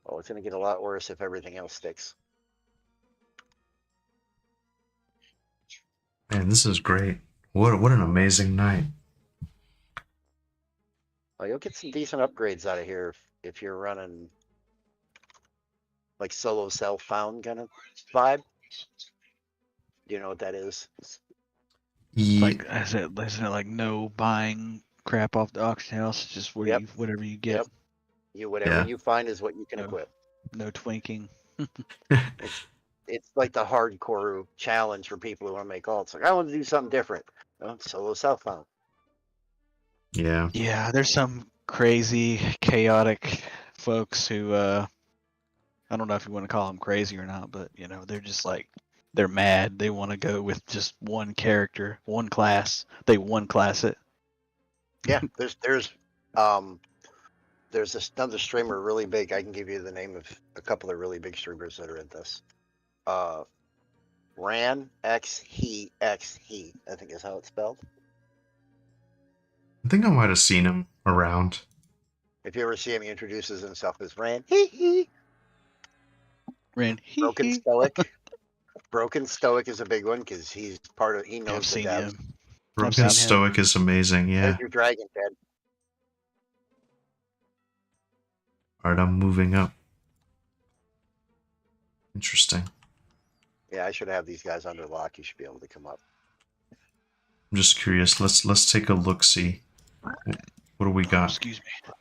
Oh, it's going to get a lot worse if everything else sticks. Man, this is great. What an amazing night. Oh, you'll get some decent upgrades out of here if you're running like solo self-found kind of vibe. Do you know what that is? Yeah. Like isn't it like no buying crap off the auction house? It's just whatever you get. Yep. Whatever you find is what you can equip. No twinking. It's like the hardcore challenge for people who want to make alts. Like I want to do something different. Well, solo self-found. Yeah. Yeah, there's some crazy, chaotic folks who I don't know if you want to call them crazy or not, but you know, they're just like they're mad. They want to go with just one character, one class. They one class it. Yeah, there's another streamer really big. I can give you the name of a couple of really big streamers that are in this. Ran X He, I think is how it's spelled. I think I might have seen him around. If you ever see him, he introduces himself as Ran He. Ran Broken Stoic. Broken Stoic is a big one because he's part of. He Yeah, I've knows the seen devs. him. Broken seen him. Stoic is amazing, yeah. There's your dragon, Ted. Alright, I'm moving up. Interesting. Yeah, I should have these guys under lock. You should be able to come up. I'm just curious. Let's take a look see. What do we Oh, got? excuse me.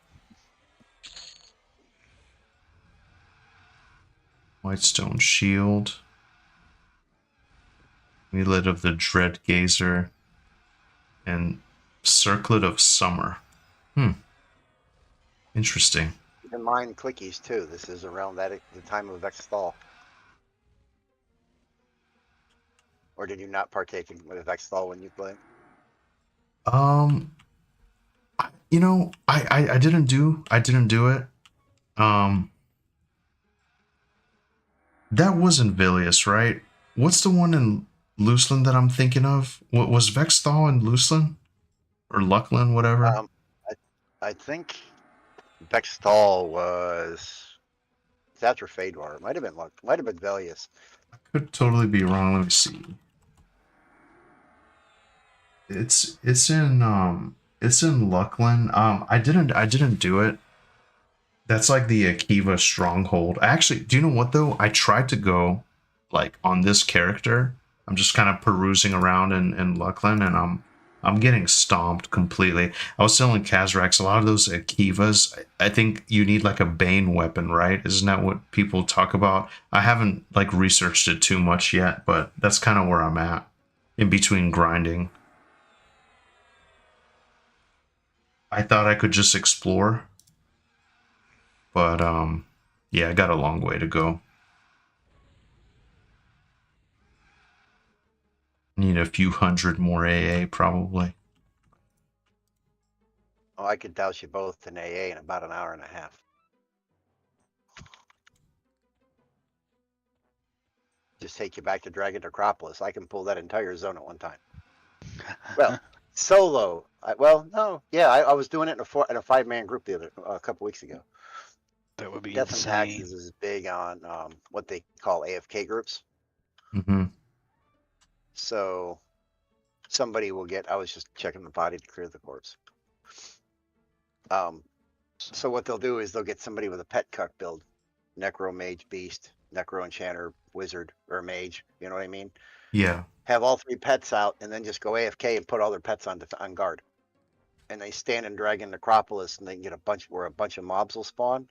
Whitestone Shield. Amulet of the Dread Gazer. And Circlet of Summer. Interesting. Keep in mind clickies too. This is around the time of Vexthal. Or did you not partake in with Vexthal when you play? You know, I didn't do it. That wasn't Velious, right? What's the one in Luceland that I'm thinking of? What was Vexthal in Luceland? Or Luckland, whatever? I think Vexthal was after Fadewar. It might have been Velious. I could totally be wrong. Let me see. It's in Luckland. I didn't do it. That's like the Akiva stronghold. Actually, do you know what though? I tried to go like on this character. I'm just kind of perusing around in Luckland, and I'm getting stomped completely. I was telling Kazrax, a lot of those Akivas, I think you need like a Bane weapon, right? Isn't that what people talk about? I haven't like researched it too much yet, but that's kind of where I'm at in between grinding. I thought I could just explore, but yeah, I got a long way to go. Need a few hundred more AA probably. Oh, I could douse you both in AA in about an hour and a half. Just take you back to Dragon Necropolis. I can pull that entire zone at one time. Well, solo. I was doing it in a 5-man group a couple weeks ago. That would be Death and insane. Taxes is big on what they call AFK groups. Mm-hmm. So somebody will get. I was just checking the body to clear the corpse. So what they'll do is they'll get somebody with a pet cuck build, Necro Mage Beast, Necro Enchanter, Wizard, or Mage. You know what I mean? Yeah. Have all 3 pets out, and then just go AFK and put all their pets on guard. And they stand in Dragon Necropolis, and they can get a bunch of mobs will spawn,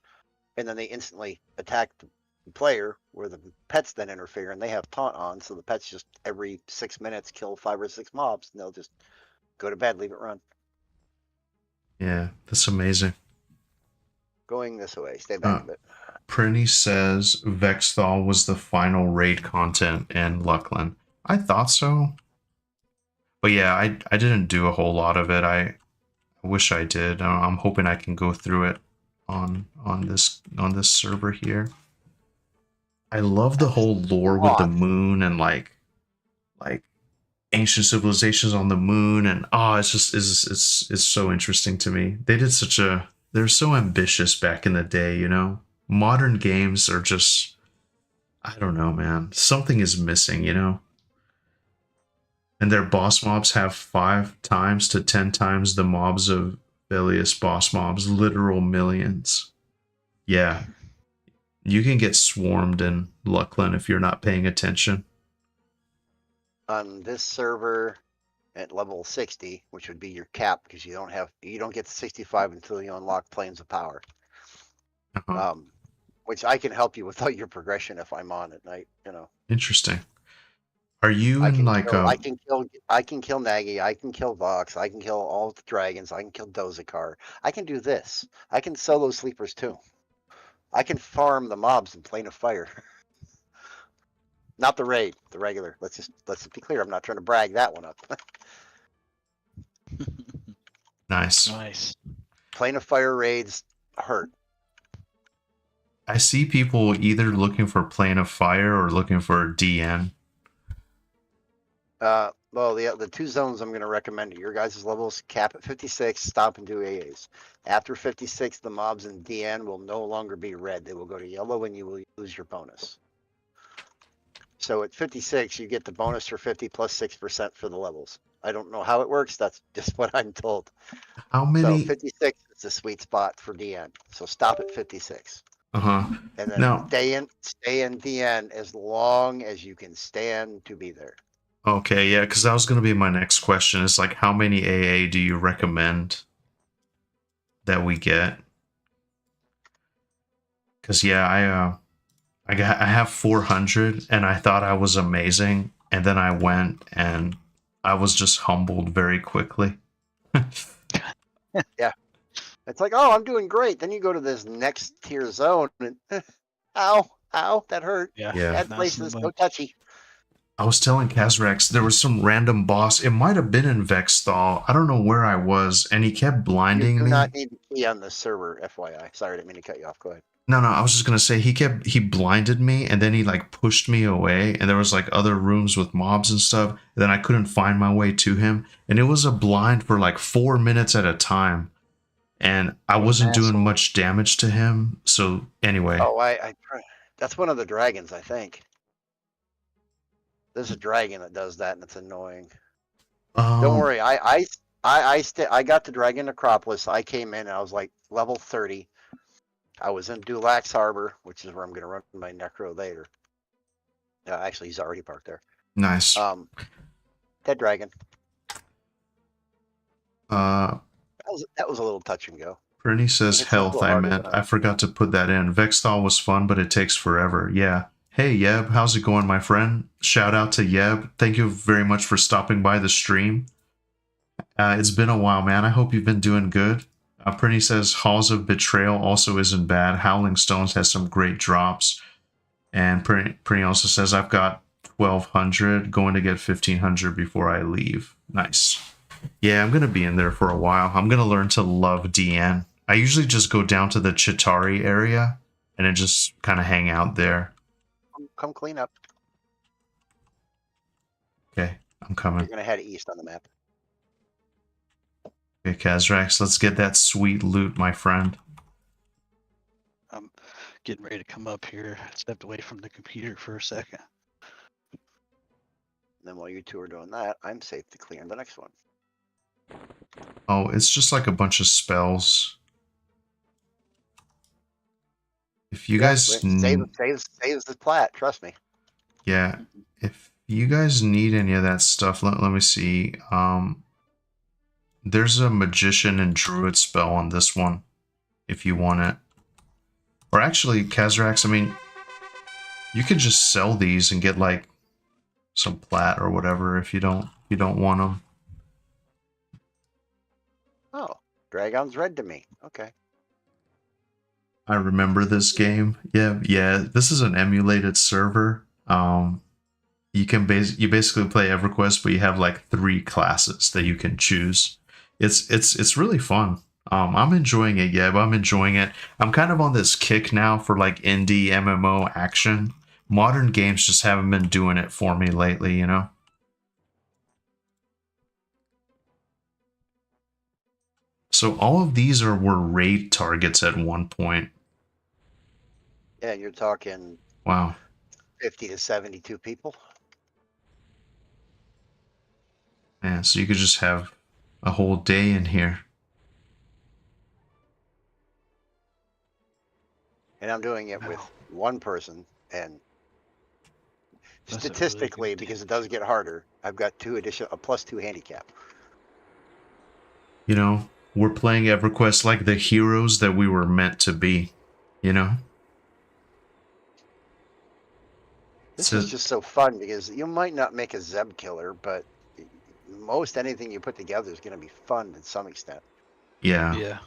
and then they instantly attack the player where the pets then interfere, and they have taunt on, so the pets just every 6 minutes kill 5 or 6 mobs, and they'll just go to bed, leave it run. Yeah, that's amazing. Going this way, stay back a bit. Prinny says Vexthal was the final raid content in Luckland. I thought so. But yeah, I didn't do a whole lot of it. I wish I did. I'm hoping I can go through it on this server here. I love the whole lore with the moon and like ancient civilizations on the moon, and it's just it's so interesting to me. They're so ambitious back in the day, you know. Modern games are just, I don't know, man. Something is missing, you know. And their boss mobs have 5 times to 10 times the mobs of Velious boss mobs, literal millions. Yeah. You can get swarmed in Luckland if you're not paying attention. On this server at level 60, which would be your cap, because you don't get to 65 until you unlock Planes of Power. Uh-huh. Which I can help you without your progression if I'm on at night, you know. Interesting. Are you I in can like kill Nagi, I can kill Vox, I can kill all the dragons, I can kill Dozakar. I can do this. I can solo sleepers too. I can farm the mobs in Plane of Fire. Not the raid, the regular. Let's just be clear. I'm not trying to brag that one up. Nice. Nice. Plane of Fire raids hurt. I see people either looking for Plane of Fire or looking for DN. Well, the 2 zones I'm going to recommend at your guys' levels, cap at 56, stop and do AAs. After 56, the mobs in DN will no longer be red. They will go to yellow and you will lose your bonus. So at 56, you get the bonus for 50 plus 6% for the levels. I don't know how it works. That's just what I'm told. How So many? 56 is the sweet spot for DN. So stop at 56. Uh-huh. And then Now, stay in DN as long as you can stand to be there. okay, yeah, because that was going to be my next question. It's like, how many AA do you recommend that we get? Because yeah, I have 400, and I thought I was amazing, and then I went and I was just humbled very quickly. It's like, oh, I'm doing great. Then you go to this next tier zone and ow, that hurt. Yeah. Yeah. Bad Nice in the places, no butt. touchy. I was telling Kazrax there was some random boss. It might have been in Vexthal. I don't know where I was, and he kept You blinding do me. not need the key on the server, FYI. Sorry, I didn't mean to cut you off. Go ahead. No, I was just gonna say he blinded me, and then he like pushed me away, and there was like other rooms with mobs and stuff. And then I couldn't find my way to him, and it was a blind for like 4 minutes at a time, and I What an wasn't doing asshole. much damage to him. So anyway, Oh, that's one of the dragons, I think. There's a dragon that does that, and it's annoying. Don't worry, I got the Dragon Necropolis. I came in and I was like level 30. I was in Dulax Harbor, which is where I'm gonna run my Necro later. Actually, he's already parked there. nice. Dead dragon. Uh, That was a little touch and go. Bernie says It's a little health. I harder meant than I forgot to put that in. Vexthal was fun, but it takes forever. Yeah. Hey Yeb, how's it going, my friend? Shout out to Yeb. Thank you very much for stopping by the stream. It's been a while, man. I hope you've been doing good. Prinny says Halls of Betrayal also isn't bad. Howling Stones has some great drops. And Prinny also says I've got 1200, going to get 1500 before I leave. Nice. Yeah, I'm going to be in there for a while. I'm going to learn to love DN. I usually just go down to the Chitari area and then just kind of hang out there. Come clean up. Okay, I'm You're coming. gonna head east on the map. Okay, Kazrax, let's get that sweet loot, my friend. I'm getting ready to come up here. Stepped away from the computer for a second. Then while you two are doing that, I'm safe to clear the next one. Oh, it's just like a bunch of spells. If you guys saves the plat, trust me. yeah, if you guys need any of that stuff, let me see. There's a magician and druid spell on this one, if you want it. Or actually, Kazrax, I mean, you could just sell these and get like some plat or whatever if you don't want them. Oh, Dragon's red to me. Okay. I remember this game. Yeah. This is an emulated server. You basically play EverQuest, but you have like 3 classes that you can choose. It's really fun. I'm enjoying it. Yeah, I'm enjoying it. I'm kind of on this kick now for like indie MMO action. Modern games just haven't been doing it for me lately, you know. So all of these were raid targets at one point. Yeah, you're talking Wow. 50 to 72 people. Man, so you could just have a whole day in here. And I'm doing it with one person, and That's a really statistically, good because it does get harder, I've got a +2 handicap. You know, we're playing EverQuest like the heroes that we were meant to be, you know? This is just so fun because you might not make a Zeb killer, but most anything you put together is going to be fun to some extent. Yeah. Yeah.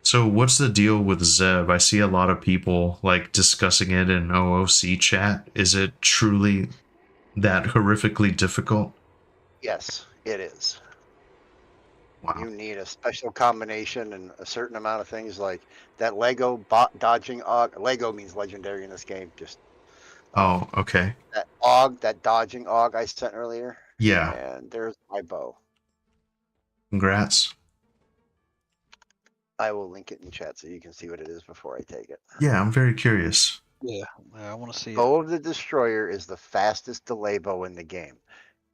So what's the deal with Zeb? I see a lot of people like discussing it in OOC chat. Is it truly that horrifically difficult? Yes, it is. Wow. You need a special combination and a certain amount of things like that Lego dodging Og. Lego means legendary in this game. Just oh, okay. that dodging Og I sent earlier. Yeah. And there's my bow. Congrats. I will link it in chat so you can see what it is before I take it. Yeah, I'm very curious. Yeah, I want to see it. Bow of the Destroyer is the fastest delay bow in the game.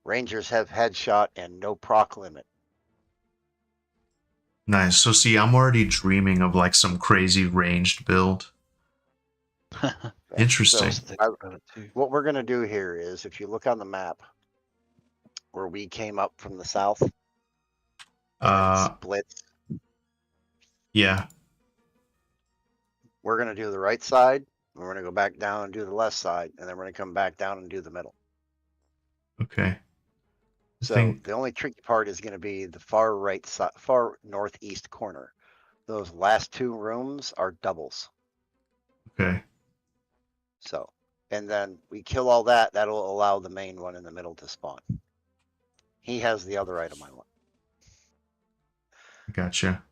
Rangers have headshot and no proc limit. Nice. So see, I'm already dreaming of like some crazy ranged build. Interesting. So About it too. what we're going to do here is, if you look on the map where we came up from the south and then split, Yeah. we're going to do the right side, and we're going to go back down and do the left side, and then we're going to come back down and do the middle. Okay. So the only tricky part is going to be the far right side, far northeast corner. Those last two rooms are doubles. Okay. So, and then we kill all that. That'll allow the main one in the middle to spawn. He has the other item I want. Gotcha.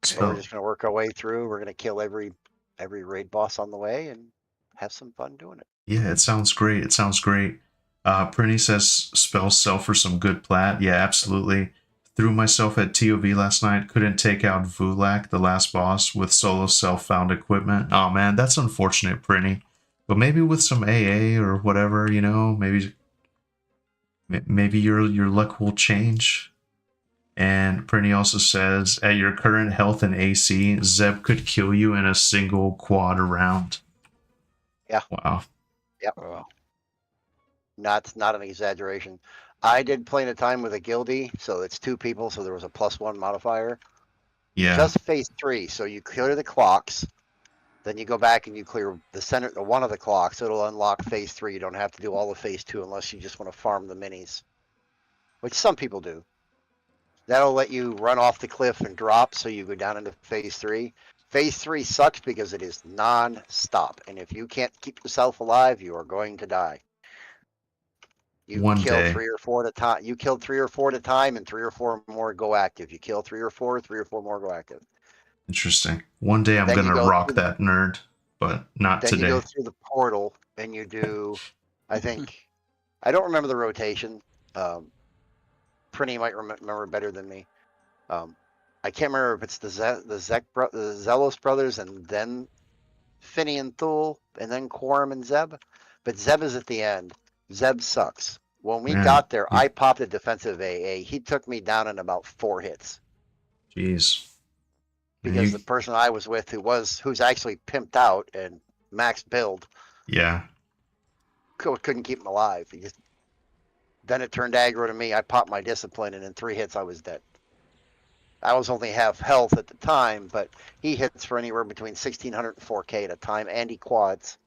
So we're just going to work our way through. We're going to kill every raid boss on the way and have some fun doing it. Yeah, it sounds great. It sounds great. Prinny says spells sell for some good plat. Yeah, absolutely. Threw myself at TOV last night. Couldn't take out Vulak, the last boss, with solo self-found equipment. Oh man, that's unfortunate, Prinny. But maybe with some AA or whatever, you know, maybe your luck will change. And Prinny also says, at your current health and AC, Zeb could kill you in a single quad round. Yeah. Wow. Yep. Wow. Not an exaggeration. I did play in a time with a guildie, so it's 2 people, so there was a +1 modifier. Yeah. Just phase 3, so you clear the clocks, then you go back and you clear the one of the clocks. It'll unlock phase 3. You don't have to do all of phase 2 unless you just want to farm the minis, which some people do. That'll let you run off the cliff and drop, so you go down into phase 3. Phase 3 sucks because it is non-stop, and if you can't keep yourself alive, you are going to die. You kill 3 or 4 at a time. You kill 3 or 4 at a time, and 3 or 4 more go active. You kill 3 or 4 more go active. Interesting. One day I'm Then gonna rock that nerd, but not then today. You go through the portal and you do, I think, I don't remember the rotation. Prinny might remember better than me. I can't remember if it's the Zelos brothers and then Finny and Thule and then Quorum and Zeb, but Zeb is at the end. Zeb sucks. When we got there, I popped a defensive AA. He took me down in about 4 hits. Jeez. Because the person I was with, who's actually pimped out and max build, yeah, couldn't keep him alive. Then it turned aggro to me. I popped my discipline, and in 3 hits, I was dead. I was only half health at the time, but he hits for anywhere between 1,600 and 4K at a time, and he quads,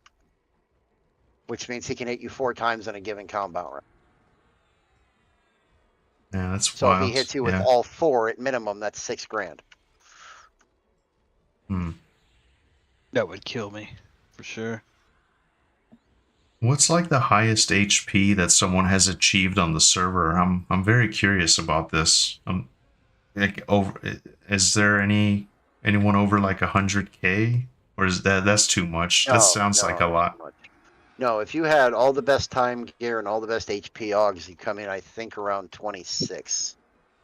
which means he can hit you 4 times in a given combat round. Yeah, that's so wild. If he hits you with all 4 at minimum, that's $6,000. That would kill me, for sure. What's like the highest HP that someone has achieved on the server? I'm very curious about this. Is there anyone over like 100K, or is that's too much? That sounds like a lot. No, if you had all the best time gear and all the best HP augs, you come in, I think, around 26.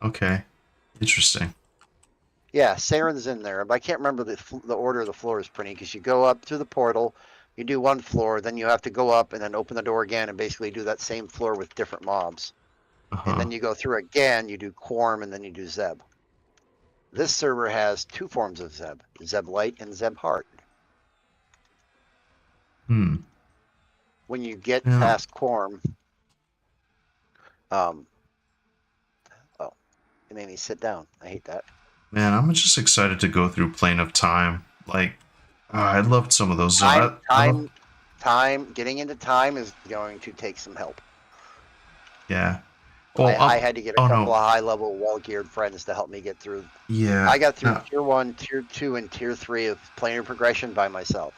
Okay, interesting. Yeah, Saren's in there, but I can't remember the order of the floors, Prinny, because you go up through the portal, you do 1 floor, then you have to go up and then open the door again and basically do that same floor with different mobs. And then you go through again, you do Quorum, and then you do Zeb. This server has 2 forms of Zeb, Zeb Light and Zeb Hard. When you get past Quorum, oh, it made me sit down. I hate that. Man, I'm just excited to go through Plane of Time. Like, I loved some of those. Getting into time is going to take some help. Yeah. Well, I had to get a couple of high-level wall-geared friends to help me get through. Yeah. I got through Tier 1, Tier 2, and Tier 3 of planar progression by myself.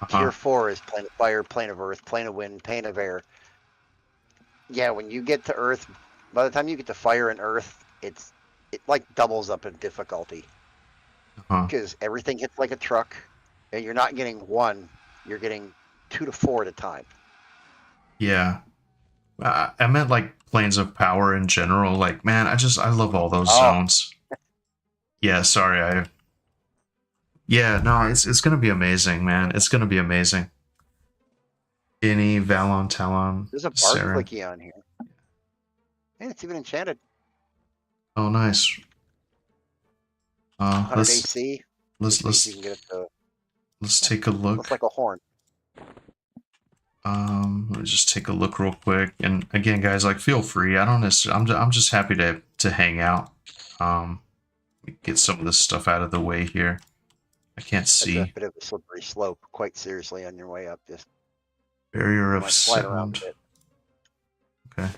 Tier 4 is Plane of Fire, Plane of Earth, Plane of Wind, Plane of Air. Yeah, when you get to Earth, by the time you get to Fire and Earth, it like doubles up in difficulty. Because everything hits like a truck, and you're not getting 1, you're getting 2 to 4 at a time. Yeah. I meant like Planes of Power in general. Like, man, I love all those zones. Yeah, sorry, Yeah, no, it's gonna be amazing, man. It's gonna be amazing. Any Valon, Talon, There's a bark Saren. clicky on here. And it's even enchanted. Oh, nice. 100 Let's AC, let's which means let's you can get it to let's take a look. looks like a horn. Let me just take a look real quick. And again, guys, like, feel free. I don't necessarily. I'm just happy to hang out. Get some of this stuff out of the way here. I can't That's a see. bit of a slippery slope, quite seriously, on your way up. Just Barrier you of might slide around sound. a bit. Okay.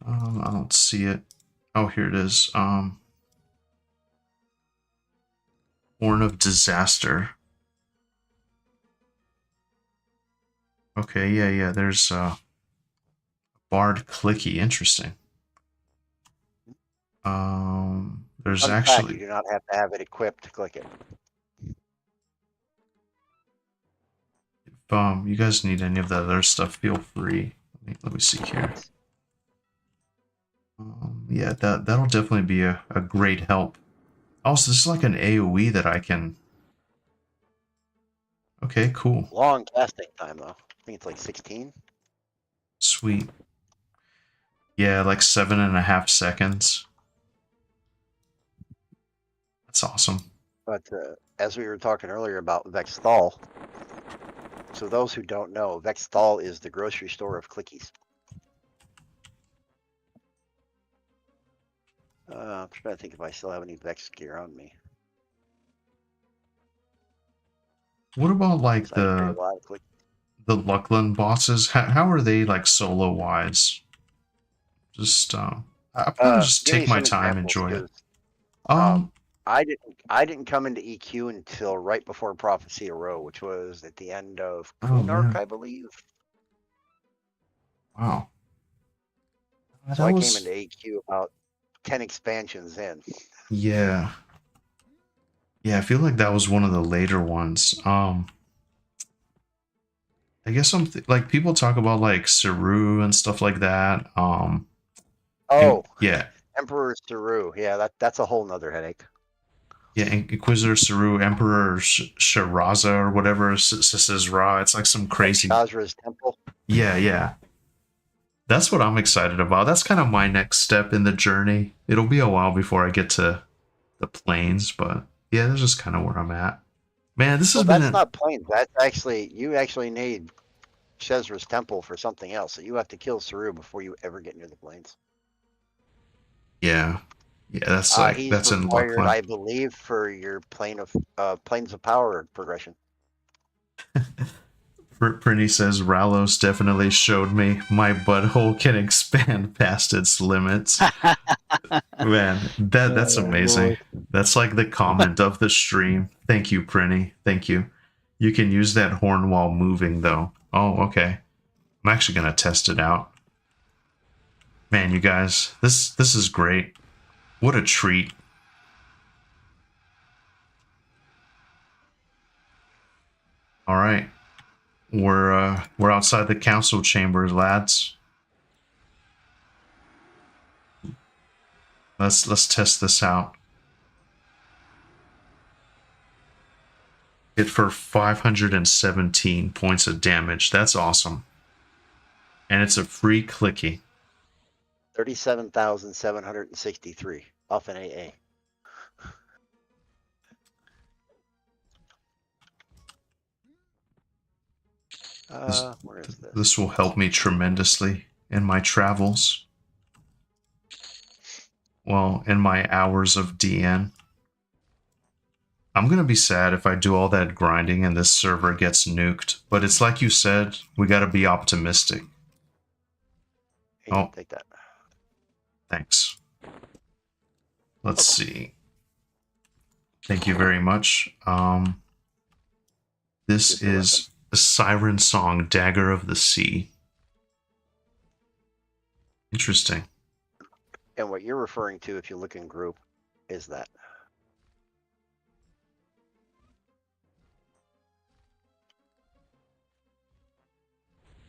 I don't see it. Oh, here it is. Horn of Disaster. Okay, yeah. There's Bard Clicky. Interesting. There's Fun fact, actually. you do not have to have it equipped to click it. If you guys need any of that other stuff, feel free. Let me see here. Yeah, that'll definitely be a great help. Also, this is like an AoE that I can. Okay, cool. Long casting time, though. I think it's like 16. Sweet. Yeah, like 7.5 seconds. That's awesome. But as we were talking earlier about Vexthal, so those who don't know, Vexthal is the grocery store of clickies. I'm trying to think if I still have any Vex gear on me. What about like So I carry a lot of clickies. the Luckland bosses? How are they like solo wise? Just I'll probably just Give me take my some time, examples, enjoy it. 'cause, I didn't come into EQ until right before Prophecy Row, which was at the end of Oh, Kunark, man. I believe. Wow. So I came into EQ about 10 expansions in. Yeah. Yeah, I feel like that was one of the later ones. I guess like people talk about like Saru and stuff like that. Oh, yeah, Emperor Saru. Yeah, that's a whole nother headache. yeah, Inquisitor Saru, Emperor Shiraza or whatever, says Ra. It's like some crazy. Shazra's Temple. Yeah. That's what I'm excited about. That's kind of my next step in the journey. It'll be a while before I get to the plains, but yeah, that's just kind of where I'm at. Man, this has Well, been that's not plain. That's actually, you actually need Shezra's Temple for something else. So you have to kill Saru before you ever get near the plains. Yeah, that's like He's that's in required, Luckland. I believe, for your planes of power progression. Prinny says Ralos definitely showed me my butthole can expand past its limits. Man, that's amazing. That's like the comment of the stream. Thank you, Prinny. Thank you. You can use that horn while moving, though. Oh, okay. I'm actually gonna test it out. Man, you guys, this is great. What a treat. All right, we're outside the council chambers, lads. Let's test this out. Hit for 517 points of damage. That's awesome. And it's a free clicky. 37,763 off an AA. Where is this? This will help me tremendously in my travels. Well, in my hours of DN. I'm going to be sad if I do all that grinding and this server gets nuked. But it's like you said, we got to be optimistic. Hey, take that. Thanks. Let's see. Thank you very much. This is the Siren Song, Dagger of the Sea. Interesting. And what you're referring to, if you look in group, is that.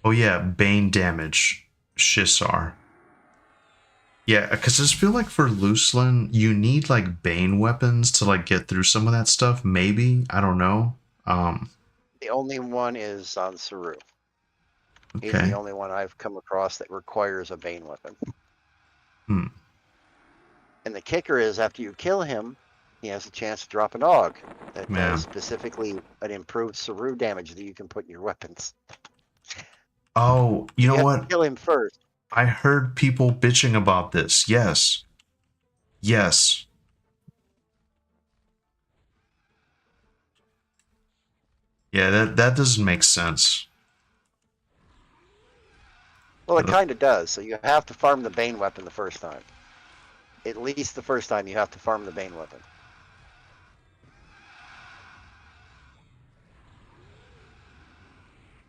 Oh yeah, Bane damage, Shisar. Yeah, because I just feel like for Lucelyn, you need like Bane weapons to like get through some of that stuff. Maybe, I don't know. The only one is on Saru. He's Okay. the only one I've come across that requires a Bane weapon. Hmm. And the kicker is, after you kill him, he has a chance to drop an AUG that Man. does specifically an improved Saru damage that you can put in your weapons. Oh, you So know have what? to kill him first. I heard people bitching about this. Yes. Yes. Yeah, that doesn't make sense. Well, it kind of does. So you have to farm the Bane weapon the first time. At least the first time you have to farm the Bane weapon.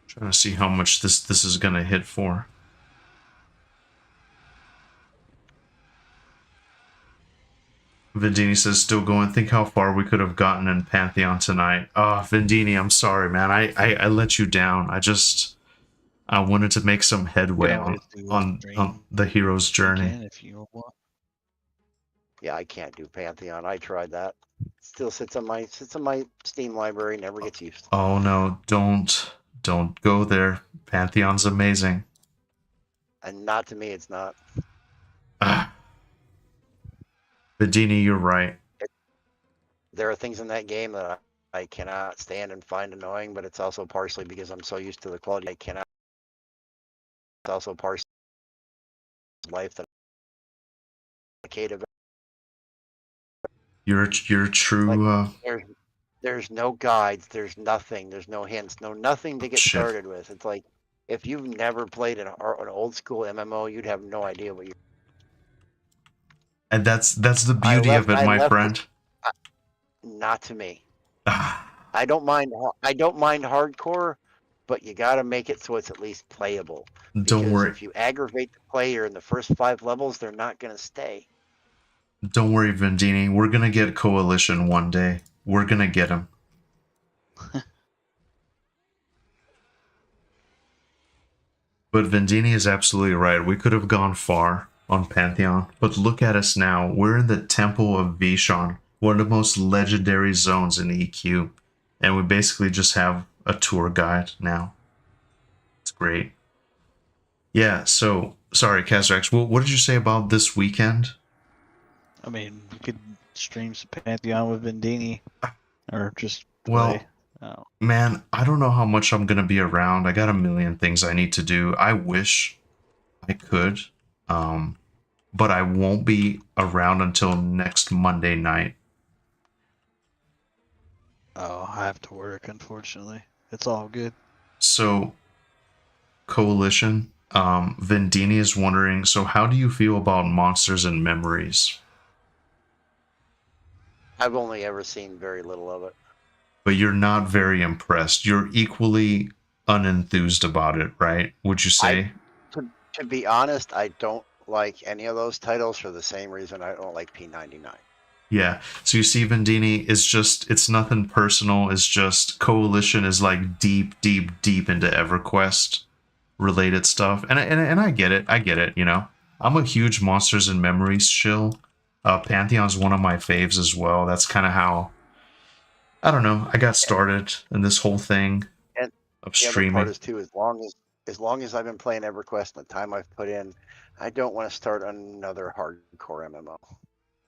Trying to see how much this is gonna hit for. Vendini says, still going. Think how far we could have gotten in Pantheon tonight. Oh, Vendini, I'm sorry, man. I let you down. I wanted to make some You headway can always do a on stream. the hero's You journey. can if you want. Yeah, I can't do Pantheon. I tried that. Still sits on my Steam library. Never gets used. Oh no, don't go there. Pantheon's amazing. And not to me, it's not. Ah. Vendini, you're right. There are things in that game that I cannot stand and find annoying, but it's also partially because I'm so used to the quality. I cannot. It's also partially life that I hate about. You're true. There's no guides. There's nothing. There's no hints. Nothing to get Shit. started with. It's like if you've never played an old school MMO, you'd have no idea what you. And that's the beauty of it, my friend. Not to me. Ah. I don't mind hardcore, but you got to make it so it's at least playable. Don't Because worry. if you aggravate the player in the first 5 levels, they're not going to stay. Don't worry, Vendini. We're gonna get Coalition one day. We're gonna get him. But Vendini is absolutely right. We could have gone far on Pantheon. But look at us now. We're in the Temple of Vishon, one of the most legendary zones in EQ. And we basically just have a tour guide now. It's great. Yeah, so, sorry, Kazrax, what did you say about this weekend? I mean, you could stream some Pantheon with Vendini, or just Well, play. Oh. man, I don't know how much I'm gonna be around. I got a million things I need to do. I wish I could, but I won't be around until next Monday night. Oh, I have to work, unfortunately. It's all good. So, Coalition, Vendini is wondering, so how do you feel about Monsters and Memories? I've only ever seen very little of it. But you're not very impressed. You're equally unenthused about it, right? Would you say? To be honest, I don't like any of those titles for the same reason I don't like P99. Yeah. So you see, Vendini, it's nothing personal. It's just Coalition is like deep into EverQuest related stuff. And I get it. I get it, you know. I'm a huge Monsters and Memories shill. Pantheon's one of my faves as well. That's kind of how, I don't know, I got started in this whole thing And of the other part streaming. is too, as long as I've been playing EverQuest and the time I've put in, I don't want to start another hardcore MMO.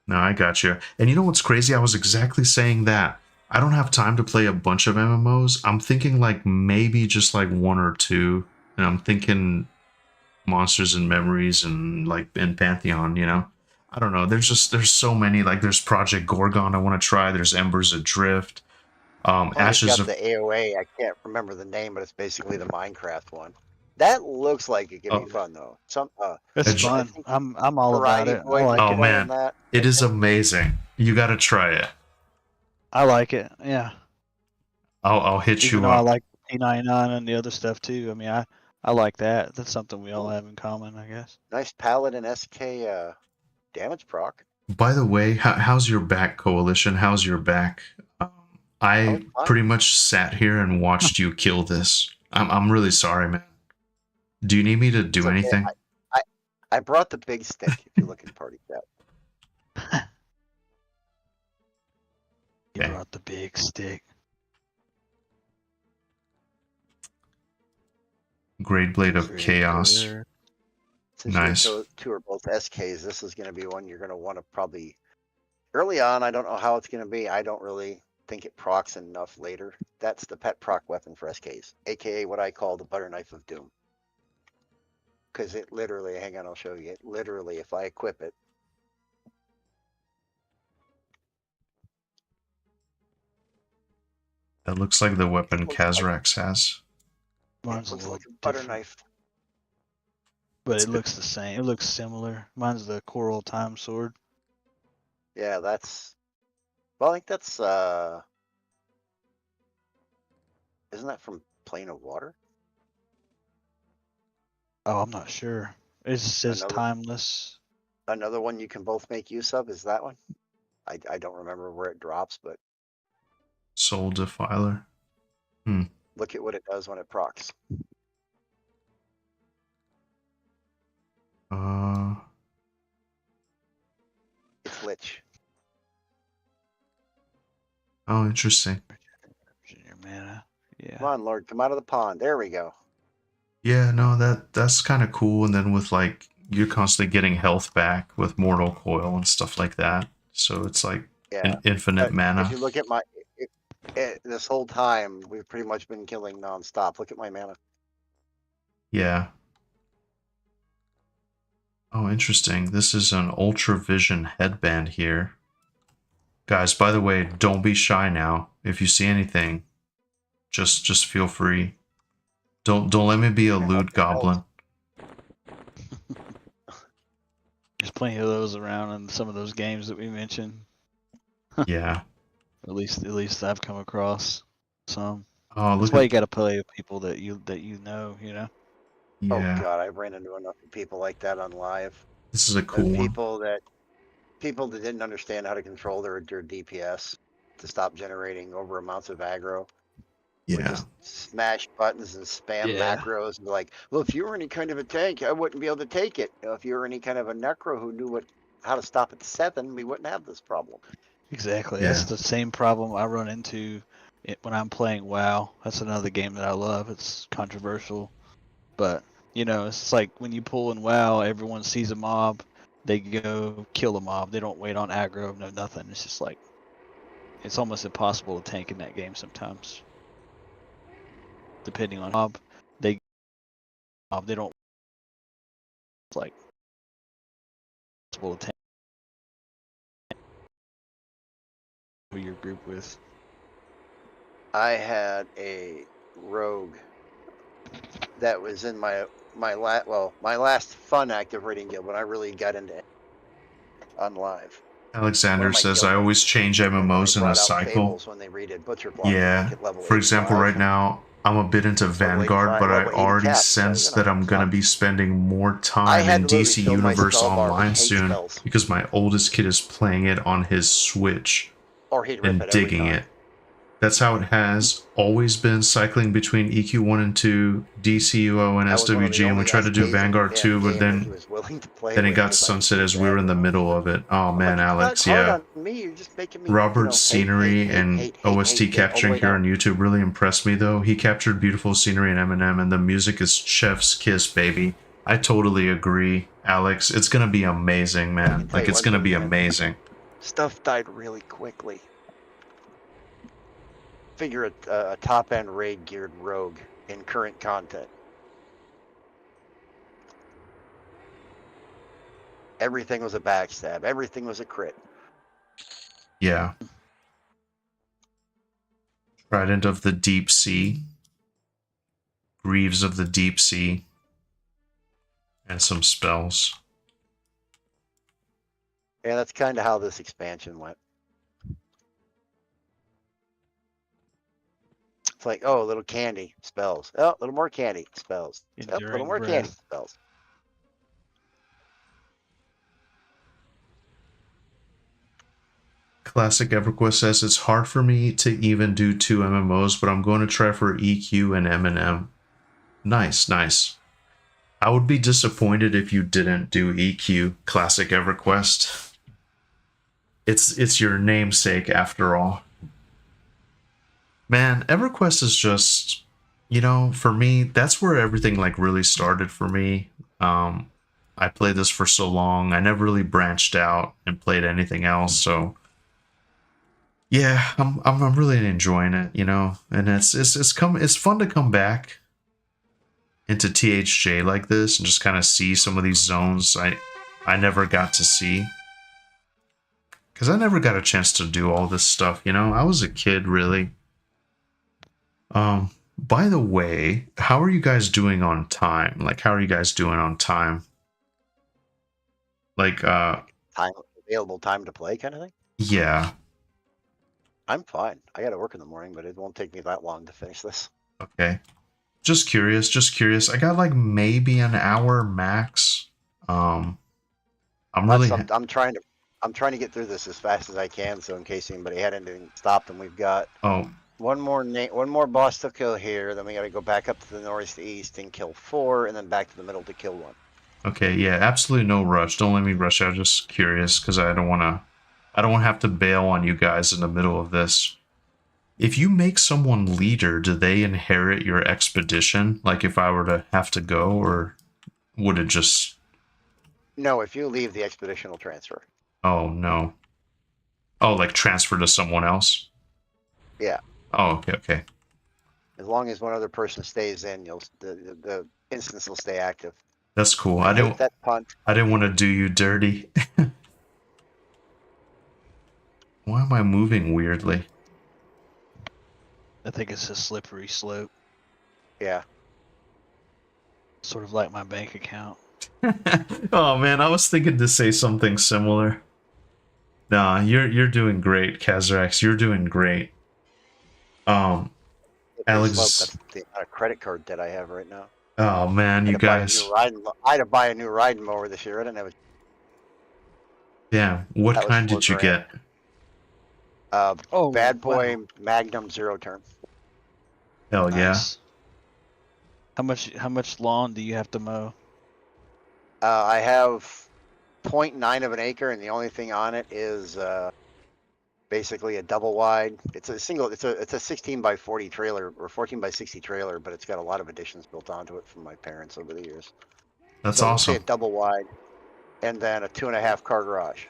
No, I got you. And you know what's crazy? I was exactly saying that. I don't have time to play a bunch of MMOs. I'm thinking like maybe just like one or two. And I'm thinking Monsters and Memories and like in Pantheon, you know? I don't know. There's so many. Like there's Project Gorgon I want to try. There's Embers Adrift. Well, Ashes got of... the AOA. I can't remember the name, but it's basically the Minecraft one. That looks like it could be fun though. It's Adri- fun. I'm all about Variety it. I Boy like Oh it. man, that. it is amazing. You got to try it. I like it. Yeah. I'll hit Even you though I up. like P99 and the other stuff too. I mean, I like that. That's something we all have in common, I guess. Nice Paladin SK damage proc. By the way, how's your back, Coalition? How's your back? I pretty much sat here and watched you kill this. I'm really sorry, man. Do you need me to do anything? I brought the big stick if you look in party chat. You brought the big stick. Great Blade of Chaos. Since Nice. your two are both SKs, this is going to be one you're going to want to probably early on. I don't know how it's going to be. I don't really think it procs enough later. That's the pet proc weapon for SKs, aka what I call the butter knife of doom. Because it literally, hang on, I'll show you. It literally, if I equip it, That looks like the weapon looks like- Kazrax has. Mine's it looks a little like a butter different, knife. but it looks the same. It looks similar. Mine's the Coral Time Sword. Yeah, that's. Well, I think that's. Isn't that from Plane of Water? Oh, I'm not sure. It just says Another- timeless. Another one you can both make use of is that one. I don't remember where it drops, but Soul Defiler. look at what it does when it procs. It's Lich. Oh, interesting. Your mana. Yeah. Come on, Lord, come out of the pond. There we go. Yeah, no, that's kind of cool. And then with like you're constantly getting health back with Mortal Coil and stuff like that. So it's like Yeah. an infinite But mana. if you look at my, this whole time, we've pretty much been killing nonstop. Look at my mana. Yeah. Oh, interesting. This is an Ultra Vision headband here. Guys, by the way, don't be shy now. If you see anything, just feel free. Don't let me be a lewd goblin. There's plenty of those around in some of those games that we mentioned. Yeah. At least I've come across some. Oh, That's look why you at got to play with people that you know. yeah. Oh god, I've ran into enough people like that on live. This is a cool There's one. people that didn't understand how to control their DPS to stop generating over amounts of aggro. Would Yeah. just smash buttons and spam Yeah. macros and be like, well, if you were any kind of a tank, I wouldn't be able to take it. You know, if you were any kind of a necro who knew how to stop at 7, we wouldn't have this problem. Exactly. Yeah. That's the same problem I run into when I'm playing WoW. That's another game that I love. It's controversial, but it's like when you pull in WoW, everyone sees a mob, they go kill a mob. They don't wait on aggro, no nothing. It's just like it's almost impossible to tank in that game sometimes. Depending on mob, they don't. It's like impossible to tank who you're grouped with. I had a rogue that was in my last fun active raiding guild when I really got into it on live. Alexander One of my says, guild I always change And then MMOs they in a brought out cycle. Fables when they redid Butcher Block to Yeah. make it level For example, 85. right now, I'm a bit into Vanguard, but I level 80 already cap, sense so, that I'm going to fun. be spending more I time had in to literally DC fill my Universe spell bar with Online hate soon spells. because my oldest kid is playing it on his Switch Or he'd rip and it every digging time. it. That's how it has always been, cycling between EQ1 and 2, DCUO and I was one of the SWG, and we only tried to do SKs in Vanguard the damn 2, but game that he then was willing to play it with got 'cause I was sunset so as we were in the aggro. middle of it. Oh I'm man, like, Alex, it's not yeah. hard on me. You're just making me, Robert's scenery hate, and hate, OST all the capturing way here on down. YouTube really impressed me though. He captured beautiful scenery in Eminem and the music is chef's kiss, baby. I totally agree, Alex. It's gonna be amazing, man. tell Like, you it's one gonna thing, be man. amazing. Stuff died really quickly. Figure a top end raid geared rogue in current content. Everything was a backstab. Everything was a crit. Yeah. Trident of the Deep Sea. Greaves of the Deep Sea. And some spells. Yeah, that's kind of how this expansion went. It's like, oh, a little candy, spells. Oh, a little more candy, spells. Oh, a little Enduring more candy, breath. spells. Classic EverQuest says, it's hard for me to even do 2 MMOs, but I'm going to try for EQ and M&M. Nice, nice. I would be disappointed if you didn't do EQ, Classic EverQuest. It's your namesake after all. Man, EverQuest is just, you know, for me, that's where everything like really started for me. I played this for so long. I never really branched out and played anything else. So yeah, I'm really enjoying it, you know, and it's fun to come back into THJ like this and just kind of see some of these zones I never got to see. Because I never got a chance to do all this stuff, you know? I was a kid, really. By the way, how are you guys doing on time? Like, how are you guys doing on time? Like, Available time to play kind of thing. yeah. I'm fine. I got to work in the morning, but it won't take me that long to finish this. Okay. Just curious. I got like maybe an hour max. I'm trying to get through this as fast as I can. So in case anybody had anything stopped, and we've got one more boss to kill here. Then we got to go back up to the northeast and kill 4, and then back to the middle to kill 1. Okay, yeah, absolutely no rush. Don't let me rush out. Just curious because I don't want to have to bail on you guys in the middle of this. If you make someone leader, do they inherit your expedition? Like if I were to have to go, or would it just... No, if you leave, the expedition will transfer. Oh, no. Oh, like transfer to someone else? Yeah. Oh, okay. As long as one other person stays in, the instance will stay active. That's cool. I hate that punt. I didn't want to do you dirty. Why am I moving weirdly? I think it's a slippery slope. Yeah. Sort of like my bank account. Oh man, I was thinking to say something similar. Nah, you're doing great, Kazrax. You're doing great. Alex, that's the amount of credit card debt I have right now. Oh man, you guys. I had to buy a new riding mower this year. I didn't have a... Yeah, what kind did you get? Bad Boy Magnum 0 turn. Hell nice. Yeah. How much lawn do you have to mow? I have 0.9 of an acre, and the only thing on it is basically a double wide. It's a 16 by 40 trailer or 14 by 60 trailer, but it's got a lot of additions built onto it from my parents over the years. That's so awesome. A double wide, and then a 2.5 car garage.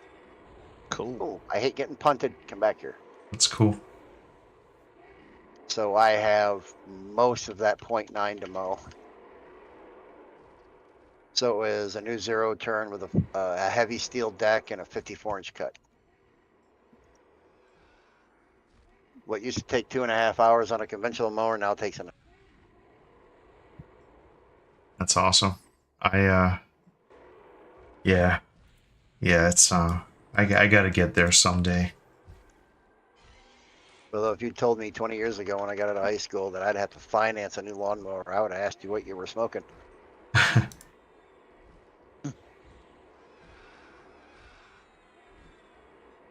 Cool. Ooh, I hate getting punted. Come back here. That's cool. So I have most of that 0.9 to mow. So it was a new 0 turn with a heavy steel deck and a 54-inch cut. What used to take 2.5 hours on a conventional mower now takes an... That's awesome. Yeah, it's I gotta get there someday. Well, if you told me 20 years ago when I got out of high school that I'd have to finance a new lawnmower, I would have asked you what you were smoking.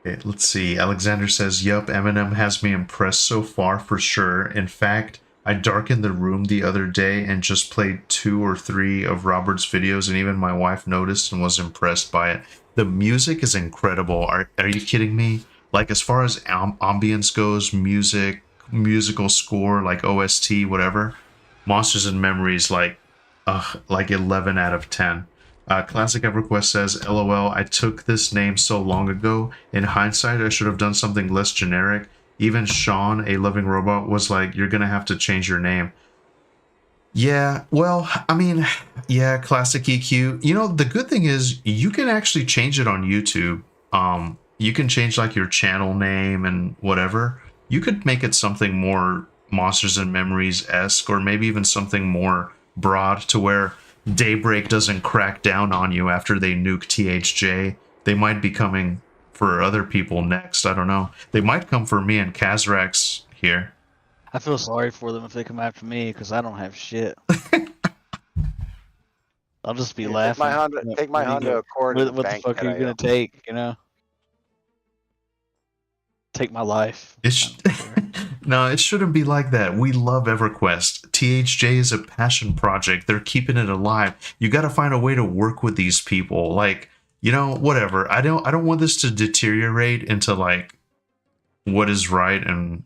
Okay, let's see. Alexander says, yup, Eminem has me impressed so far for sure. In fact, I darkened the room the other day and just played 2 or 3 of Robert's videos, and even my wife noticed and was impressed by it. The music is incredible. Are you kidding me? Like, as far as ambience goes, musical score, like OST, whatever, Monsters and Memories, like 11 out of 10. Classic EverQuest says, LOL, I took this name so long ago. In hindsight, I should have done something less generic. Even Sean, a living robot, was like, you're gonna have to change your name. Yeah, well, I mean, yeah, Classic EQ. You know, the good thing is you can actually change it on YouTube. You can change like your channel name and whatever. You could make it something more Monsters and Memories-esque, or maybe even something more broad to where Daybreak doesn't crack down on you after they nuke THJ. They might be coming for other people next. I don't know. They might come for me and Kazrax here. I feel sorry for them if they come after me because I don't have shit. I'll just be laughing. Take my Honda Accord. What the fuck are you gonna take? You know, take my life. No, it shouldn't be like that. We love EverQuest. THJ is a passion project. They're keeping it alive. You got to find a way to work with these people. Like, you know, whatever. I don't want this to deteriorate into like what is right and,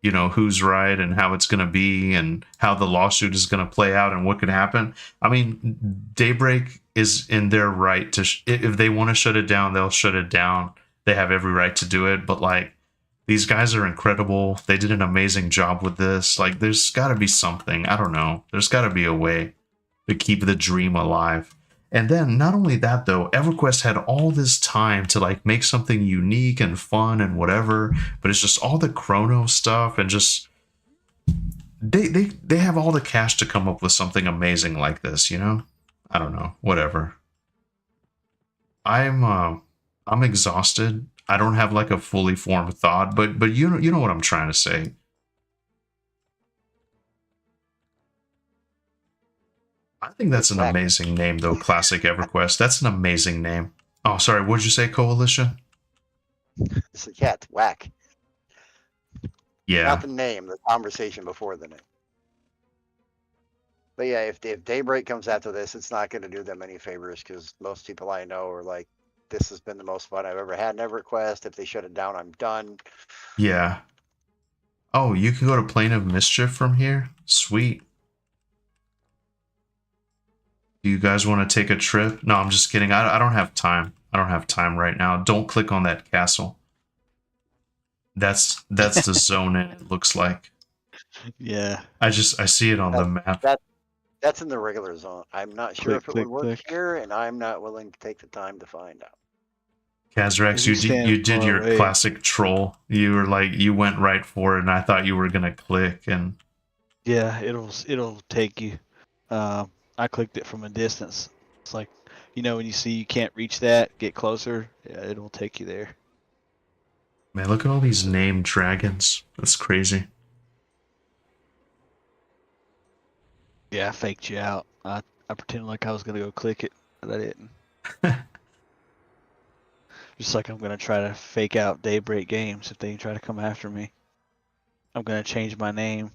you know, who's right and how it's going to be and how the lawsuit is going to play out and what could happen. I mean, Daybreak is in their right to, if they want to shut it down, they'll shut it down. They have every right to do it. But like, these guys are incredible. They did an amazing job with this. Like, there's got to be something. I don't know. There's got to be a way to keep the dream alive. And then not only that though, EverQuest had all this time to like make something unique and fun and whatever, but it's just all the chrono stuff and just they have all the cash to come up with something amazing like this, you know? I don't know, whatever. I'm exhausted. I don't have like a fully formed thought, but you know what I'm trying to say. I think that's an amazing name, though. Classic EverQuest. That's an amazing name. Oh, sorry. What'd you say, Coalition? Yeah, it's whack. Yeah. Not the name, the conversation before the name. But yeah, if Daybreak comes after this, it's not going to do them any favors because most people I know are like, this has been the most fun I've ever had in EverQuest. If they shut it down, I'm done. Yeah. Oh, you can go to Plane of Mischief from here? Sweet. Do you guys want to take a trip? No, I'm just kidding. I don't have time. I don't have time right now. Don't click on that castle. That's the zone it looks like. Yeah. I see it on the map. That's in the regular zone. I'm not sure if it would work here, and I'm not willing to take the time to find out. Kazrax, you did your classic troll. You were like, you went right for it, and I thought you were gonna click, and yeah, it'll take you. I clicked it from a distance. It's like, you know, when you see you can't reach that, get closer. Yeah, it'll take you there. Man, look at all these named dragons. That's crazy. Yeah, I faked you out. I pretended like I was gonna go click it, but I didn't. Just like I'm gonna try to fake out Daybreak Games if they try to come after me. I'm gonna change my name.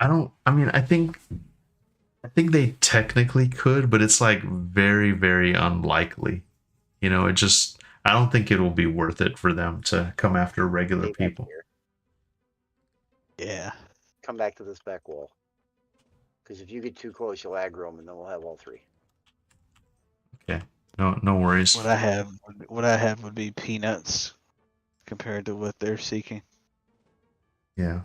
I think they technically could, but it's like very, very unlikely. You know, I don't think it will be worth it for them to come after regular people. Yeah. Come back to this back wall. Because if you get too close, you'll aggro them, and then we'll have all three. Okay. No worries. What I have would be peanuts compared to what they're seeking. Yeah.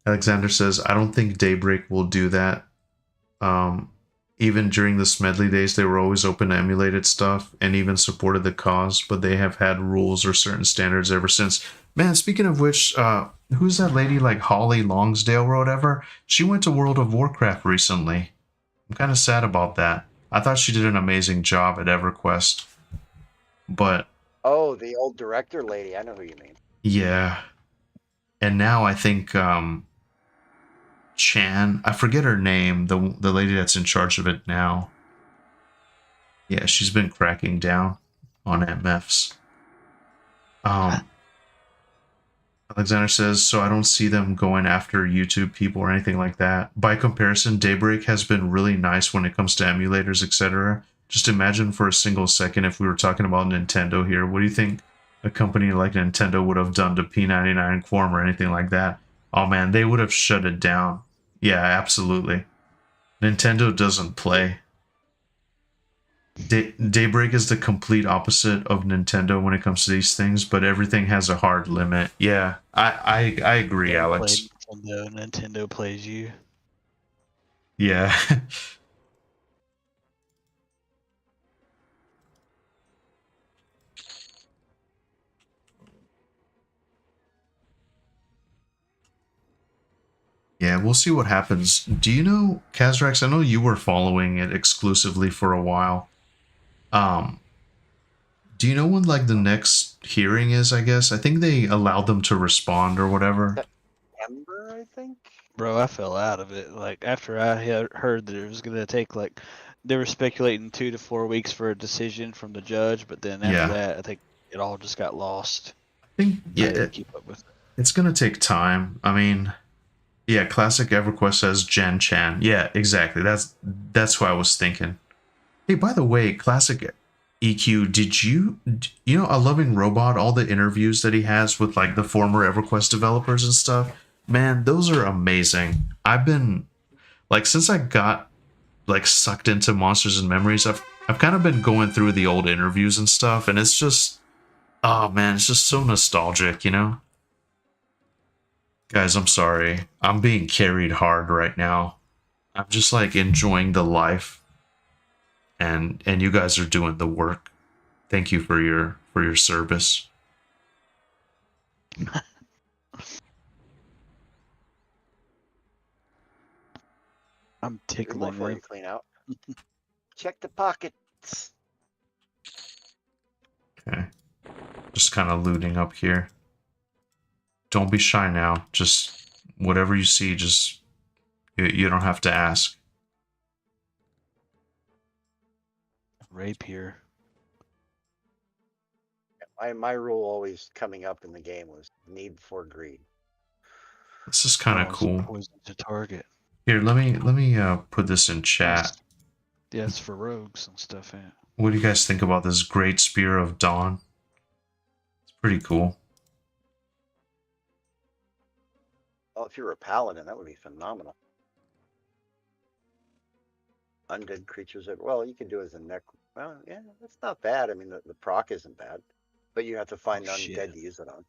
Alexander says, I don't think Daybreak will do that. Even during the Smedley days, they were always open to emulated stuff and even supported the cause, but they have had rules or certain standards ever since. Man, speaking of which, who's that lady like Holly Longsdale or whatever? She went to World of Warcraft recently. I'm kind of sad about that. I thought she did an amazing job at EverQuest. But... Oh, the old director lady. I know who you mean. Yeah. And now I think... Chan, I forget her name, the lady that's in charge of it now. Yeah, she's been cracking down on MFs. Alexander says, so I don't see them going after YouTube people or anything like that. By comparison, Daybreak has been really nice when it comes to emulators, etc. Just imagine for a single second if we were talking about Nintendo here. What do you think a company like Nintendo would have done to P99 Quorum or anything like that? Oh man, they would have shut it down. Yeah, absolutely. Nintendo doesn't play. Daybreak is the complete opposite of Nintendo when it comes to these things, but everything has a hard limit. Yeah, I agree, Alex. Nintendo plays you. Yeah. Yeah, we'll see what happens. Do you know, Kazrax, I know you were following it exclusively for a while. Do you know when, like, the next hearing is, I guess? I think they allowed them to respond or whatever. September, I think? Bro, I fell out of it. Like, after I had heard that it was going to take, like, they were speculating 2 to 4 weeks for a decision from the judge, but then after that, I think it all just got lost. I think, yeah, keep up with it. It's going to take time. I mean... Yeah, Classic EverQuest says Jen Chan. Yeah, exactly. That's who I was thinking. Hey, by the way, Classic EQ, did you A Loving Robot, all the interviews that he has with like the former EverQuest developers and stuff, man, those are amazing. I've been like, since I got like sucked into Monsters and Memories, I've kind of been going through the old interviews and stuff, and it's just, oh man, it's just so nostalgic, you know? Guys, I'm sorry. I'm being carried hard right now. I'm just like enjoying the life, and you guys are doing the work. Thank you for your service. I'm There's more tickling for you them. to clean out. Check the pockets. Okay. Just kind of looting up here. Don't be shy now. Just whatever you see, just you don't have to ask. Rapier. My rule always coming up in the game was need before greed. This is kind of cool. Poison to target. Here, let me put this in chat. Yeah, it's for rogues and stuff. Yeah. What do you guys think about this Great Spear of Dawn? It's pretty cool. Oh, if you were a paladin, that would be phenomenal. Undead creatures. Well, you can do it as a neck. Well, yeah, that's not bad. I mean, the proc isn't bad, but you have to find undead to use it on.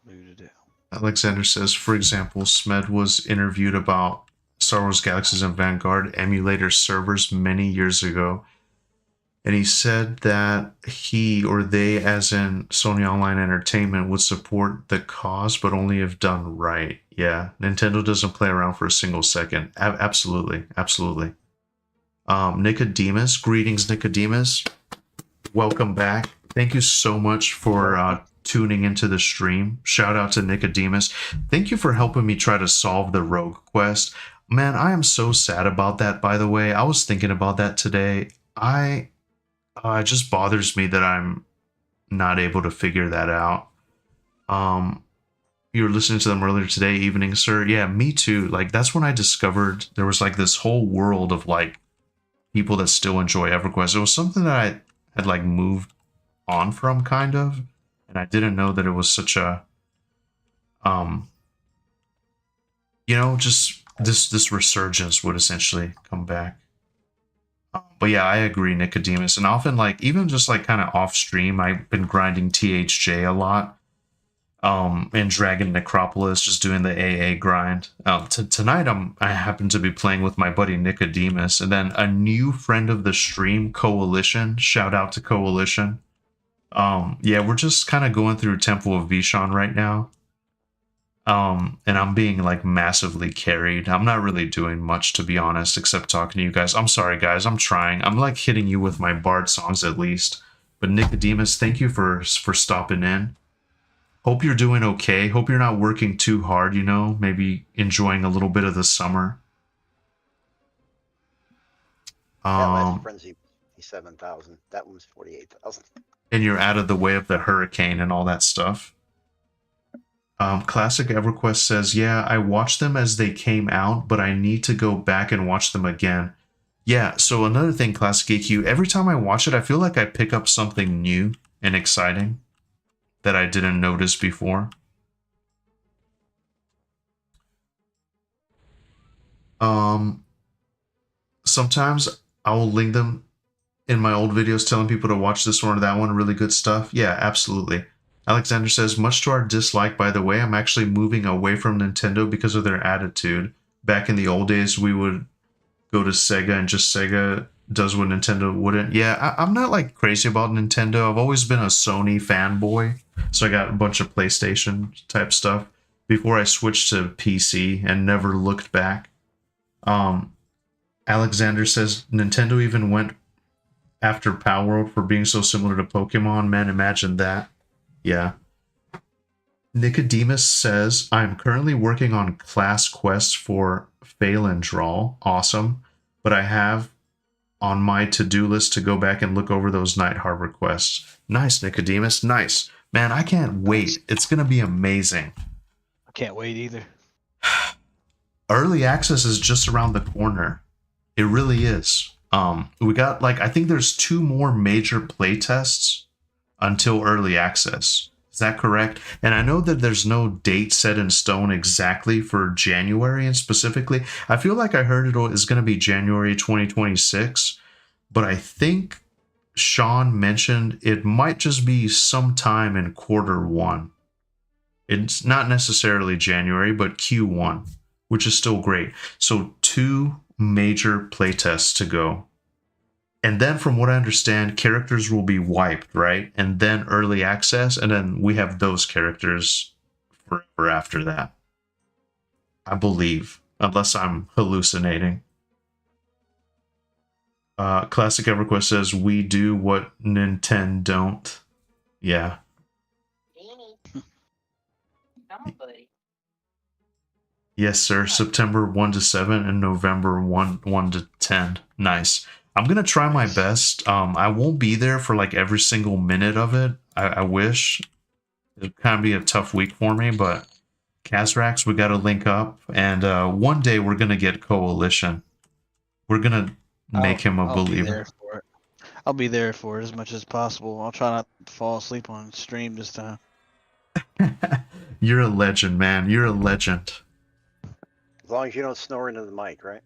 Looted it. Alexander says, for example, Smed was interviewed about Star Wars Galaxies and Vanguard emulator servers many years ago. And he said that he or they, as in Sony Online Entertainment, would support the cause, but only if done right. Yeah, Nintendo doesn't play around for a single second. Absolutely, absolutely. Nicodemus, greetings, Nicodemus. Welcome back. Thank you so much for tuning into the stream. Shout out to Nicodemus. Thank you for helping me try to solve the rogue quest. Man, I am so sad about that, by the way. I was thinking about that today. It just bothers me that I'm not able to figure that out. You were listening to them earlier today, evening, sir. Yeah, me too. Like, that's when I discovered there was like this whole world of like people that still enjoy EverQuest. It was something that I had like moved on from, kind of, and I didn't know that it was such a just this resurgence would essentially come back. But yeah, I agree, Nicodemus. And often, like, even just like kind of off stream, I've been grinding THJ a lot. And Dragon Necropolis, just doing the AA grind. Tonight, I happen to be playing with my buddy Nicodemus, and then a new friend of the stream, Coalition. Shout out to Coalition. Yeah, we're just kind of going through Temple of Vishon right now. And I'm being like massively carried. I'm not really doing much, to be honest, except talking to you guys. I'm sorry, guys. I'm trying. I'm like hitting you with my Bard songs at least. But Nicodemus, thank you for stopping in. Hope you're doing okay. Hope you're not working too hard, you know, maybe enjoying a little bit of the summer. Yeah, last Frenzy 7,000. That one was 48,000. And you're out of the way of the hurricane and all that stuff. Classic EverQuest says, yeah, I watched them as they came out, but I need to go back and watch them again. Yeah, so another thing, Classic EQ, every time I watch it, I feel like I pick up something new and exciting that I didn't notice before. Sometimes I will link them in my old videos telling people to watch this one or that one, really good stuff. Yeah, absolutely. Alexander says, much to our dislike, by the way, I'm actually moving away from Nintendo because of their attitude. Back in the old days, we would go to Sega and just Sega does what Nintendo wouldn't. Yeah, I'm not like crazy about Nintendo. I've always been a Sony fanboy, so I got a bunch of PlayStation type stuff before I switched to PC and never looked back. Alexander says, Nintendo even went after Palworld for being so similar to Pokemon. Man, imagine that. Yeah. Nicodemus says, I'm currently working on class quests for Phalandrawl. Awesome. But I have on my to-do list to go back and look over those Night Harbor quests. Nice, Nicodemus. Nice. Man, I can't wait. It's going to be amazing. I can't wait either. Early access is just around the corner. It really is. We got like, I think there's 2 more major playtests until early access. Is that correct? And I know that there's no date set in stone exactly for January, and specifically, I feel like I heard it is going to be January 2026, but I think Sean mentioned it might just be sometime in Q1. It's not necessarily January, but Q1, which is still great. So 2 major playtests to go. And then, from what I understand, characters will be wiped, right? And then early access, and then we have those characters forever after that. I believe, unless I'm hallucinating. Classic EverQuest says, we do what Nintendo don't. Yeah. Yes, sir. September 1 to 7 and November 1 to 10. Nice. I'm gonna try my best. I won't be there for like every single minute of it. I wish. It'd kind of be a tough week for me, but Kazrax, we gotta link up, and one day we're gonna get Coalition. We're gonna make him a believer. I'll be there for it as much as possible. I'll try not to fall asleep on stream this time. You're a legend, man. You're a legend. As long as you don't snore into the mic, right?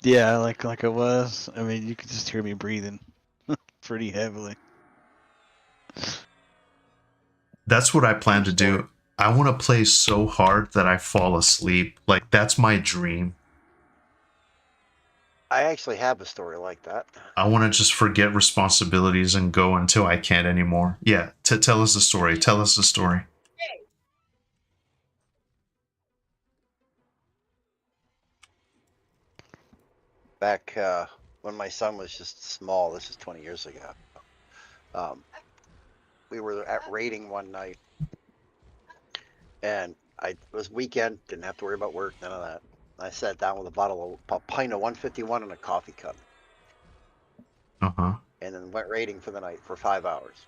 Yeah, like I was. I mean, you could just hear me breathing pretty heavily. That's what I plan to do. I want to play so hard that I fall asleep. Like, that's my dream. I actually have a story like that. I want to just forget responsibilities and go until I can't anymore. Yeah, tell us the story. Tell us the story. Back when my son was just small, this is 20 years ago, we were at raiding one night, and it was weekend, didn't have to worry about work, none of that. I sat down with a pint of 151 and a coffee cup. Uh-huh. And then went raiding for the night for 5 hours.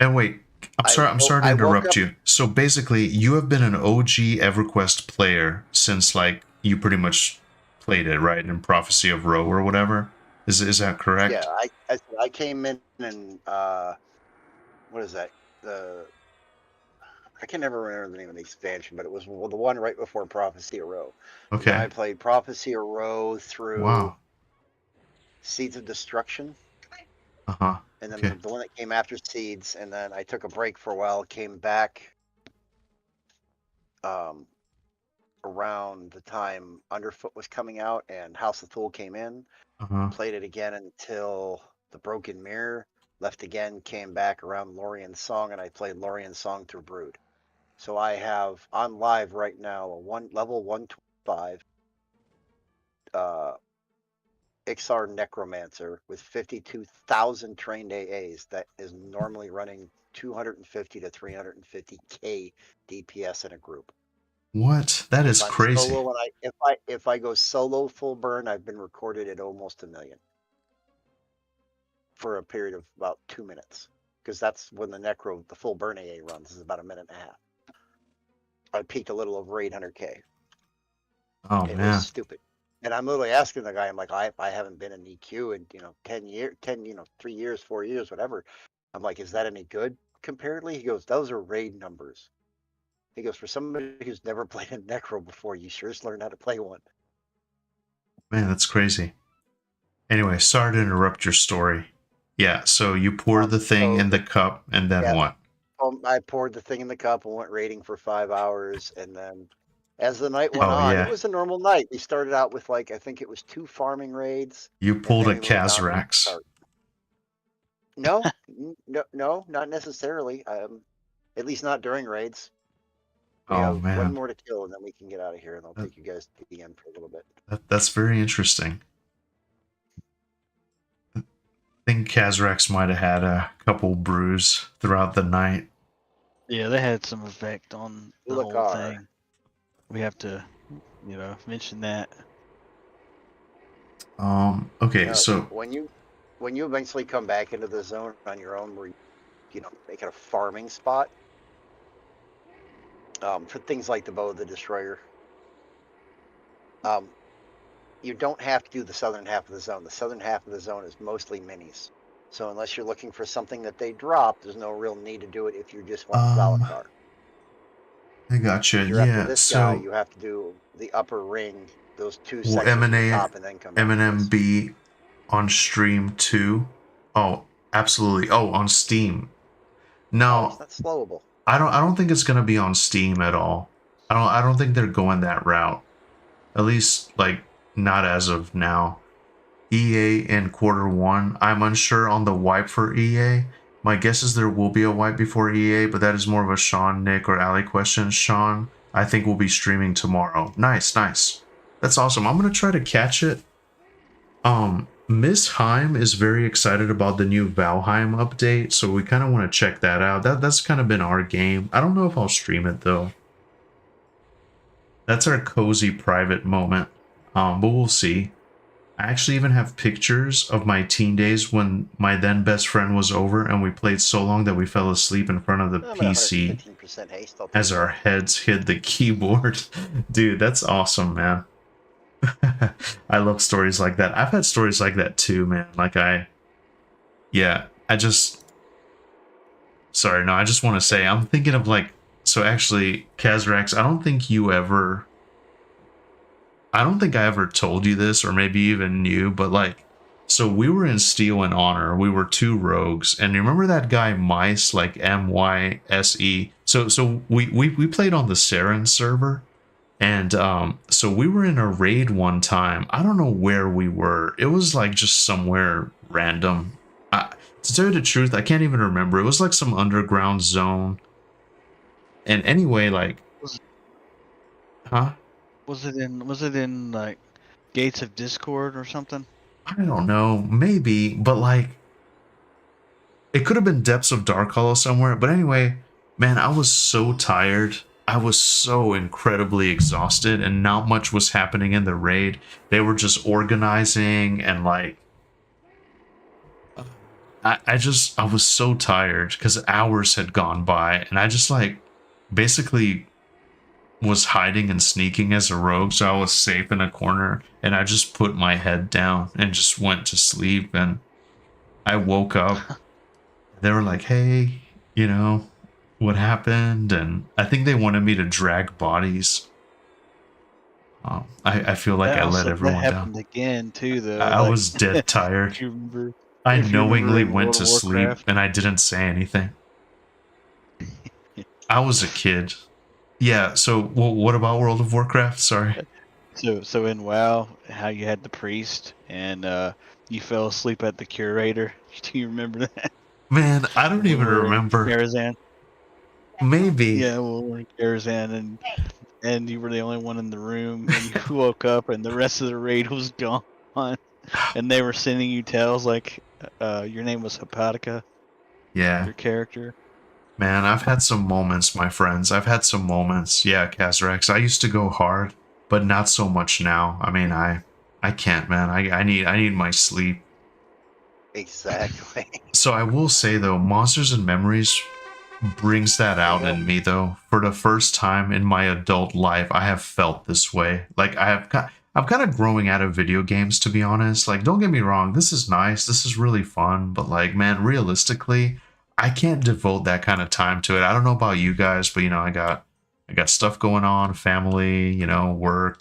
And wait, I'm sorry to interrupt you. So basically, you have been an OG EverQuest player since, like, you pretty much played it, right? In Prophecy of Ro or whatever. Is that correct? Yeah, I came in and what is that? I can never remember the name of the expansion, but it was the one right before Prophecy of Ro. Okay. And I played Prophecy of Ro through Seeds of Destruction. Uh-huh. And then the one that came after Seeds, and then I took a break for a while, came back around the time Underfoot was coming out and House of Thule came in. Played it again until The Broken Mirror, left again, came back around Lorien's Song, and I played Lorien's Song through Brood. So I have on live right now a level 125 Ixar Necromancer with 52,000 trained AAs that is normally running 250 to 350k DPS in a group. What? That is crazy. Solo, if I go solo full burn, I've been recorded at almost 1 million for a period of about 2 minutes, because that's when the full burn AA runs, is about 1.5 minutes. I peaked a little over 800k. Oh, it man. was stupid. And I'm literally asking the guy, I'm like, I haven't been in EQ in 3 years, 4 years, whatever. I'm like, is that any good comparatively? He goes, those are raid numbers. He goes, for somebody who's never played a Necro before, you sure just learned how to play one. Man, that's crazy. Anyway, sorry to interrupt your story. Yeah, so you poured the thing in the cup, and then what? I poured the thing in the cup and went raiding for 5 hours, and then as the night went on, it was a normal night. We started out with, like, I think it was 2 farming raids. You pulled a Kazrax. No, not necessarily. At least not during raids. We have one more to kill, and then we can get out of here, and I'll take you guys to the end for a little bit. That's very interesting. I think Kazrax might have had a couple brews throughout the night. Yeah, they had some effect on the whole thing. We have to, mention that. Okay, so when you eventually come back into the zone on your own, where you make it a farming spot, for things like the Bow of the Destroyer, you don't have to do the southern half of the zone. The southern half of the zone is mostly minis. So unless you're looking for something that they drop, there's no real need to do it if you just want Thalakkar. I gotcha. If you're after Yeah, this guy, so you have to do the upper ring, those 2 will sections at the top, and then come down. Eminem be on stream too? Oh, absolutely. Oh, on Steam. No, it's not slowable. I don't think it's gonna be on Steam at all. I don't think they're going that route. At least like not as of now. EA in Q1. I'm unsure on the wipe for EA. My guess is there will be a wipe before EA, but that is more of a Sean, Nick, or Ali question. Sean, I think we'll be streaming tomorrow. Nice. That's awesome. I'm gonna try to catch it. Miss Heim is very excited about the new Valheim update, so we kind of want to check that out. That's kind of been our game. I don't know if I'll stream it though. That's our cozy private moment. But we'll see. I actually even have pictures of my teen days when my then best friend was over and we played so long that we fell asleep in front of the PC as our heads hit the keyboard. Dude, that's awesome, man. I love stories like that. I've had stories like that too, man. I just want to say, I'm thinking of so actually, Kazrax, I don't think I ever told you this, or maybe even knew, but so we were in Steel and Honor. We were 2 rogues, and you remember that guy Mice, MYSE? So we played on the Saren server, and so we were in a raid one time. I don't know where we were. It was just somewhere random. To tell you the truth, I can't even remember. It was some underground zone. And anyway, huh? Was it in Gates of Discord or something? I don't know, maybe, but it could have been Depths of Dark Hollow somewhere. But anyway, man, I was so tired. I was so incredibly exhausted, and not much was happening in the raid. They were just organizing, and I was so tired because hours had gone by, and I just basically was hiding and sneaking as a rogue, so I was safe in a corner, and I just put my head down and just went to sleep. And I woke up. They were like, hey, what happened? And I think they wanted me to drag bodies. I feel like I let everyone that down. happened again too, though. I was dead tired. I knowingly went to sleep and I didn't say anything. I was a kid. Yeah, so what about World of Warcraft? Sorry. So in WoW, how you had the priest and you fell asleep at the curator. Do you remember that? Man, I don't even remember. Karazhan. Maybe. Yeah, we're in Karazhan, and you were the only one in the room, and you woke up, and the rest of the raid was gone, and they were sending you tales your name was Hepatica. Yeah. Your character. Man, I've had some moments, my friends. I've had some moments. Yeah, Kazrax. I used to go hard, but not so much now. I mean, I can't, man. I need my sleep. Exactly. So I will say though, Monsters and Memories brings that out in me though. For the first time in my adult life, I have felt this way. I'm kind of growing out of video games, to be honest. Don't get me wrong, this is nice, this is really fun, but man, realistically, I can't devote that kind of time to it. I don't know about you guys, but I got stuff going on, family, work.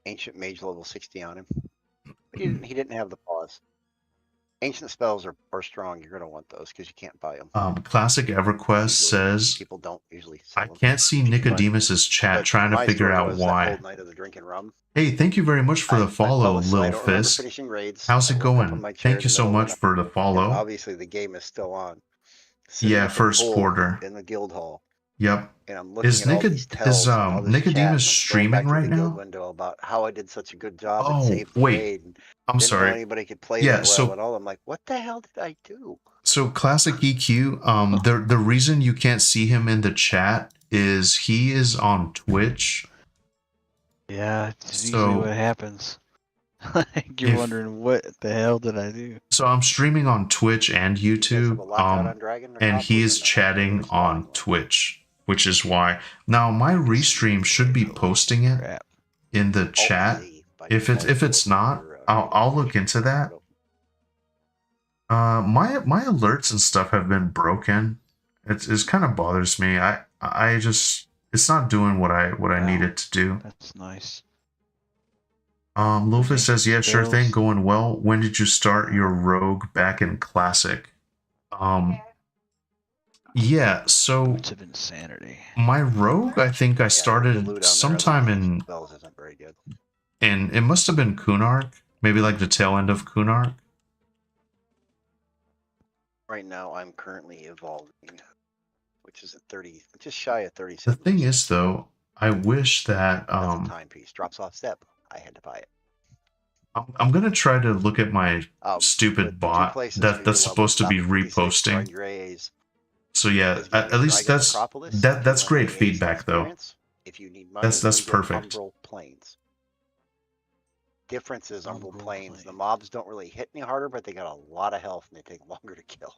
Ancient mage level 60 on him. But he didn't have the pause. Ancient spells are strong. You're gonna want those because you can't buy them. Classic EverQuest says people don't usually. I can't see Nicodemus's chat trying to figure out why. Hey, thank you very much for the follow, Lil Fist. How's it going? Thank you so much for the follow. Obviously, the game is still on. Yeah, first quarter in the guild hall. Yep. And I'm looking Is Nicodemus streaming right now? Window about how I did such a good job. Oh, wait. I'm sorry. Anybody could play it well at all. I'm like, what the hell did I do? So classic EQ. The reason you can't see him in the chat is he is on Twitch. Yeah, it's usually what happens. You're wondering what the hell did I do? So I'm streaming on Twitch and YouTube. And he is chatting on Twitch, which is why now my restream should be posting it in the chat. If it's not, I'll look into that. My alerts and stuff have been broken. It's kind of bothers me. I just it's not doing what I need it to do. That's nice. Lufus says, yeah, sure thing, Spells. going well. When did you start your rogue back in classic? Yeah, so Roots of Insanity. my rogue, I think I the started loot on their sometime other in spells isn't very good. it must have been Kunark, maybe like the tail end of Kunark. Right now, I'm currently evolving, which is at 30, just shy of The 37. thing is, though, I wish that That's a timepiece. Drops off step. I had to buy it. I'm gonna try to look at my stupid Two bot places for that's your supposed to level, be stop at 56, reposting. grind your AAs. So yeah, Is getting at least Dragon that's Necropolis, that's you want great AAs and feedback, though. experience. If you need money, That's you get perfect. Umbral Plains. Difference is Umbral Umbral Plains. The Plains. mobs don't really hit any harder, but they got a lot of health and they take longer to kill.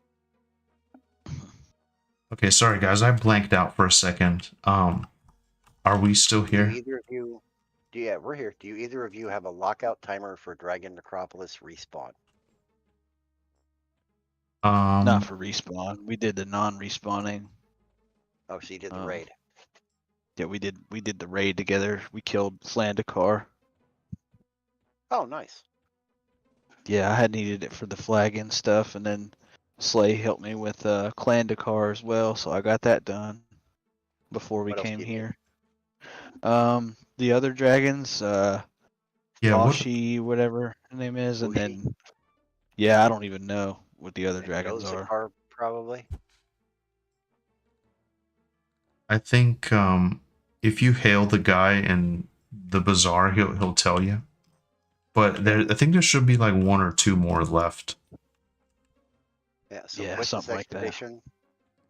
Okay, sorry guys, I blanked out for a second. Are we still Do here? either of you? Yeah, we're here. Do you either of you have a lockout timer for Dragon Necropolis respawn? Not for respawn. We did the non-respawning. Oh, so you did the raid. Yeah, we did the raid together. We killed Flandakar. Oh, nice. Yeah, I had needed it for the flag and stuff, and then Slay helped me with Clandakar as well, so I got that done before we What else came do you need? here. The other dragons, Yeah, what? Vashi, whatever her name is, and Bushi? then yeah, I don't even know what the other And dragons are. Nozakar, probably. I think if you hail the guy in the bazaar, he'll tell you. But I think there should be like 1 or 2 more left. Yeah, so Yeah, with this something like that. expedition,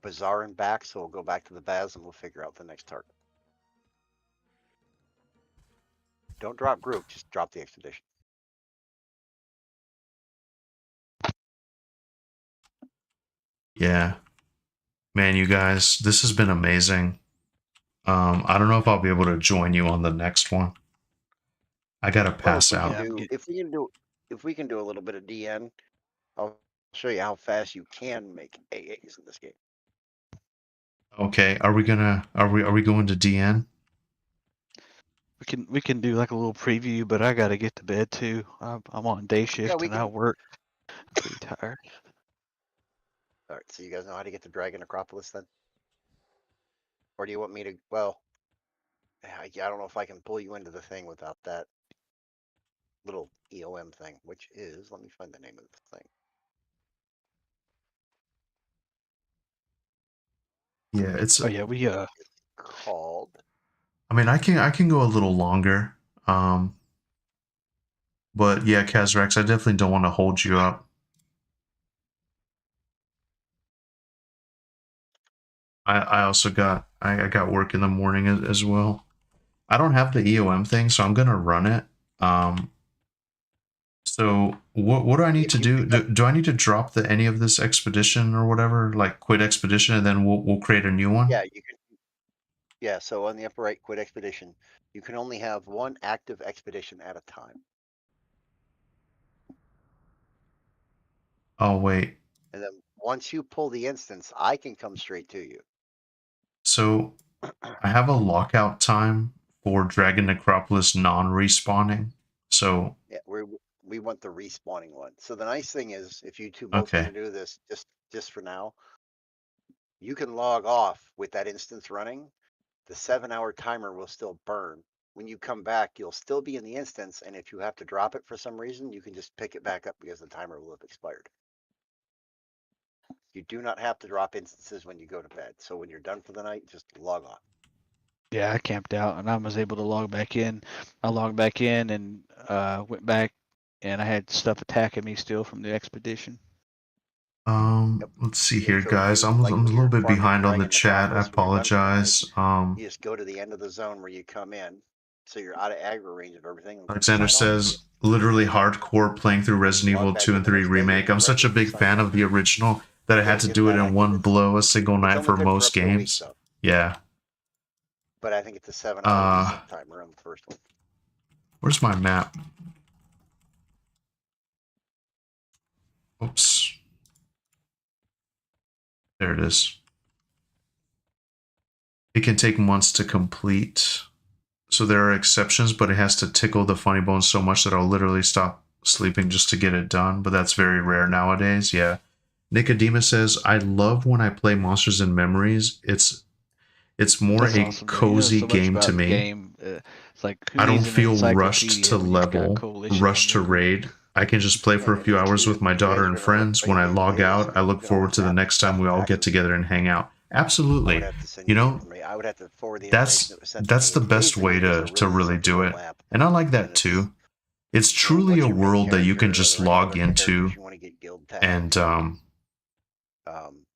Bazaar and back, so we'll go back to the Baz and we'll figure out the next target. Don't drop group, just drop the expedition. Yeah. Man, you guys, this has been amazing. I don't know if I'll be able to join you on the next one. I gotta pass Well, out. if we can do a little bit of DN, I'll show you how fast you can make AAs in this game. Okay, are we going to DN? We can do like a little preview, but I gotta get to bed too. I'm on day shift we and I can- work. I'm pretty tired. All right, so you guys know how to get to Dragon Necropolis then? Or do you want me to, well, I don't know if I can pull you into the thing without that little EOM thing, which is, let me find the name of the thing. Yeah, it's. Oh yeah, we It's called. I mean, I can go a little longer. But yeah, Kazrax, I definitely don't want to hold you up. I also got I got work in the morning as well. I don't have the EOM thing, so I'm gonna run it. So what do I need to do? Do I need to drop any of this expedition or whatever? Like quit expedition and then we'll create a new one? Yeah, you can. Yeah, so on the upper right, quit expedition. You can only have 1 active expedition at a time. Oh wait. And then once you pull the instance, I can come straight to you. So I have a lockout time for Dragon Necropolis non-respawning. So Yeah, we want the respawning one. So the nice thing is, if you two both want to do this, just for now, you can log off with that instance running. The 7-hour timer will still burn. When you come back, you'll still be in the instance, and if you have to drop it for some reason, you can just pick it back up because the timer will have expired. You do not have to drop instances when you go to bed. So when you're done for the night, just log off. Yeah, I camped out and I was able to log back in. I logged back in and went back, and I had stuff attacking me still from the expedition. Let's see here, So guys. you, I'm like a when little you're bit farming behind on the Dragon chat. I Necropolis, when you're done for the apologize. You just go to the end of the zone where you come in, so you're out of aggro range of everything. Alexander says, literally hardcore playing through Resident Evil 2 and 3 remake. I'm such a big fan of the original that I had to do it in one blow, a single night for most games. Yeah. But I think it's a 7-hour reset timer on the first one. Where's my map? Oops. There it is. It can take months to complete. So there are exceptions, but it has to tickle the funny bone so much that I'll literally stop sleeping just to get it done. But that's very rare nowadays. Yeah. Nicodemus says, I love when I play Monsters and Memories. It's more That's a awesome, bro. You know cozy so much game to about the me. game. It's like who I don't needs an feel rushed to encyclopedia when you've got level, coalition rushed on to your group? raid. I can just play for a few hours with my If you guys daughter are and gonna look friends. play When I any log playlist, out, I you look can forward always to the map next time stuff we all back. get together and hang out. I would Absolutely. have to send You you the know, information. I would have to forward the information that's that was sent to me. the It's best basically way just a to really really do simple it. map. And I like that And it's, too. It's you know, truly what's a your main world that you can character? Are just there any log other characters into you want to get guild tagged? and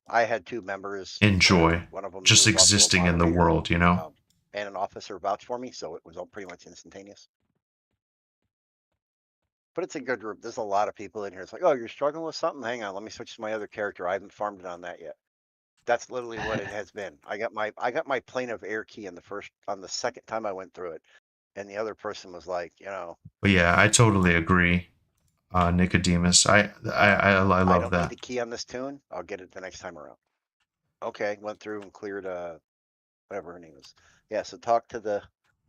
I had 2 members. enjoy One of them just was also a existing in the moderator, world, you know? and an officer vouched for me, so it was all pretty much instantaneous. But it's a good group. There's a lot of people in here. It's like, oh, you're struggling with something? Hang on, let me switch to my other character. I haven't farmed it on that yet. That's literally what it has been. I got my plane of air key on the second time I went through it, and the other person was like, you know, But yeah, I totally agree, Nicodemus. I I love don't need that. the key on this tune. I'll get it the next time around. Okay, went through and cleared whatever her name is. Yeah, so talk to the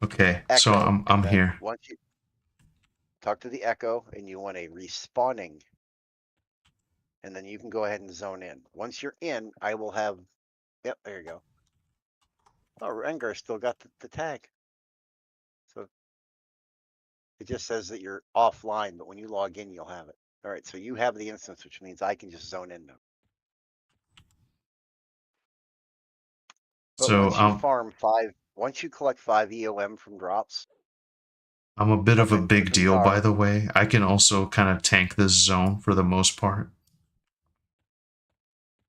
Okay, so Echo. I'm and then here. Once you talk to the Echo and you want a respawning, and then you can go ahead and zone in. Once you're in, I will have. Yep, there you go. Oh, Rengar still got the tag. So it just says that you're offline, but when you log in, you'll have it. All right, so you have the instance, which means I can just zone in now. But So once you farm 5, once you collect 5 EOM from drops, I'm a bit of jump a into the big deal, by bazaar. the way. I can also kind of tank this zone for the most part.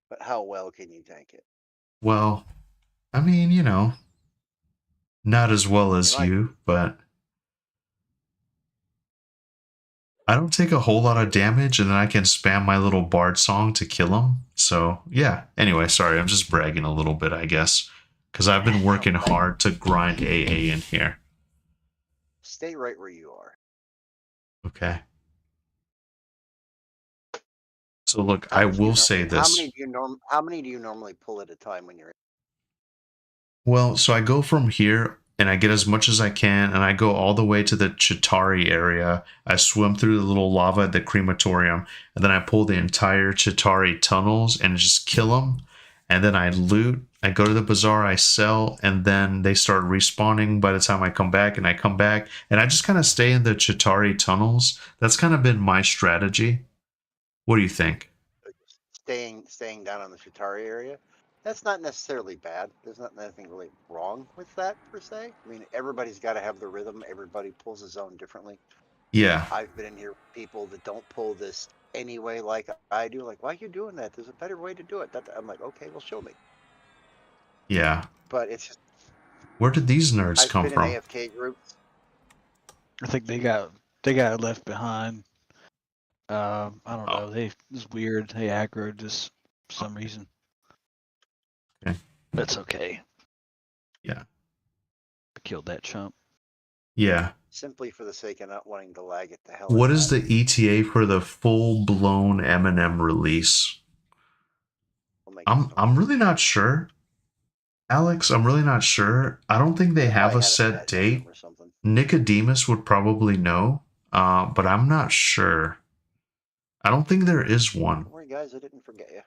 But how well can you tank it? Well, I mean, you know, not as well as might. you, but I don't take a whole lot of damage, and then I can spam my little bard song to kill him. So, yeah. Anyway, sorry, I'm just bragging a little bit, I guess. Because I've been working hard to grind AA in here. Stay right where you are. Okay. So look, I will say this. How many do you normally pull at a time when you're in? Well, so I go from here and I get as much as I can, and I go all the way to the Chitari area. I swim through the little lava at the crematorium, and then I pull the entire Chitari tunnels and just kill them. And then I loot. I go to the bazaar, I sell, and then they start respawning by the time I come back, and I come back, and I just kind of stay in the Chitari tunnels. That's kind of been my strategy. What do you think? Staying down on the Chitari area. That's not necessarily bad. There's not anything really wrong with that per se. I mean, everybody's got to have the rhythm. Everybody pulls his own differently. Yeah. I've been in here with people that don't pull this anyway like I do. Like, why are you doing that? There's a better way to do it. I'm like, okay, well, show me. Yeah. But it's just. Where did these nerds I've come been from? in AFK groups. I think they got left behind. I don't know. It's weird. They aggroed just for some reason. Okay. That's okay. Yeah. I killed that chump. Yeah. Simply for the sake of not wanting to lag it the hell. What is the ETA for the full-blown M&M release? I'm really not sure. Alex, I'm really not sure. I don't think they have a set date. Nicodemus would probably know, but I'm not sure. I don't think there is one. Don't worry, guys, I didn't forget you.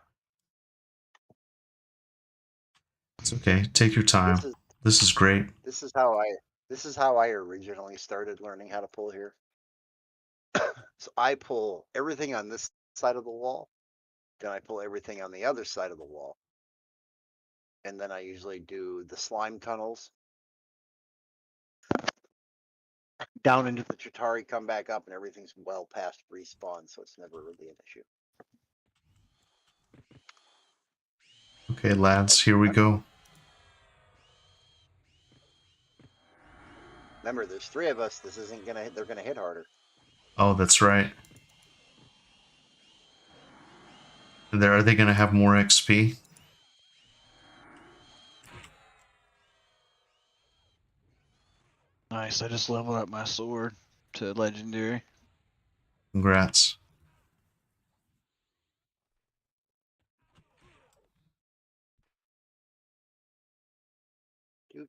It's okay. Take your time. This is great. This is how I originally started learning how to pull here. So I pull everything on this side of the wall, then I pull everything on the other side of the wall. And then I usually do the slime tunnels down into the Chitari, come back up, and everything's well past respawn, so it's never really an issue. Okay, lads, here we go. Remember, there's 3 of us. This isn't gonna. They're gonna hit harder. Oh, that's right. Are they going to have more XP? Nice. I just leveled up my sword. to legendary. Congrats.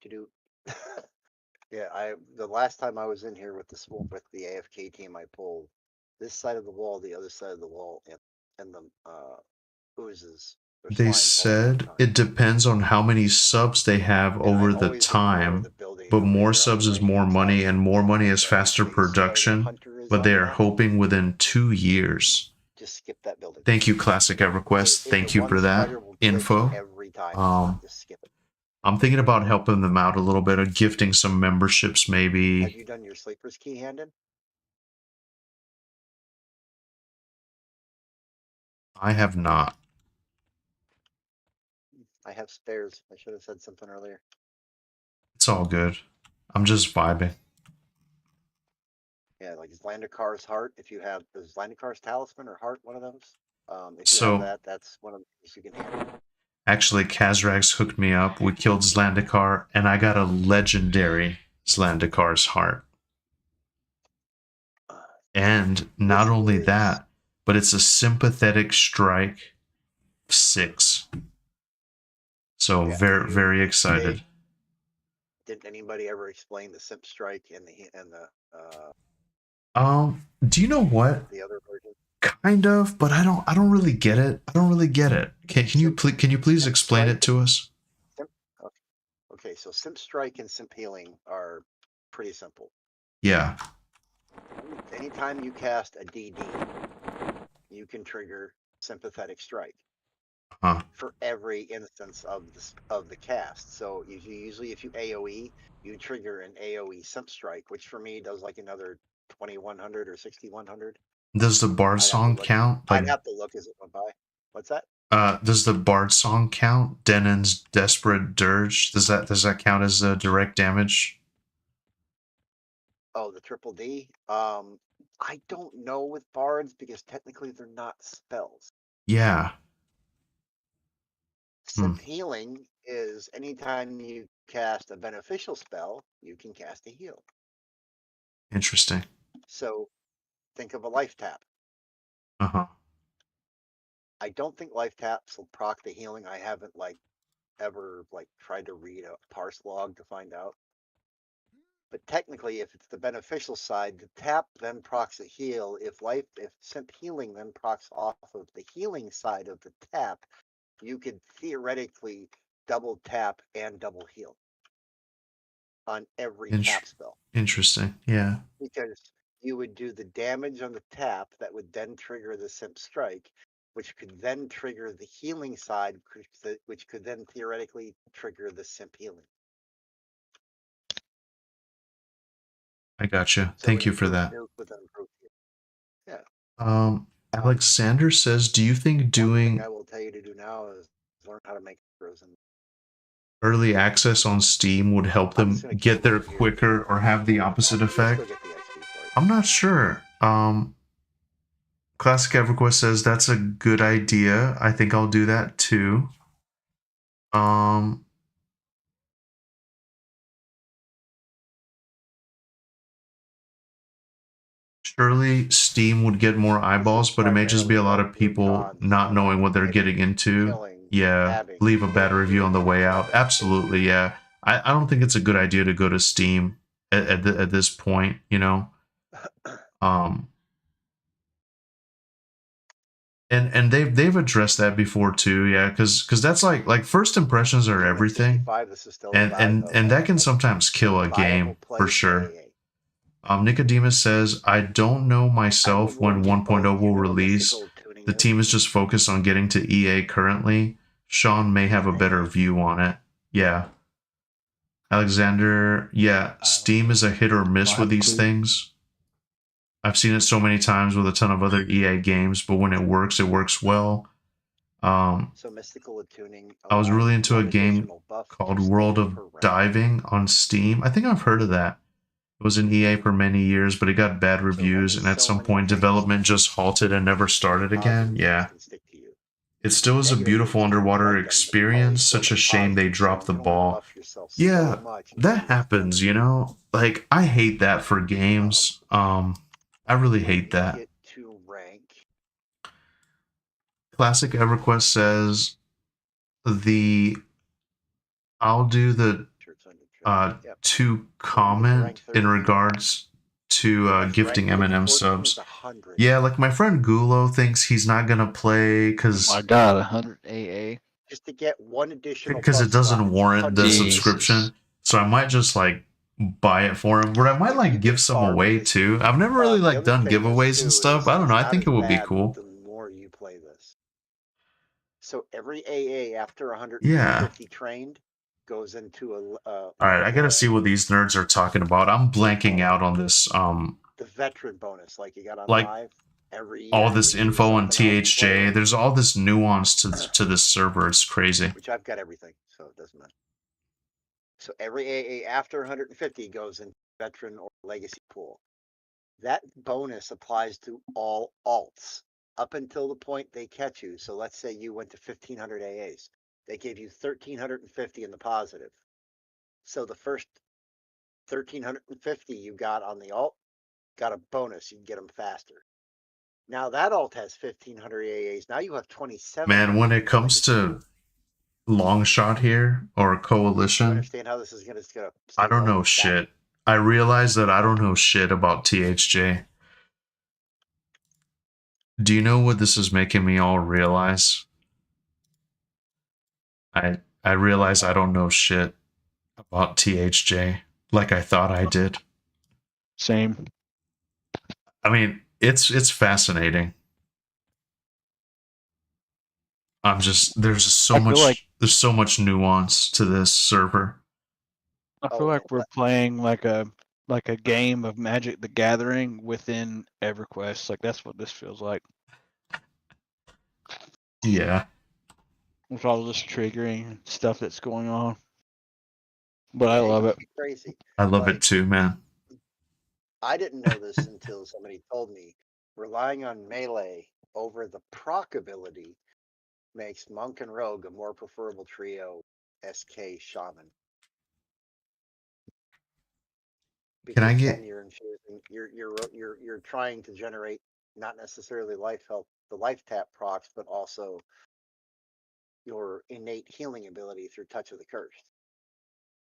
Do. Yeah, the last time I was in here with the AFK team, I pulled this side of the wall, the other side of the wall, and the oozes. Or They slimes all at one said time. it depends on how many subs they have And over I the always ignore time, the building but over more here on subs the is more right-hand money, side. and more money is Where faster the square the production, hunter is but they on are that, hoping within 2 years. just skip that building. Thank you, Classic EverQuest. The Thank you one for that spider will glitch info. every time. Just skip it. I'm thinking about helping them out a little bit, of gifting some memberships Have maybe. you done your sleeper's key handed? I have not. I have spares. I should have said something earlier. It's all good. I'm just vibing. Yeah, like Zlandikar's heart. If you have the Zlandikar's talisman or heart, one of those. If you So- have that, that's one of the things you can handle. Actually, Kazrax hooked me up. We killed Zlandikar, and I got a legendary Zlandikar's heart. And not This only is- that, but it's a sympathetic strike 6. So Yeah, very, very excited. Didn't anybody ever explain the simp strike and the Do you know what? the other version? Kind of, but I don't really get it. I don't really get it. Can you please Simp explain it strike to us? Okay, so simp strike and simp healing are pretty simple. Yeah. Anytime you cast a DD, you can trigger sympathetic strike. Huh. For every instance of the cast. So usually if you AoE, you trigger an AoE simp strike, which for me does like another 2100 or 6100. Does the Bard song count? I'd have to look as it went by. What's that? Does the Bard song count? Denon's Desperate Dirge. Does that count as direct damage? Oh, the triple D. I don't know with bards because technically they're not spells. Yeah. Simp healing is anytime you cast a beneficial spell, you can cast a heal. Interesting. So think of a life tap. Uh-huh. I don't think life taps will proc the healing. I haven't ever tried to read a parse log to find out. But technically, if it's the beneficial side, the tap then procs the heal. If simp healing then procs off of the healing side of the tap, you could theoretically double tap and double heal on every tap spell. Interesting. Yeah. Because you would do the damage on the tap that would then trigger the simp strike, which could then trigger the healing side, which could then theoretically trigger the simp healing. I gotcha. So Thank you for that. Yeah. Alexander says, do you think One doing thing I will tell you to do now is learn how to make frozen. early access on Steam would help them just gonna get keep there it here. quicker or have the opposite You'll still effect? get the XP for it. I'm not sure. Classic EverQuest says that's a good idea. I think I'll do that too. Surely Steam would get more eyeballs, but it may just be a lot of people not knowing what they're getting into. Yeah, leave a bad review on the way out. Absolutely, yeah. I don't think it's a good idea to go to Steam at this point, you know. And they've addressed that before too, yeah, because that's like first impressions are everything, and that can sometimes kill a game for sure. Nicodemus says, I don't know myself when 1.0 will release. The team is just focused on getting to EA currently. Sean may have a better view on it. Yeah. Alexander, yeah, Steam is a hit or miss with these things. I've seen it so many times with a ton of other EA games, but when it works well. So mystical attuning. I was really into a game called World of Diving on Steam. I think I've heard of that. It was in EA for many years, but it got bad reviews, and at some point development just halted and never started again. Yeah. It still is a Negative beautiful means you don't underwater like them, but experience. positive Such a and shame they positive, so dropped the you don't want to ball. buff yourself so Yeah, much that until you happens, you know? Like, I hate that for games. I really when hate you that. get to rank. Classic EverQuest says the I'll do the Sure, it's on your chart. Yep. to When you get to comment rank in 13, regards to that's gifting rank M&M 14 is subs. 100. Yeah, like my friend Gulo thinks he's not gonna play Oh my because god, 100 AA. Just to get one additional because buff it doesn't slot. warrant the 100 Jesus. subscription. So I might just like buy it for him, but I might If like you give could some farm away this, too. I've never really the like other done thing is giveaways and too stuff. is I don't it's know. I not think as it would be bad cool. the more you play this. So every AA after Yeah. 150 trained goes into All right, I gotta see what these nerds are talking about. I'm blanking out on this. the veteran bonus, like you got on Like live every year. all this you do info on something else to play THJ. with, There's all this nuance to this server. It's crazy. which I've got everything, so it doesn't matter. So every AA after 150 goes into veteran or legacy pool. That bonus applies to all alts up until the point they catch you. So let's say you went to 1500 AAs. They gave you 1350 in the positive. So the first 1350 you got on the alt got a bonus. You can get them faster. Now that alt has 1500 AAs. Now you have 2700. Man, when it comes to long shot here or You coalition, understand how this is gonna stay I don't know relevant back? shit. I realize that I don't know shit about THJ. Do you know what this is making me all realize? I realize I don't know shit about THJ like I thought I did. Same. I mean, it's fascinating. I'm just there's just so I feel like there's so much nuance to this server. I feel Oh, like we're playing like a game of Magic the Gathering within EverQuest. Like that's what this feels like. Yeah, With all this triggering stuff that's going on. But I yeah, love it. it's crazy. I love it Like, too, man. I didn't know this until somebody told me. Relying on melee over the proc ability makes Monk and Rogue a more preferable trio SK Shaman. Can I Because get then you're infusing you're trying to generate not necessarily life health, the life tap procs, but also your innate healing ability through Touch of the Cursed.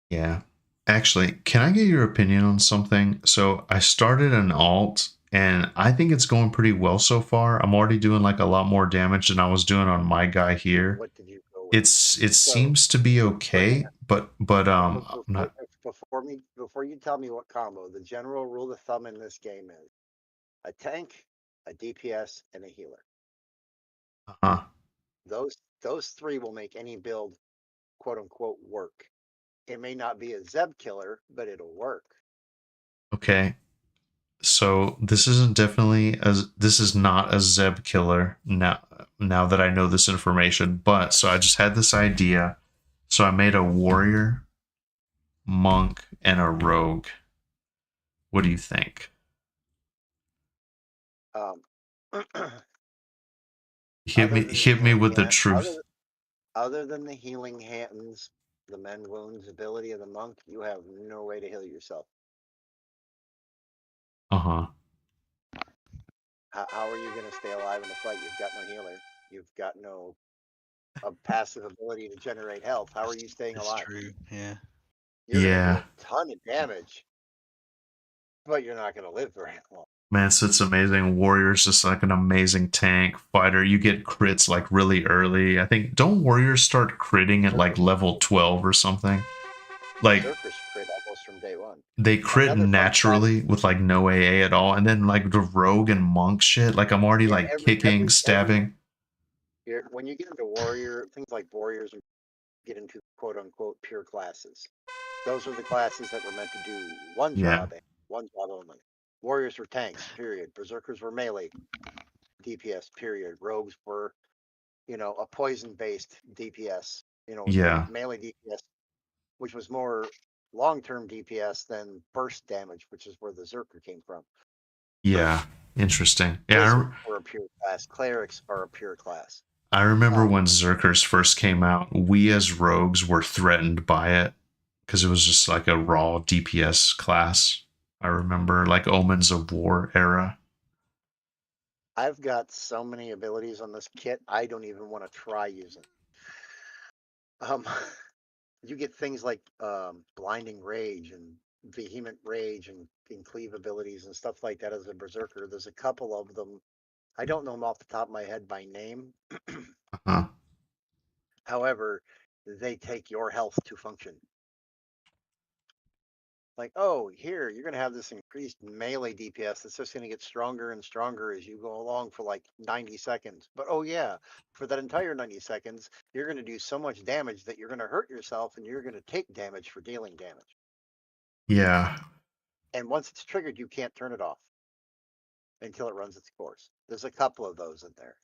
Yeah. Actually, can I get your opinion on something? So I started an alt and I think it's going pretty well so far. I'm already doing like a lot more damage than I was doing on my guy here. What did you go with? It So, seems to be okay, but I'm not. Before you tell me what combo, the general rule of thumb in this game is a tank, a DPS, and a healer. Uh, Those three will make any build quote unquote work. It may not be a Zeb killer, but it'll work. okay. So this isn't definitely as this is not a Zeb killer now that I know this information, but so I just had this idea. So I made a warrior, monk, and a rogue. What do you think? Hit me with the truth. Other than the healing hands, the mend wounds ability of the monk, you have no way to heal yourself. Uh-huh. How are you going to stay alive in a fight? You've got no healer. You've got no passive ability to generate health. How are you staying alive? That's true. Yeah. You're going to do Yeah. a ton of damage, but you're not going to live very long. Man, so it's amazing. Warrior's just like an amazing tank fighter. You get crits like really early. I think don't warriors start critting at like level 12 or something? Like Berserkers crit almost from day one. they crit Another fun naturally with like no AA at all, and then like the rogue and monk shit. Like I'm already like kicking, stabbing. When you get into warrior, things like warriors get into quote unquote pure classes. Those are the classes that were meant to do one job and one job only. Warriors were tanks, period. Berserkers were melee DPS, period. Rogues were, a poison based DPS, melee DPS, which was more long term DPS than burst damage, which is where the Zerker came from. Yeah, interesting. Yeah, Wizards were a pure class, clerics are a pure class. I remember Um, when Zerkers first came out, we as rogues were threatened by it because it was just like a raw DPS class. I remember like Omens of War era. I've got so many abilities on this kit, I don't even want to try using. Um, you get things like blinding rage and vehement rage and cleave abilities and stuff like that as a berserker. There's a couple of them. I don't know them off the top of my head by name. Uh-huh. However, they take your health to function. Like, oh, here, you're going to have this increased melee DPS that's just going to get stronger and stronger as you go along for like 90 seconds. But oh, yeah, for that entire 90 seconds, you're going to do so much damage that you're going to hurt yourself and you're going to take damage for dealing damage. Yeah. And once it's triggered, you can't turn it off until it runs its course. There's a couple of those in there.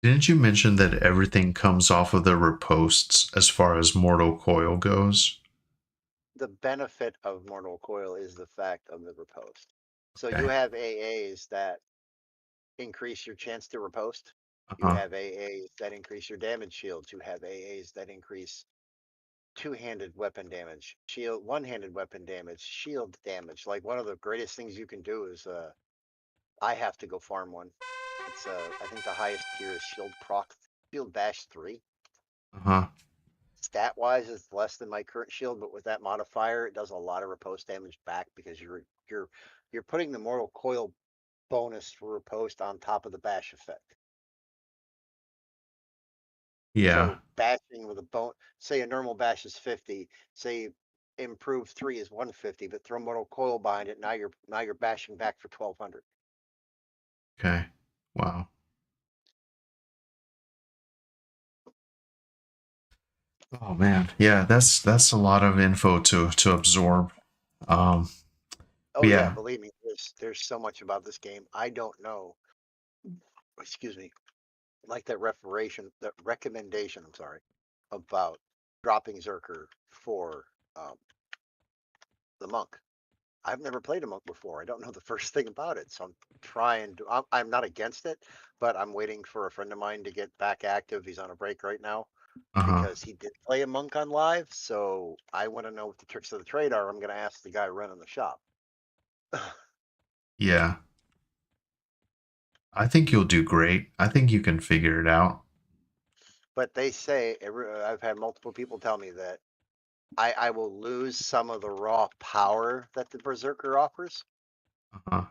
Didn't you mention that everything comes off of the riposts as far as Mortal Coil goes? The benefit of Mortal Coil is the fact of the riposte. So you Okay. have AAs that increase your chance to riposte. You Uh-huh. have AAs that increase your damage shields. You have AAs that increase two-handed weapon damage, shield, one-handed weapon damage, shield damage. Like one of the greatest things you can do is I have to go farm one. It's I think the highest tier is shield proc, shield bash 3. Uh-huh. Stat wise it's less than my current shield, but with that modifier it does a lot of riposte damage back because you're putting the mortal coil bonus for riposte on top of the bash effect. Yeah. So bashing with a bone, say a normal bash is 50, say improved 3 is 150, but throw mortal coil behind it, now you're bashing back for 1200. Okay. Wow. Oh man. Yeah, that's a lot of info to absorb. Um Oh yeah, yeah. believe me, there's so much about this game. I don't know. Excuse me. Like that recommendation, I'm sorry, about dropping Zerker for um, the monk. I've never played a monk before. I don't know the first thing about it, so I'm trying to. I'm not against it, but I'm waiting for a friend of mine to get back active. He's on a break right now Uh-huh. because he did play a monk on live. So I want to know what the tricks of the trade are. I'm going to ask the guy running the shop. Yeah. I think you'll do great. I think you can figure it out. But they say I've had multiple people tell me that I will lose some of the raw power that the berserker offers, Uh-huh.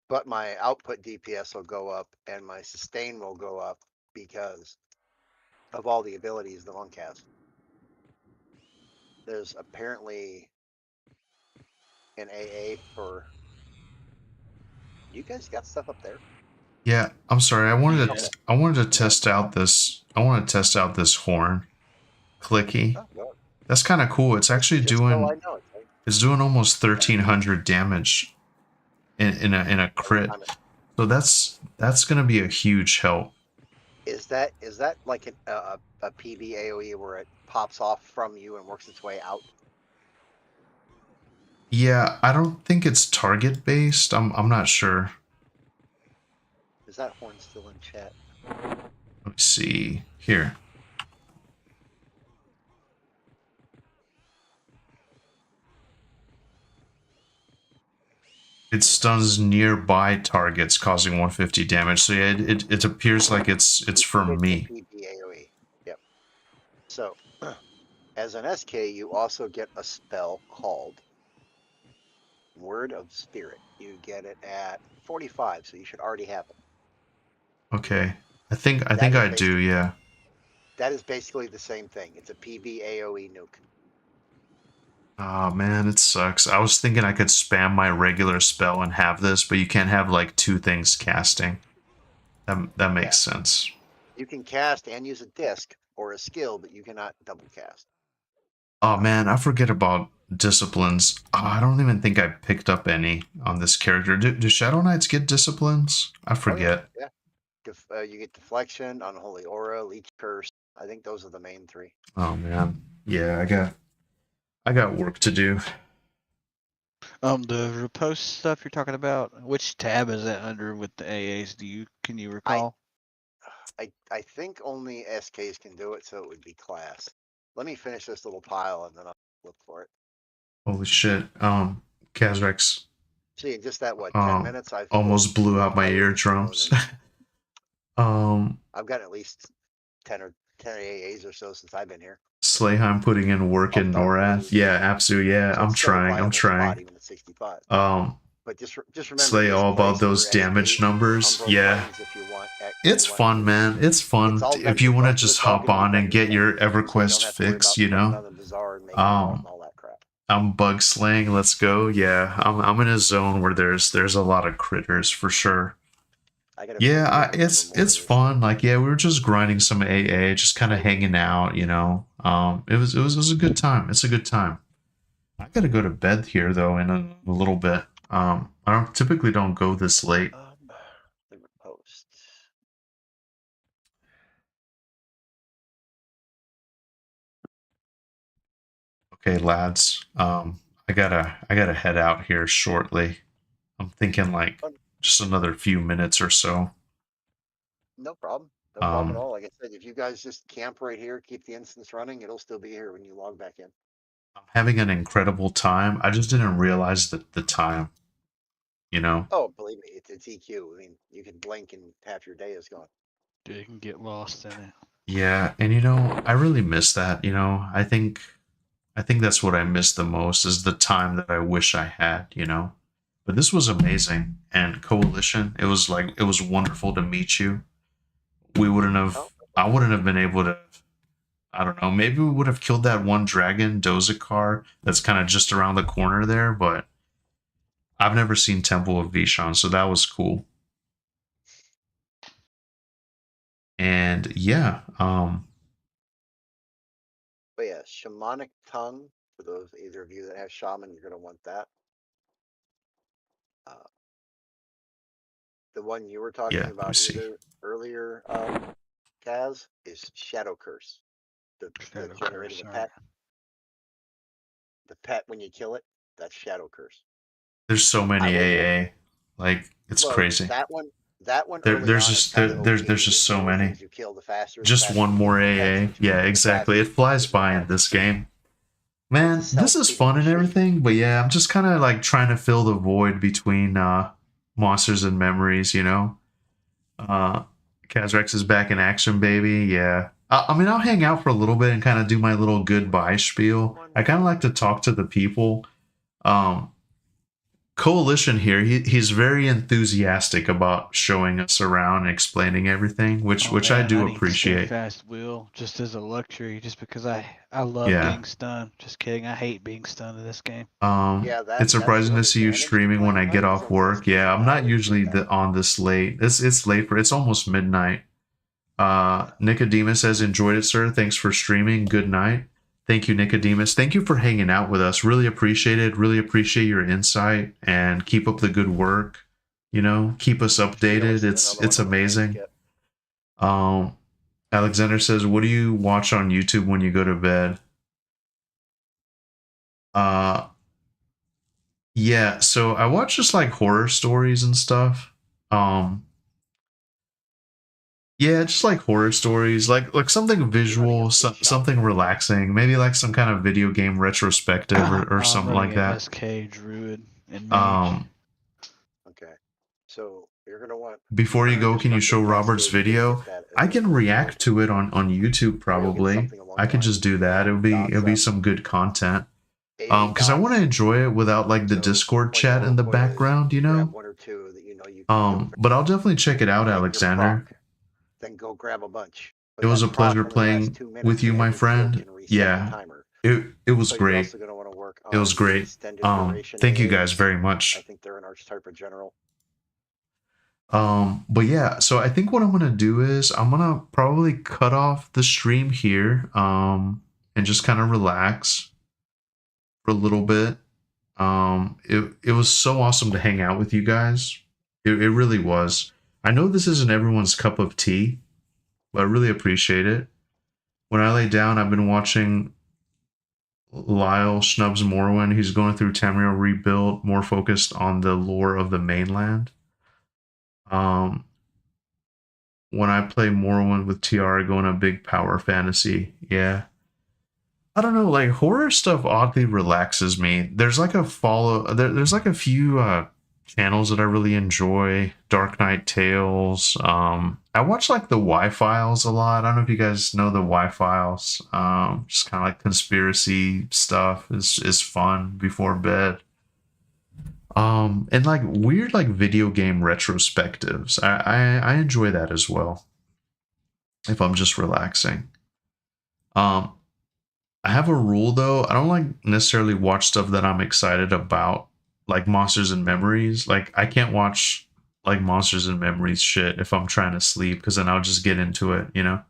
but my output DPS will go up and my sustain will go up because of all the abilities the monk has. There's apparently an AA for. You guys got stuff up there? Yeah, I'm sorry. Yeah. I wanted to Yeah. test out this horn. Clicky. Oh, go. That's kind of cool. It's actually Just so I doing know it. Right? it's doing almost 1300 damage in a crit. I'm, So that's going to be a huge help. is that like a PB AOE where it pops off from you and works its way out? Yeah, I don't think it's target based. I'm not sure. Is that horn still in chat? Let me see. Here. It stuns nearby targets, causing 150 damage. So yeah, it appears like it's from It's a me. PB AOE. Yep. So as an SK, you also get a spell called Word of Spirit. You get it at 45, so you should already have it. Okay. I That think is I do, basically yeah. the same thing. It's a PB AOE nuke. Oh man, it sucks. I was thinking I could spam my regular spell and have this, but you can't have like two things casting. That Yeah. makes sense. You can cast and use a disc or a skill, but you cannot double cast. Oh man, I forget about disciplines. Oh, I don't even think I picked up any on this character. Do Shadow Knights get disciplines? I Oh yeah, forget. yeah. You get deflection, unholy aura, leech curse. I think those are the main three. Oh man. Yeah, I got work to do. The repost stuff you're talking about, which tab is that under with the AAs? Can you recall? I think only SKs can do it, so it would be class. Let me finish this little pile and then I'll look for it. Holy shit. Kazrex See, in just that 10 minutes, I've killed almost blew 4 out my players in drone, eardrums. and I've got at least 10 AAs or so since I've been here. Slayheim putting in work in Dark NORAD. Blazers. Yeah, absolutely. Yeah, So I'm it's still a trying. I'm viable spot, trying. even at 65. But just remember, Slay just all about brace for those damage SP, numbers. Umbral Yeah. Plains if you want. It's fun, man. It's fun. It's all If you vector. want to Most of just it's all hop gonna be on and vector get your damage, so you EverQuest don't have to worry fix, about you stepping know. on the bazaar and making vault and all that crap. I'm bug slaying. Let's go. Yeah, I'm in a zone where there's a lot of critters for sure. Yeah, it's fun. Like, yeah, we were just grinding some AA, just kind of hanging out, you know. It was a good time. It's a good time. I gotta go to bed here though in a little bit. I typically don't go this late. Post. Okay, lads. I gotta head out here shortly. I'm thinking like just another few minutes or so. No problem. No problem at all. Like I said, if you guys just camp right here, keep the instance running, it'll still be here when you log back in. I'm having an incredible time. I just didn't realize the time. You know? Oh, believe me, it's EQ. I mean, you can blink and half your day is gone. Yeah, you can get lost in it. Yeah, and you know, I really miss that. You know, I think that's what I miss the most is the time that I wish I had. You know, but this was amazing. And Coalition, it was wonderful to meet you. We wouldn't have. I wouldn't have been able to. I don't know. Maybe we would have killed that one dragon, Dozakar, that's kind of just around the corner there. But I've never seen Temple of Vishan, so that was cool. And yeah, But yeah, shamanic tongue, for those either of you that have shaman, you're gonna want that. The one you were talking about earlier, Kaz, is Shadow Curse. The generating a pet. The pet when you kill it, that's Shadow Curse. There's so many AA, like it's crazy. That one. There's just so many. Just one more AA. Yeah, exactly. It flies by in this game. Man, this is fun and everything, but yeah, I'm just kind of like trying to fill the void between monsters and memories, you know. Kazrex is back in action, baby. Yeah. I mean, I'll hang out for a little bit and kind of do my little goodbye spiel. I kind of like to talk to the people. Coalition here, he's very enthusiastic about showing us around and explaining everything, which I do appreciate. Fast wheel just as a luxury, just because I love being stunned. Just kidding, I hate being stunned in this game. It's surprising to see you streaming when I get off work. Yeah, I'm not usually on this late. It's late it's almost midnight. Nicodemus says, enjoyed it, sir. Thanks for streaming. Good night. Thank you, Nicodemus. Thank you for hanging out with us. Really appreciate it. Really appreciate your insight and keep up the good work. You know, keep us updated. It's amazing. Alexander says, what do you watch on YouTube when you go to bed? Yeah, so I watch just like horror stories and stuff. Yeah, just like horror stories, like something visual, something relaxing, maybe like some kind of video game retrospective or something like that. SK Druid and Mage. Okay, so you're gonna want. Before you go, can you show Robert's video? I can react to it on YouTube probably. I could just do that. It'll be some good content. Because I want to enjoy it without like the Discord chat in the background, you know. But I'll definitely check it out, Alexander. Then go grab a bunch. It was a pleasure playing with you, my friend. Yeah, it was great. It was great. Thank you guys very much. I think they're an archetype of general. But yeah, so I think what I'm gonna do is I'm gonna probably cut off the stream here, and just kind of relax for a little bit. It was so awesome to hang out with you guys. It really was. I know this isn't everyone's cup of tea, but I really appreciate it. When I lay down, I've been watching Lyle Schnubs Morrowind. He's going through Tamriel rebuild, more focused on the lore of the mainland. When I play Morrowind with TR, I go in a big power fantasy. Yeah. I don't know, like horror stuff oddly relaxes me. There's like a there's like a few channels that I really enjoy. Dark Knight Tales. I watch like the Y-Files a lot. I don't know if you guys know the Y-Files. Just kind of like conspiracy stuff is fun before bed. And like weird like video game retrospectives. I enjoy that as well. If I'm just relaxing. I have a rule though. I don't like necessarily watch stuff that I'm excited about, like Monsters and Memories. Like I can't watch like Monsters and Memories shit if I'm trying to sleep, because then I'll just get into it, you know?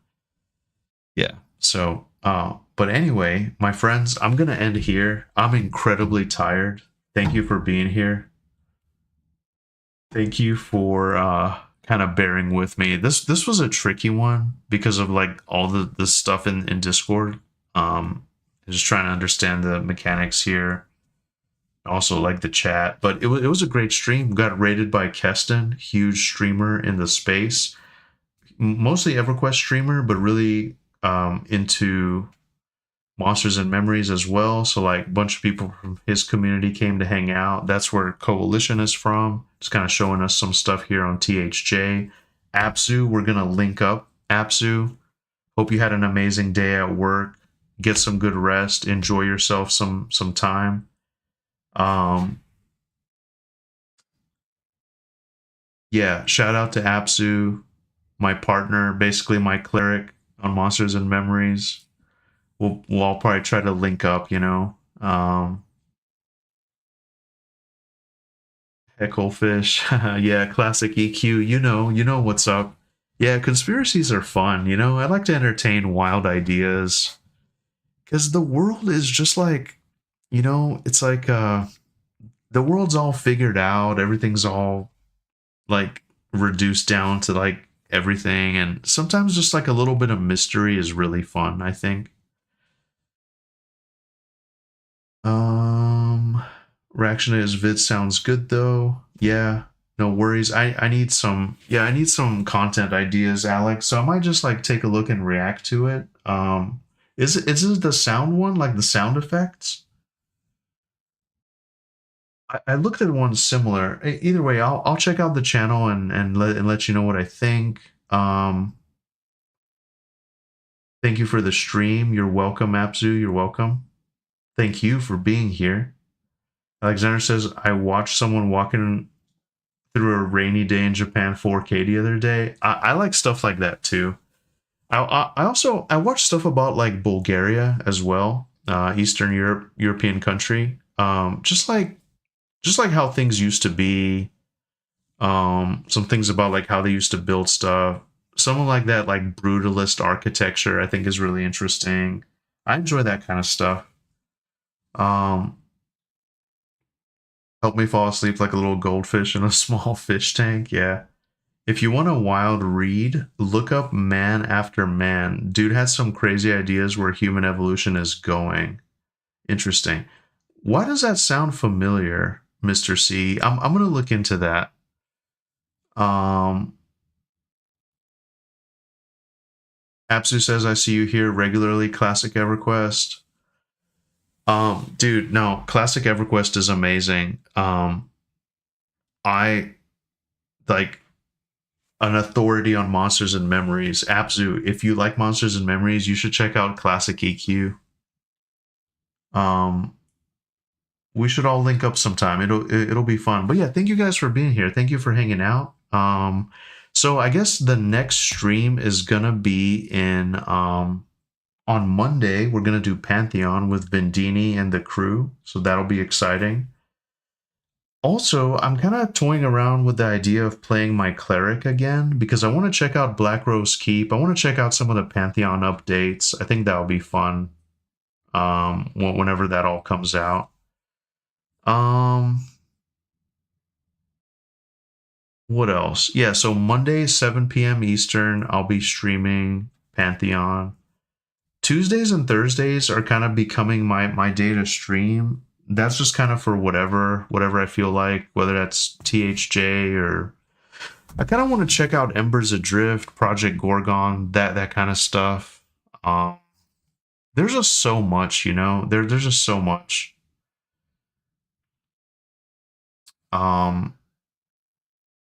Yeah. So, but anyway, my friends, I'm gonna end here. I'm incredibly tired. Thank you for being here. Thank you for kind of bearing with me. This was a tricky one because of like all the stuff in Discord. Just trying to understand the mechanics here. Also like the chat, but it was a great stream. Got rated by Keston, huge streamer in the space, mostly EverQuest streamer, but really into Monsters and Memories as well. So like a bunch of people from his community came to hang out. That's where Coalition is from. Just kind of showing us some stuff here on THJ. Apsu, we're gonna link up. Apsu, hope you had an amazing day at work. Get some good rest. Enjoy yourself some time. Yeah, shout out to Apsu, my partner, basically my cleric on Monsters and Memories. We'll all probably try to link up, you know. Hecklefish, yeah, classic EQ. You know what's up. Yeah, conspiracies are fun. You know, I like to entertain wild ideas because the world is just like, you know, it's like the world's all figured out. Everything's all like reduced down to like everything, and sometimes just like a little bit of mystery is really fun, I think. Reaction to his vid sounds good though. Yeah, no worries. I need some, yeah, I need some content ideas, Alex, so I might just like take a look and react to it. Is it the sound one, like the sound effects? I looked at one similar. Either way, I'll check out the channel and let you know what I think. Thank you for the stream. You're welcome, Apsu. You're welcome. Thank you for being here. Alexander says, I watched someone walking through a rainy day in Japan 4K the other day. I like stuff like that too. I also watch stuff about like Bulgaria as well, Eastern European country. Just like how things used to be. Some things about like how they used to build stuff. Something like that, like brutalist architecture, I think is really interesting. I enjoy that kind of stuff. Help me fall asleep like a little goldfish in a small fish tank. Yeah. If you want a wild read, look up Man After Man. Dude had some crazy ideas where human evolution is going. Interesting. Why does that sound familiar, Mr. C? I'm gonna look into that. Apsu says, I see you here regularly, Classic EverQuest. Dude, no, Classic EverQuest is amazing. I like an authority on Monsters and Memories. Apsu, if you like Monsters and Memories, you should check out Classic EQ. We should all link up sometime. It'll be fun. But yeah, thank you guys for being here. Thank you for hanging out. So I guess the next stream is gonna be in on Monday. We're gonna do Pantheon with Vendini and the crew, so that'll be exciting. Also, I'm kind of toying around with the idea of playing my cleric again because I want to check out Black Rose Keep. I want to check out some of the Pantheon updates. I think that'll be fun. Whenever that all comes out. What else? Yeah, so Monday, 7 p.m. Eastern, I'll be streaming Pantheon. Tuesdays and Thursdays are kind of becoming my day to stream. That's just kind of for whatever I feel like, whether that's THJ or I kind of want to check out Embers Adrift, Project Gorgon, that kind of stuff. There's just so much, you know. There's just so much. We're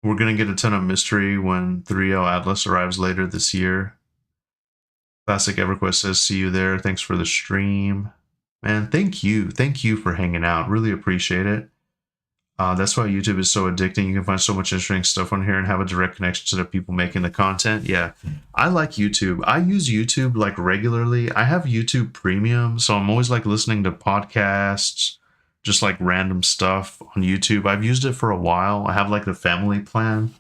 gonna get a ton of mystery when 3L Atlas arrives later this year. Classic EverQuest says, "See you there. Thanks for the stream, man. Thank you for hanging out. Really appreciate it." That's why YouTube is so addicting. You can find so much interesting stuff on here and have a direct connection to the people making the content. Yeah, I like YouTube. I use YouTube like regularly. I have YouTube Premium, so I'm always like listening to podcasts, just like random stuff on YouTube. I've used it for a while. I have like the family plan.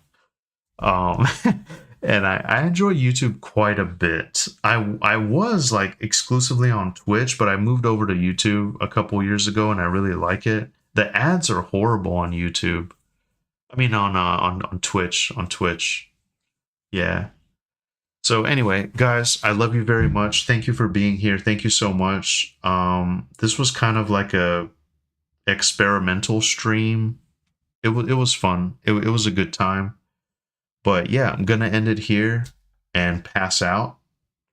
And I enjoy YouTube quite a bit. I was like exclusively on Twitch, but I moved over to YouTube a couple years ago and I really like it. The ads are horrible on YouTube. I mean on Twitch. Yeah. So anyway, guys, I love you very much. Thank you for being here. Thank you so much. This was kind of like a experimental stream. It was fun. It was a good time. But yeah, I'm gonna end it here and pass out.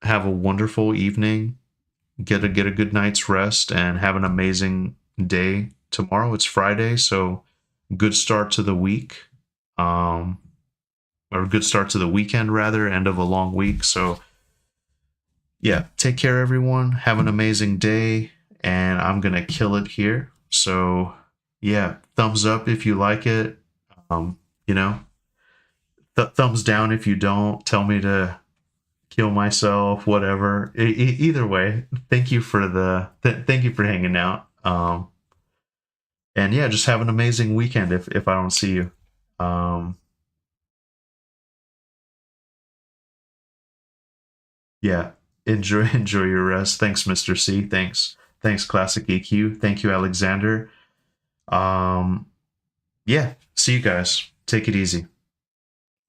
Have a wonderful evening. Get a good night's rest and have an amazing day. Tomorrow it's Friday, so good start to the week. Or good start to the weekend rather, end of a long week. So yeah, take care everyone. Have an amazing day and I'm gonna kill it here. So yeah, thumbs up if you like it. You know, thumbs down if you don't. Tell me to kill myself, whatever. Either way, thank you for thank you for hanging out. And yeah, just have an amazing weekend if I don't see you. Yeah, enjoy your rest. Thanks, Mr. C. Thanks Classic EQ. Thank you, Alexander. Yeah, see you guys. Take it easy.